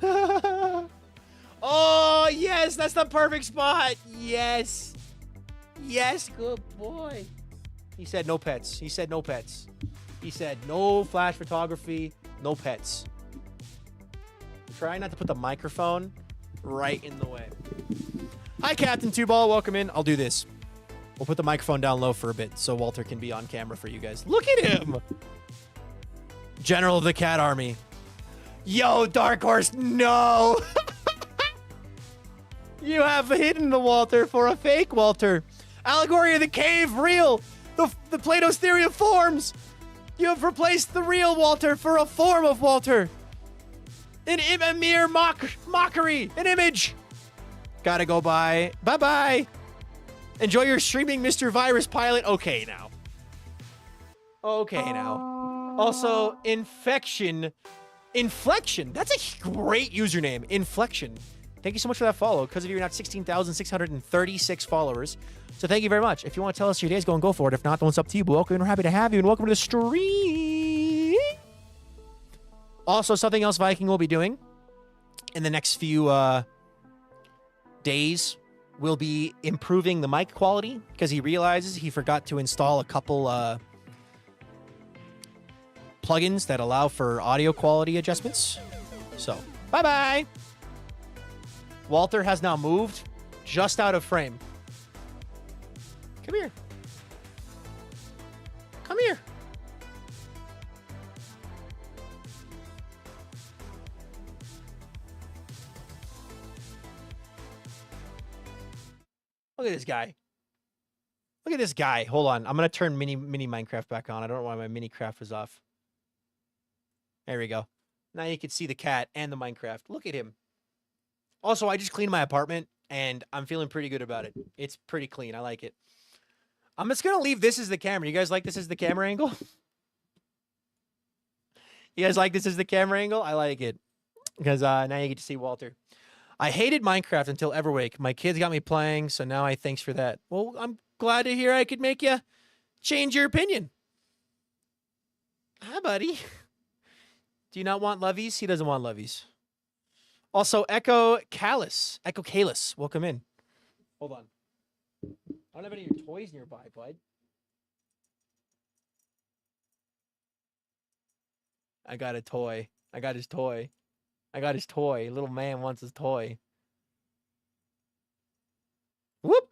Oh. Oh, yes, that's the perfect spot. Yes. Yes, good boy. He said no pets. He said no pets. He said no flash photography, no pets. Try not to put the microphone right in the way. Hi, Captain Two Ball. Welcome in. I'll do this. We'll put the microphone down low for a bit so Walter can be on camera for you guys. Look at him! General of the Cat Army. Yo, Dark Horse, no! You have hidden the Walter for a fake Walter. Allegory of the Cave, real. The Plato's theory of forms. You have replaced the real Walter for a form of Walter. A mere mockery. An image. Gotta go bye. Bye-bye. Enjoy your streaming, Mr. Virus Pilot. Okay, now. Okay, now. Also, Inflection. That's a great username. Inflection. Thank you so much for that follow. Because of you, you're not 16,636 followers. So thank you very much. If you want to tell us your day's going, go for it. If not, then it's up to you. But welcome, and we're happy to have you. And welcome to the stream. Also, something else Viking will be doing in the next few days will be improving the mic quality. Because he realizes he forgot to install a couple plugins that allow for audio quality adjustments. So, bye-bye. Walter has now moved just out of frame. Come here. Come here. Look at this guy. Look at this guy. Hold on. I'm going to turn mini Minecraft back on. I don't know why my Minecraft was off. There we go. Now you can see the cat and the Minecraft. Look at him. Also, I just cleaned my apartment, and I'm feeling pretty good about it. It's pretty clean. I like it. I'm just going to leave this as the camera. You guys like this as the camera angle? You guys like this as the camera angle? I like it. Because now you get to see Walter. I hated Minecraft until Everwake. My kids got me playing, so now thanks for that. Well, I'm glad to hear I could make you change your opinion. Hi, buddy. Do you not want lovies? He doesn't want lovies. Also, Echo Kalis, welcome in. Hold on. I don't have any of your toys nearby, bud. I got a toy. I got his toy. Little man wants his toy. Whoop!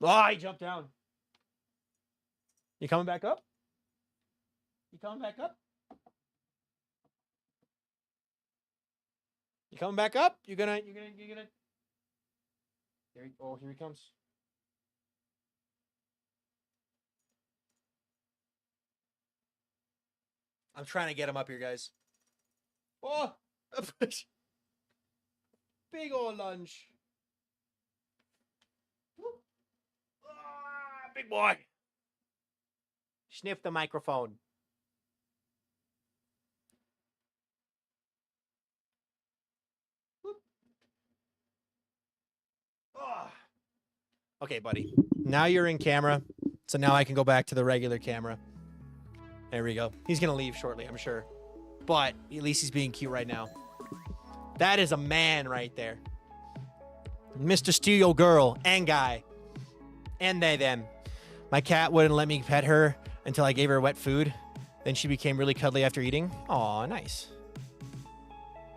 Oh, he jumped down. You coming back up? You coming back up? You coming back up? You're gonna. Here he comes. I'm trying to get him up here, guys. Oh, big old lunge. Big boy. Sniff the microphone. Okay, buddy. Now you're in camera, so now I can go back to the regular camera. There we go. He's going to leave shortly, I'm sure. But at least he's being cute right now. That is a man right there. Mr. Steal Your Girl and guy. And they, them. My cat wouldn't let me pet her until I gave her wet food. Then she became really cuddly after eating. Aw, nice.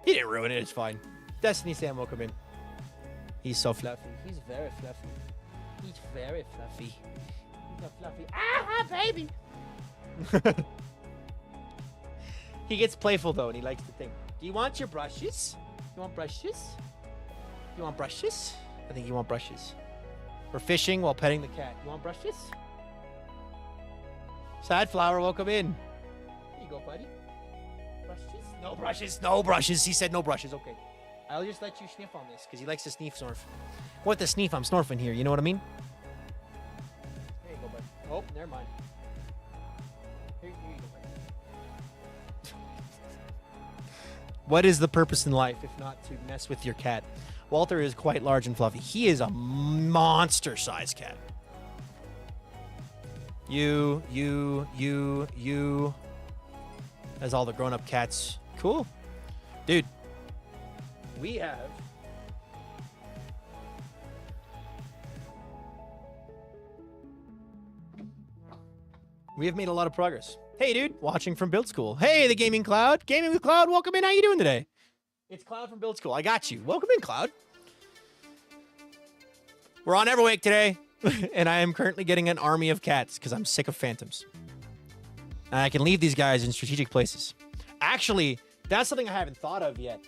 He didn't ruin it. It's fine. Destiny Sam, welcome in. He's so fluffy. He's very fluffy. He's very fluffy. He's a fluffy. Ah, baby. He gets playful though, and he likes to think. Do you want your brushes? You want brushes? You want brushes? I think you want brushes. We're fishing while petting the cat. You want brushes? Sad Flower, welcome in. Here you go, buddy. Brushes? No brushes. No brushes. He said no brushes. Okay. I'll just let you sniff on this because he likes to sniff snorf. What the sniff? I'm snorfing here. You know what I mean? There you go, buddy. Oh, never mind. Here you go, buddy. What is the purpose in life if not to mess with your cat? Walter is quite large and fluffy. He is a monster-sized cat. You. As all the grown-up cats. Cool. Dude. We have made a lot of progress. Hey, dude, watching from Build School. Hey, the Gaming Cloud. Gaming with Cloud, welcome in. How you doing today? It's Cloud from Build School. I got you. Welcome in, Cloud. We're on Everwake today. and I am currently getting an army of cats because I'm sick of phantoms. And I can leave these guys in strategic places. Actually, that's something I haven't thought of yet.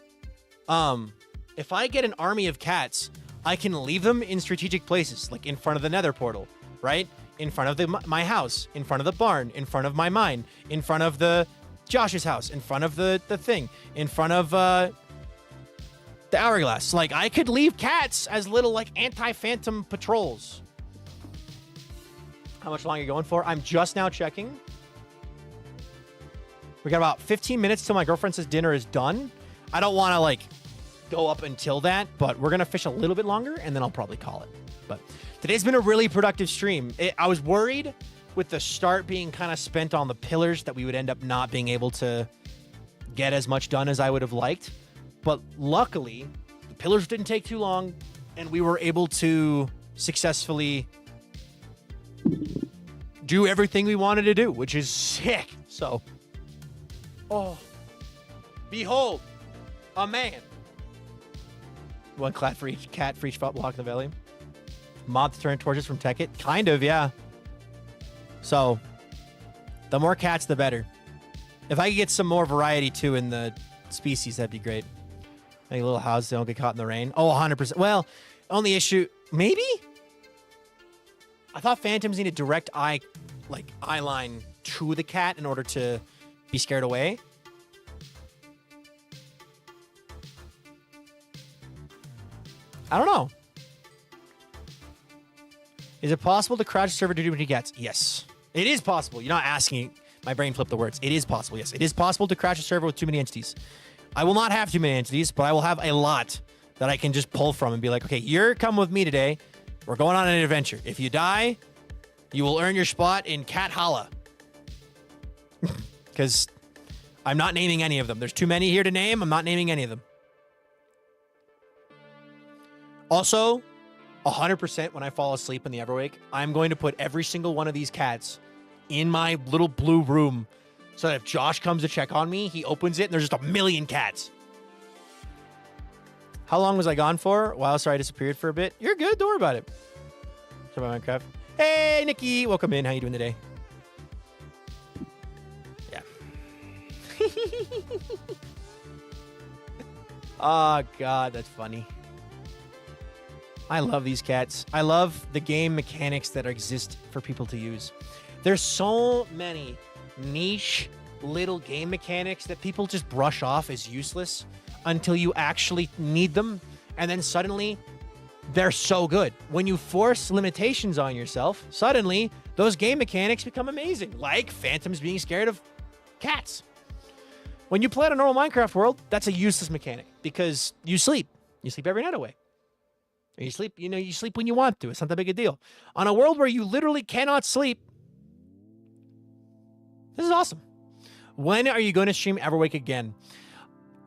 If I get an army of cats, I can leave them in strategic places, like in front of the nether portal, right? In front of my house, in front of the barn, in front of my mine, in front of the Josh's house, in front of the thing, in front of the hourglass. Like, I could leave cats as little, like, anti-phantom patrols. How much longer are you going for? I'm just now checking. We got about 15 minutes till my girlfriend says dinner is done. I don't want to, like, go up until that, but we're going to fish a little bit longer, and then I'll probably call it. But today's been a really productive stream. I was worried with the start being kind of spent on the pillars that we would end up not being able to get as much done as I would have liked. But luckily, the pillars didn't take too long, and we were able to successfully do everything we wanted to do, which is sick. So, behold, a man. One cat for each block in the valley. Mob to turn torches from Tech-It? Kind of, yeah. So, the more cats, the better. If I could get some more variety, too, in the species, that'd be great. Make little houses, they don't get caught in the rain. Oh, 100%. Well, only issue... Maybe? I thought phantoms need a direct eye line to the cat in order to be scared away. I don't know. Is it possible to crouch a server to do what he gets? Yes. It is possible. You're not asking. My brain flipped the words. It is possible. Yes. It is possible to crash a server with too many entities. I will not have too many entities, but I will have a lot that I can just pull from and be like, okay, you're coming with me today. We're going on an adventure. If you die, you will earn your spot in Cat Holla. Because I'm not naming any of them. There's too many here to name. I'm not naming any of them. Also, 100% when I fall asleep in the Everwake, I'm going to put every single one of these cats in my little blue room so that if Josh comes to check on me, he opens it and there's just a million cats. How long was I gone for? Wow, sorry I disappeared for a bit. You're good. Don't worry about it. Talk about Minecraft. Hey, Nikki. Welcome in. How you doing today? Yeah. Oh, God. That's funny. I love these cats. I love the game mechanics that exist for people to use. There's so many niche little game mechanics that people just brush off as useless until you actually need them. And then suddenly they're so good. When you force limitations on yourself, suddenly those game mechanics become amazing. Like phantoms being scared of cats. When you play in a normal Minecraft world, that's a useless mechanic because you sleep. You sleep every night away. You sleep, you sleep when you want to. It's not that big a deal. On a world where you literally cannot sleep, this is awesome. When are you going to stream Everwake again?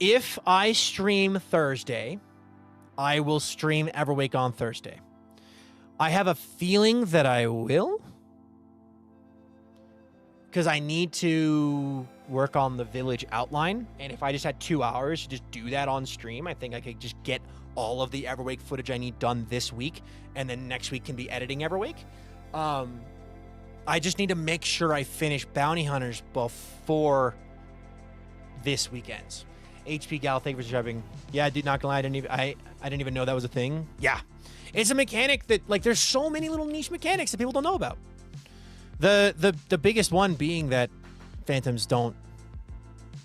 If I stream Thursday, I will stream Everwake on Thursday. I have a feeling that I will. Because I need to work on the village outline. And if I just had 2 hours to just do that on stream, I think I could just get all of the Everwake footage I need done this week, and then next week can be editing Everwake. I just need to make sure I finish Bounty Hunters before this weekend's. HP Gal, thank you for subscribing. Yeah, not gonna lie, I didn't even know that was a thing. Yeah, it's a mechanic that there's so many little niche mechanics that people don't know about. The biggest one being that phantoms don't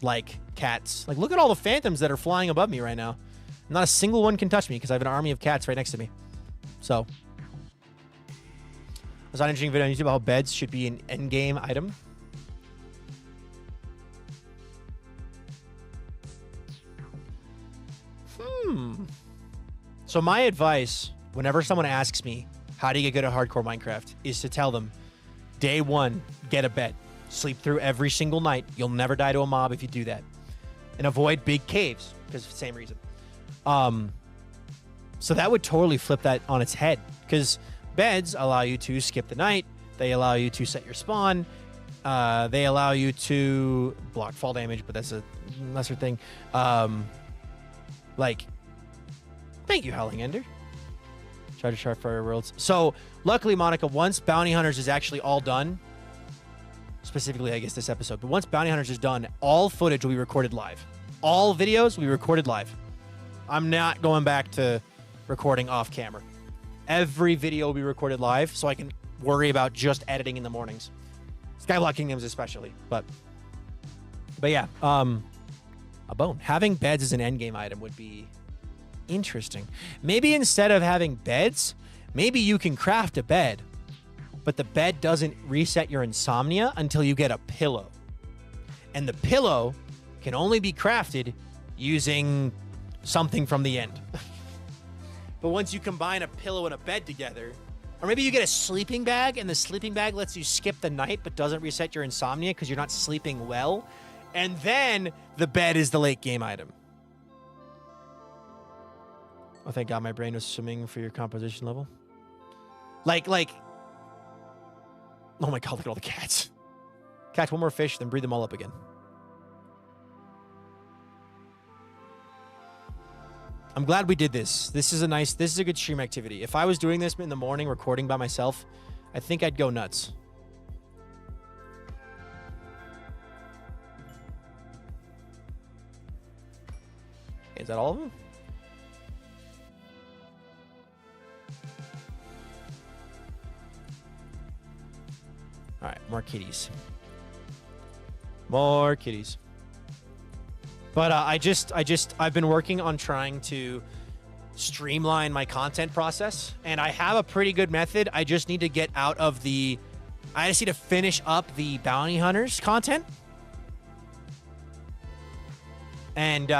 like cats. Like, look at all the phantoms that are flying above me right now. Not a single one can touch me because I have an army of cats right next to me. So, I saw an interesting video on YouTube about how beds should be an endgame item. So my advice, whenever someone asks me, how do you get good at hardcore Minecraft, is to tell them, day one, get a bed. Sleep through every single night. You'll never die to a mob if you do that. And avoid big caves, because of the same reason. So that would totally flip that on its head, because beds allow you to skip the night. They allow you to set your spawn. They allow you to block fall damage, but that's a lesser thing. Thank you, Howling Ender. Treasure Chart for Worlds. So, luckily, Monica, once Bounty Hunters is actually all done, specifically, I guess, this episode, but once Bounty Hunters is done, all footage will be recorded live. All videos will be recorded live. I'm not going back to recording off camera. Every video will be recorded live, so I can worry about just editing in the mornings. Skyblock Kingdoms especially, but yeah, a bone. Having beds as an endgame item would be interesting. Maybe instead of having beds, maybe you can craft a bed, but the bed doesn't reset your insomnia until you get a pillow. And the pillow can only be crafted using something from the end. But once you combine a pillow and a bed together, or maybe you get a sleeping bag, and the sleeping bag lets you skip the night but doesn't reset your insomnia because you're not sleeping well, and then the bed is the late game item. Oh, thank God my brain was swimming for your composition level. Like, oh my God, look at all the cats. Catch one more fish, then breed them all up again. I'm glad we did this. This is a good stream activity. If I was doing this in the morning, recording by myself, I think I'd go nuts. Is that all of them? All right, more kitties. More kitties. But I've been working on trying to streamline my content process, and I have a pretty good method. I just need to get out of I just need to finish up the Bounty Hunters content. And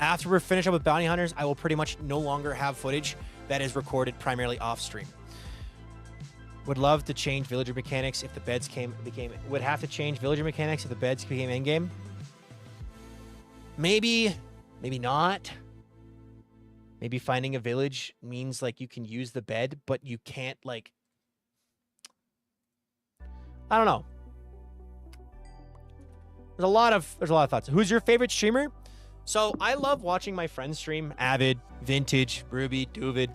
after we're finished up with Bounty Hunters, I will pretty much no longer have footage that is recorded primarily off stream. Would love to change villager mechanics if the beds would have to change villager mechanics if the beds became endgame. Maybe not. Maybe finding a village means like you can use the bed, but you can't like. I don't know. There's a lot of thoughts. Who's your favorite streamer? So I love watching my friends stream. Avid, Vintage, Ruby, Duvid,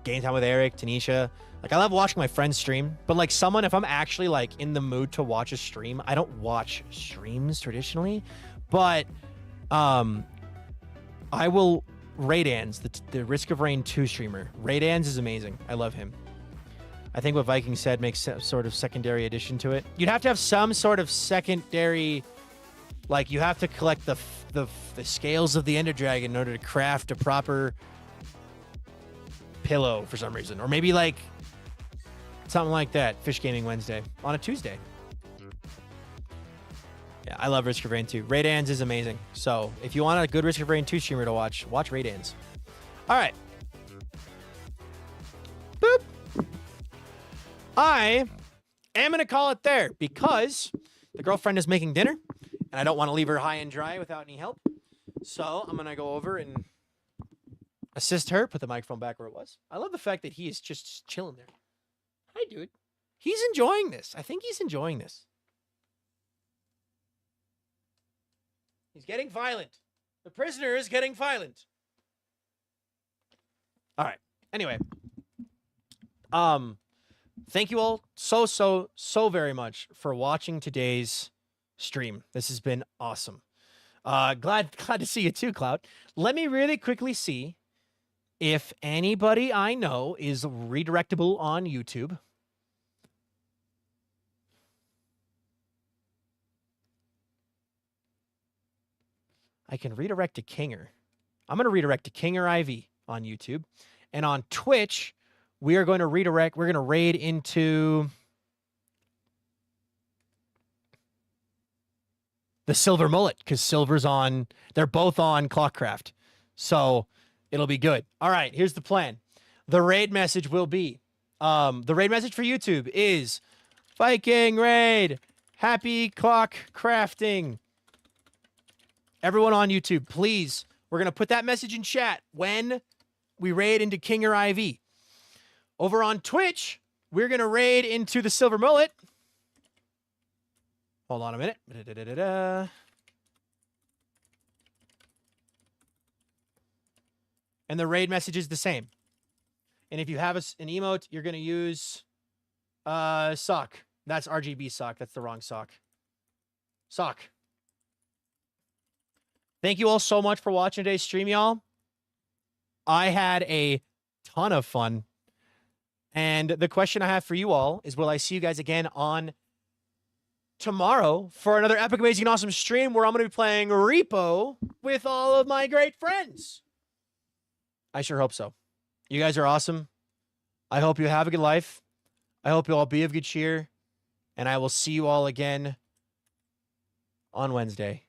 Game Time with Eric, Tanisha. Like I love watching my friends stream. But like if I'm actually like in the mood to watch a stream, I don't watch streams traditionally, but I will Raydans, the Risk of Rain 2 streamer. Raydans is amazing. I love him. I think what Viking said makes sort of secondary addition to it. You'd have to have some sort of secondary, like you have to collect the scales of the Ender Dragon in order to craft a proper pillow for some reason. Or maybe like something like that. Fish Gaming Wednesday on a Tuesday. Yeah, I love Risk of Rain 2. Raydans is amazing. So if you want a good Risk of Rain 2 streamer to watch Raydans. All right. Boop. I am going to call it there because the girlfriend is making dinner and I don't want to leave her high and dry without any help. So I'm going to go over and assist her, put the microphone back where it was. I love the fact that he is just chilling there. Hi, dude. He's enjoying this. I think he's enjoying this. He's getting violent. The prisoner is getting violent. All right. Anyway. Thank you all so very much for watching today's stream. This has been awesome. Glad to see you too, Cloud. Let me really quickly see if anybody I know is redirectable on YouTube. I can redirect to Kinger. I'm going to redirect to Kinger IV on YouTube. And on Twitch, we are going to redirect. We're going to raid into the Silver Mullet because Silver's on. They're both on Clockcraft. So it'll be good. All right, here's the plan. The raid message will be, the raid message for YouTube is Viking raid. Happy clock crafting. Everyone on YouTube, please, we're going to put that message in chat when we raid into Kinger IV. Over on Twitch, we're going to raid into the Silver Mullet. Hold on a minute. And the raid message is the same. And if you have an emote, you're going to use sock. That's RGB sock. That's the wrong sock. Sock. Thank you all so much for watching today's stream, y'all. I had a ton of fun. And the question I have for you all is, will I see you guys again on tomorrow for another epic, amazing, awesome stream where I'm going to be playing Repo with all of my great friends? I sure hope so. You guys are awesome. I hope you have a good life. I hope you all be of good cheer. And I will see you all again on Wednesday.